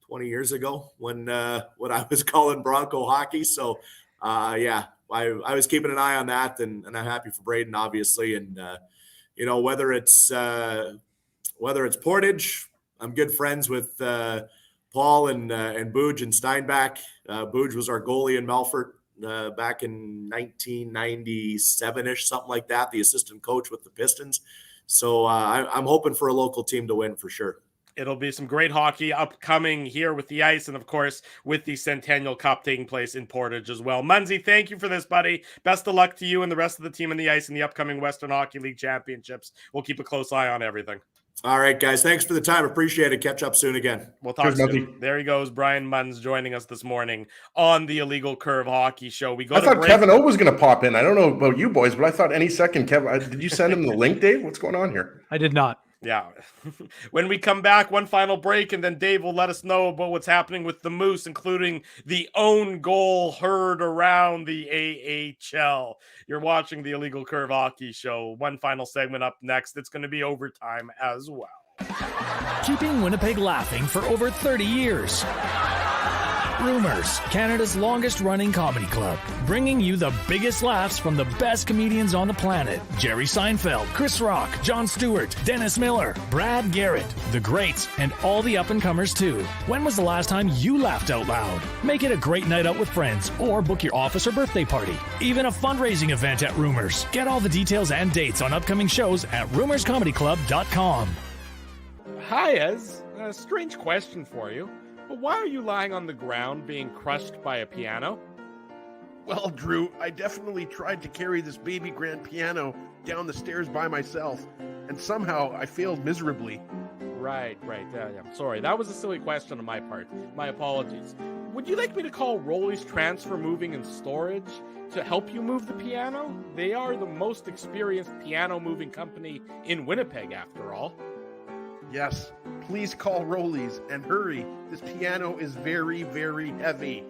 20 years ago when I was calling Bronco hockey. So yeah, I was keeping an eye on that, and I'm happy for Braden, obviously. And whether it's Portage, I'm good friends with Paul and Booj and Steinbach. Booj was our goalie in Melfort back in 1997-ish, something like that, the assistant coach with the Pistons. So I'm hoping for a local team to win for sure. It'll be some great hockey upcoming here with the ice and, of course, with the Centennial Cup taking place in Portage as well. Munzie, thank you for this, buddy. Best of luck to you and the rest of the team in the ice in the upcoming Western Hockey League Championships. We'll keep a close eye on everything. All right, guys. Thanks for the time. Appreciate it. Catch up soon again. We'll talk soon. There he goes, Brian Munz, joining us this morning on the Illegal Curve Hockey Show. I thought Kevin O was going to pop in. I don't know about you boys, but I thought any second, Kevin. Did you send him the link, Dave? What's going on here? I did not. Yeah. When we come back, one final break, and then Dave will let us know about what's happening with the Moose, including the own goal heard around the AHL. You're watching the Illegal Curve Hockey Show. One final segment up next. It's going to be overtime as well. Keeping Winnipeg laughing for over 30 years. Rumors, Canada's longest-running comedy club, bringing you the biggest laughs from the best comedians on the planet. Jerry Seinfeld, Chris Rock, Jon Stewart, Dennis Miller, Brad Garrett, the greats, and all the up-and-comers too. When was the last time you laughed out loud? Make it a great night out with friends, or book your office or birthday party. Even a fundraising event at Rumors. Get all the details and dates on upcoming shows at rumorscomedyclub.com. Hi, Ez. A strange question for you. But why are you lying on the ground being crushed by a piano? Well, Drew, I definitely tried to carry this baby grand piano down the stairs by myself, and somehow I failed miserably. Right. I'm sorry. That was a silly question on my part. My apologies. Would you like me to call Rolly's Transfer Moving and Storage to help you move the piano? They are the most experienced piano moving company in Winnipeg, after all. Yes, please call Rolly's and hurry. This piano is very, very heavy.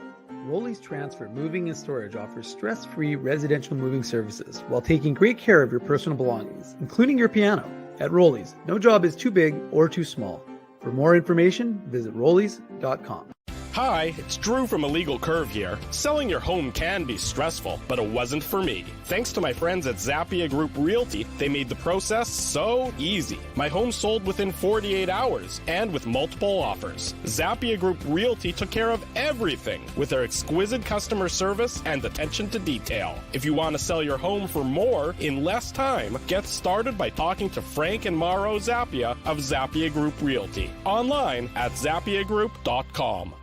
Rolly's Transfer Moving and Storage offers stress-free residential moving services while taking great care of your personal belongings, including your piano. At Rolly's, no job is too big or too small. For more information, visit rollys.com. Hi, it's Drew from Illegal Curve here. Selling your home can be stressful, but it wasn't for me. Thanks to my friends at Zappia Group Realty, they made the process so easy. My home sold within 48 hours and with multiple offers. Zappia Group Realty took care of everything with their exquisite customer service and attention to detail. If you want to sell your home for more in less time, get started by talking to Frank and Mauro Zappia of Zappia Group Realty. Online at zappiagroup.com.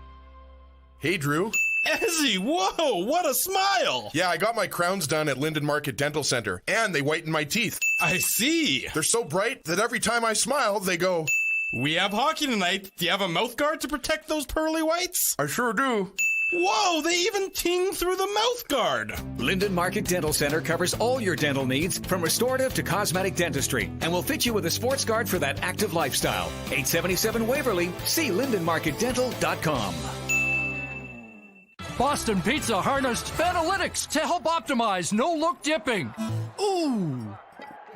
Hey, Drew. Ezzy, whoa, what a smile! Yeah, I got my crowns done at Linden Market Dental Center, and they whiten my teeth. I see. They're so bright that every time I smile, they go... We have hockey tonight. Do you have a mouth guard to protect those pearly whites? I sure do. Whoa, they even ting through the mouth guard. Linden Market Dental Center covers all your dental needs from restorative to cosmetic dentistry and will fit you with a sports guard for that active lifestyle. 877 Waverly. See lindenmarketdental.com. Boston Pizza harnessed Fanalytics to help optimize no-look dipping. Ooh,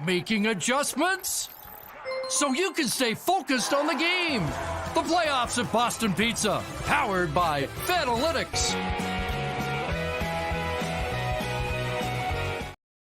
making adjustments so you can stay focused on the game. The playoffs at Boston Pizza, powered by Fanalytics.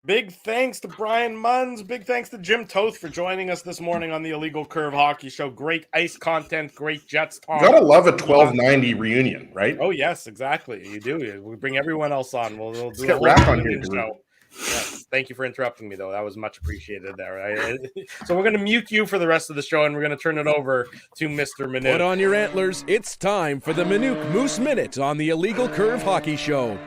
Big thanks to Brian Munz. Big thanks to Jim Toth for joining us this morning on the Illegal Curve Hockey Show. Great ice content, great Jets talk. You gotta love a 1290 reunion, right? Oh, yes, exactly. You do. We bring everyone else on. We'll do Let's get Rack on here, show. Yes. Thank you for interrupting me, though. That was much appreciated there. So we're going to mute you for the rest of the show, and we're going to turn it over to Mr. Minuk. Put on your antlers. It's time for the Minuk Moose Minute on the Illegal Curve Hockey Show.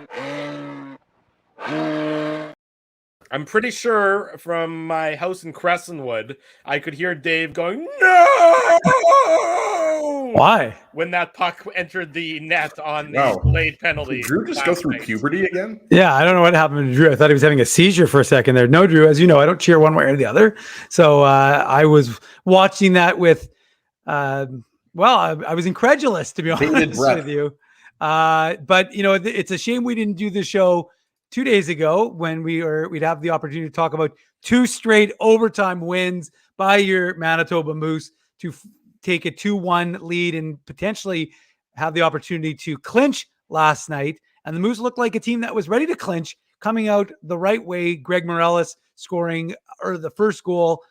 I'm pretty sure from my house in Crescentwood, I could hear Dave going, "No!" Why? When that puck entered the net on the delayed penalty. Did Drew just go through puberty again? Yeah, I don't know what happened to Drew. I thought he was having a seizure for a second there. No, Drew, as you know, I don't cheer one way or the other. So I was watching that with, I was incredulous, to be honest with you. But, you know, it's a shame we didn't do the show 2 days ago when we'd have the opportunity to talk about 2 straight overtime wins by your Manitoba Moose to take a 2-1 lead and potentially have the opportunity to clinch last night And the Moose looked like a team that was ready to clinch, coming out the right way. Greg Morales scoring the first goal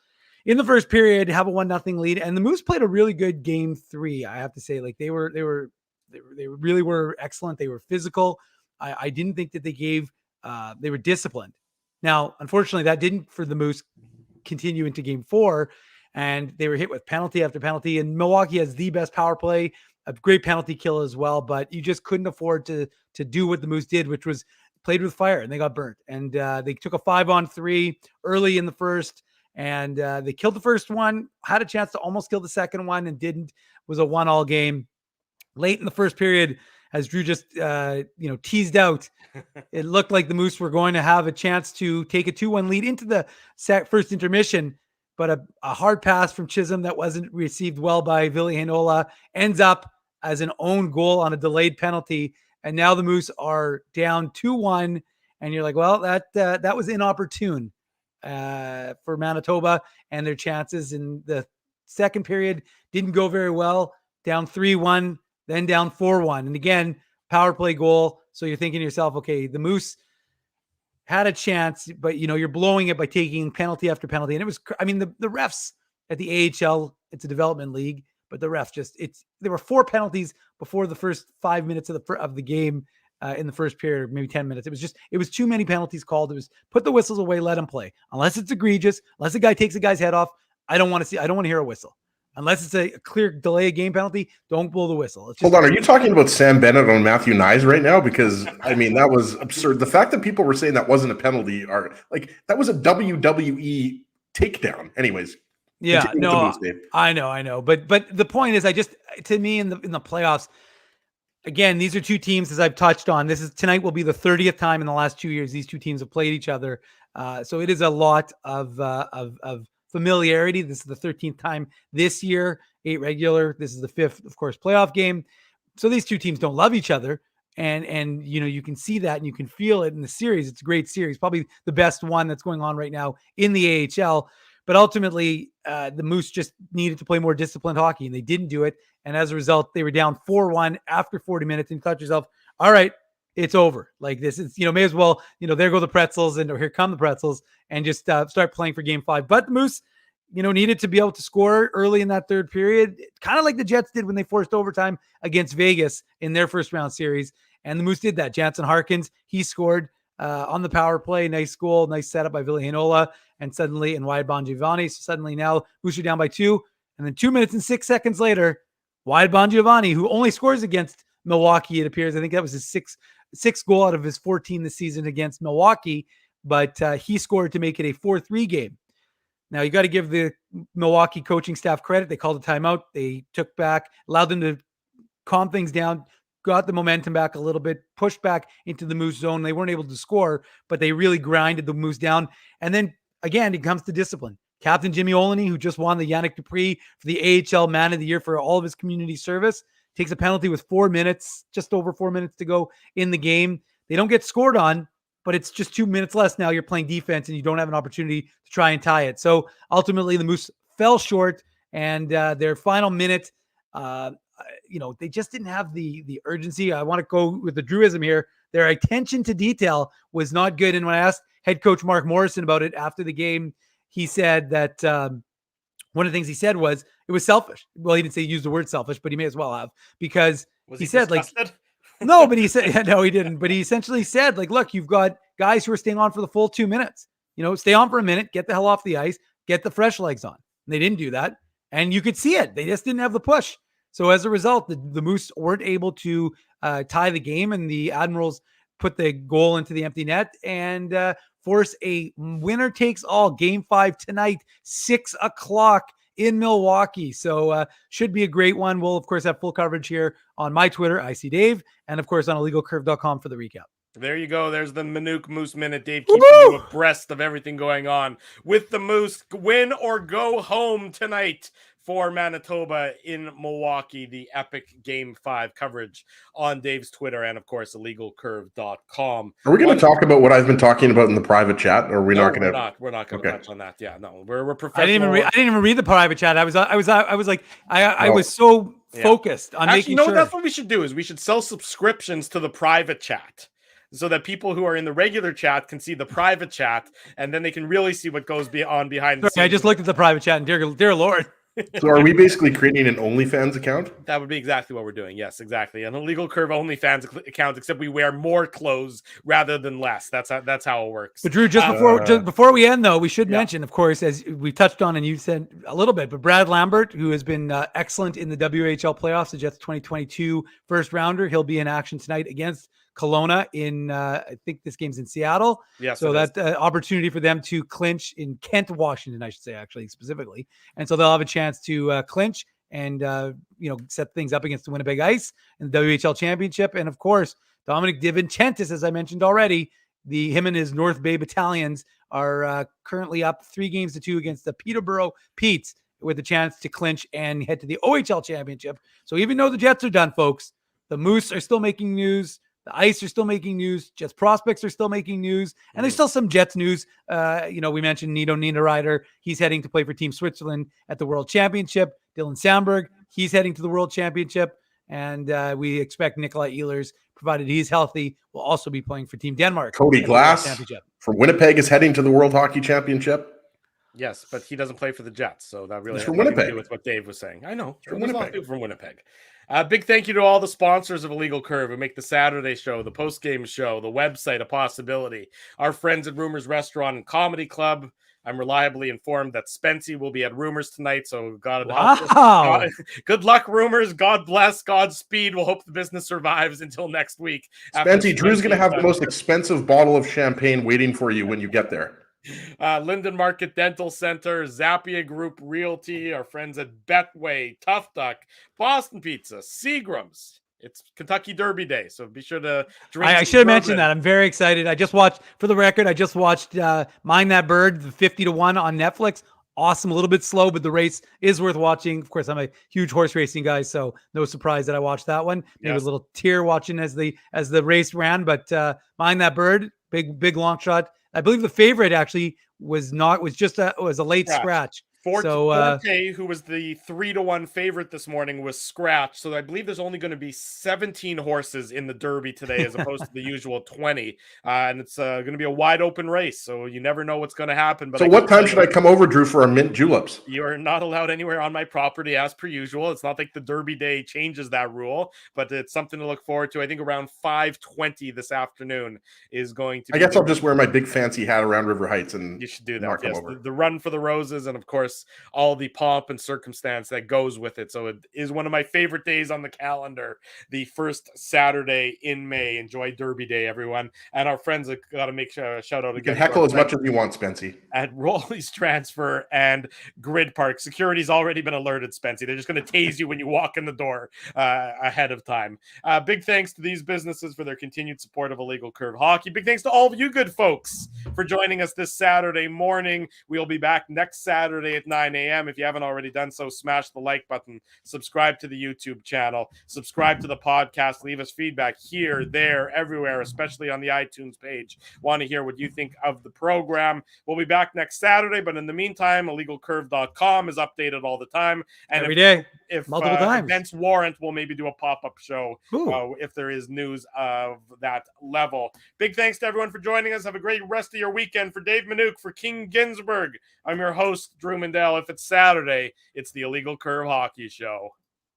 in the first period, have a 1-0 lead. And the Moose played a really good game 3. I have to say, like they really were excellent. They were physical. I didn't think that they were disciplined. Now, unfortunately, that didn't for the Moose continue into game 4, and they were hit with penalty after penalty. And Milwaukee has the best power play, a great penalty kill as well, but you just couldn't afford to do what the Moose did, which was played with fire, and they got burnt. And they took a 5-on-3 early in the first, and they killed the first one, had a chance to almost kill the second one and didn't. It was a 1-1 game. Late in the first period, as Drew just teased out, it looked like the Moose were going to have a chance to take a 2-1 lead into the first intermission, but a hard pass from Chisholm that wasn't received well by Villianola ends up as an own goal on a delayed penalty. And now the Moose are down 2-1, and you're like, well, that was inopportune for Manitoba, and their chances in the second period didn't go very well. Down 3-1, then down 4-1. And again, power play goal. So you're thinking to yourself, okay, the Moose had a chance, but you're blowing it by taking penalty after penalty. And it was, the refs at the AHL, it's a development league, but the refs there were 4 penalties before the first 5 minutes of the game in the first period, maybe 10 minutes. It was too many penalties called. It was put the whistles away, let them play. Unless it's egregious, unless a guy takes a guy's head off, I don't want to hear a whistle. Unless it's a clear delay of game penalty, don't blow the whistle. Hold on, are you talking about Sam Bennett on Matthew Nyes right now? Because that was absurd. The fact that people were saying that wasn't a penalty that was a WWE takedown. Anyways, yeah, no, I know. But the point is, to me in the playoffs, again, these are two teams, as I've touched on. Tonight will be the 30th time in the last 2 years these two teams have played each other. So it is a lot of familiarity. This is the 13th time this year, 8 regular. This is the 5th, of course, playoff game. So these two teams don't love each other. And you can see that and you can feel it in the series. It's a great series, probably the best one that's going on right now in the AHL. But ultimately, the Moose just needed to play more disciplined hockey, and they didn't do it. And as a result, they were down 4-1 after 40 minutes. And you thought to yourself, all right, it's over. Like this is, may as well, there go the pretzels, or here come the pretzels, and just start playing for game 5. But the Moose, needed to be able to score early in that third period, kind of like the Jets did when they forced overtime against Vegas in their first round series. And the Moose did that. Jansen Harkins, he scored on the power play. Nice goal, nice setup by Villianola, and Wyatt Bongiovanni. So suddenly now Moose are down by 2. And then 2 minutes and 6 seconds later, Wyatt Bongiovanni, who only scores against Milwaukee, it appears. I think that was his sixth goal out of his 14 this season against Milwaukee. But he scored to make it a 4-3 game. Now, you got to give the Milwaukee coaching staff credit. They called a timeout. They took back, allowed them to calm things down, got the momentum back a little bit, pushed back into the Moose zone. They weren't able to score, but they really grinded the Moose down. And then, again, it comes to discipline. Captain Jimmy Olney, who just won the Yannick Dupree for the AHL Man of the Year for all of his community service, takes a penalty with 4 minutes, just over 4 minutes to go in the game. They don't get scored on, but it's just 2 minutes less now. You're playing defense and you don't have an opportunity to try and tie it. So ultimately the Moose fell short, and their final minute, they just didn't have the urgency. I want to go with the Drewism here. Their attention to detail was not good. And when I asked head coach Mark Morrison about it after the game, he said that one of the things he said was it was selfish. Well, he didn't say use the word selfish, but he may as well have, because he said disgusted? No, but he said, no, he didn't. But he essentially said, look, you've got guys who are staying on for the full 2 minutes. Stay on for a minute, get the hell off the ice, get the fresh legs on. And they didn't do that. And you could see it. They just didn't have the push. So as a result, the Moose weren't able to tie the game, and the Admirals put the goal into the empty net and force a winner takes all game 5 tonight, 6 o'clock in Milwaukee. So should be a great one. We'll, of course, have full coverage here on my Twitter, IC Dave, and of course on illegalcurve.com for the recap. There you go. There's the Minuk Moose Minute. Dave keeping you abreast of everything going on with the Moose. Win or go home tonight for Manitoba in Milwaukee, the epic Game 5 coverage on Dave's Twitter and, of course, illegalcurve.com. Are we going to talk about what I've been talking about in the private chat, or are we not going to? We're not going to touch on that. Yeah, no, we're professional. I didn't even read the private chat. I was so focused on making sure. That's what we should do is we should sell subscriptions to the private chat, so that people who are in the regular chat can see the private chat, and then they can really see what goes on behind the scenes. I just looked at the private chat, and dear Lord. So are we basically creating an OnlyFans account? That would be exactly what we're doing. Yes, exactly. An Illegal Curve OnlyFans account, except we wear more clothes rather than less. That's how it works. But Drew, just before we end, though, we should mention, of course, as we touched on and you said a little bit, but Brad Lambert, who has been excellent in the WHL playoffs, the Jets 2022 first rounder, he'll be in action tonight against Kelowna in I think this game's in Seattle. Yes, so that's an opportunity for them to clinch in Kent, Washington, I should say, actually specifically. And so they'll have a chance to clinch and set things up against the Winnipeg Ice in the WHL Championship. And of course, Dominic DiVincentis, as I mentioned already, him and his North Bay battalions are currently up 3-2 against the Peterborough Petes, with a chance to clinch and head to the OHL Championship. So even though the Jets are done, folks, the Moose are still making news. The Ice are still making news. Jets prospects are still making news. And there's still some Jets news. We mentioned Nito Niederreiter. He's heading to play for Team Switzerland at the World Championship. Dylan Sandberg, he's heading to the World Championship. And we expect Nikolai Ehlers, provided he's healthy, will also be playing for Team Denmark. Cody Glass from Winnipeg is heading to the World Hockey Championship. Yes, but he doesn't play for the Jets, so that really has nothing to do with what Dave was saying. I know. From There's a lot of Winnipeg. people from Winnipeg. Big thank you to all the sponsors of Illegal Curve who make the Saturday show, the post-game show, the website a possibility. Our friends at Rumors Restaurant and Comedy Club. I'm reliably informed that Spency will be at Rumors tonight, so good luck, Rumors. God bless, Godspeed. We'll hope the business survives until next week. Spency, Drew's going to have the most expensive bottle of champagne waiting for you when you get there. Linden Market Dental Center, Zappia Group Realty, our friends at Betway, Tough Duck, Boston Pizza, Seagram's. It's Kentucky Derby Day, so be sure to drink. I should have mentioned that. I'm very excited. For the record, I just watched Mind That Bird, the 50-1 on Netflix. Awesome, a little bit slow, but the race is worth watching. Of course, I'm a huge horse racing guy, so no surprise that I watched that one. Maybe a little tear watching as the race ran, but Mind That Bird, big long shot. I believe the favorite actually was a late scratch. Forte, who was the 3-1 favorite this morning, was scratched. So I believe there's only going to be 17 horses in the Derby today, as opposed to the usual 20. And it's going to be a wide open race. So you never know what's going to happen. But so what time should I come over, Drew, for our mint juleps? You are not allowed anywhere on my property as per usual. It's not like the Derby Day changes that rule, but it's something to look forward to. I think around 5:20 this afternoon is going to be. I guess I'll just wear my big fancy hat around River Heights and you should do that. Yes, the run for the roses, and of course all the pomp and circumstance that goes with it. So it is one of my favorite days on the calendar, the first Saturday in May. Enjoy Derby Day, everyone. And our friends have got to make a shout out again. You can heckle as much as you want, Spency. At Rolly's Transfer and Grid Park. Security's already been alerted, Spency. They're just going to tase you when you walk in the door ahead of time. Big thanks to these businesses for their continued support of Illegal Curve Hockey. Big thanks to all of you good folks for joining us this Saturday morning. We'll be back next Saturday at 9 a.m. If you haven't already done so, smash the like button, subscribe to the YouTube channel, subscribe to the podcast, leave us feedback here, there, everywhere, especially on the iTunes page. Want to hear what you think of the program. We'll be back next Saturday, but in the meantime, illegalcurve.com is updated all the time. And every day. If multiple times. Events warrant, we'll maybe do a pop-up show if there is news of that level. Big thanks to everyone for joining us. Have a great rest of your weekend. For Dave Minuk, for King Ginsburg, I'm your host, Drew Mindell. If it's Saturday, it's the Illegal Curve Hockey Show.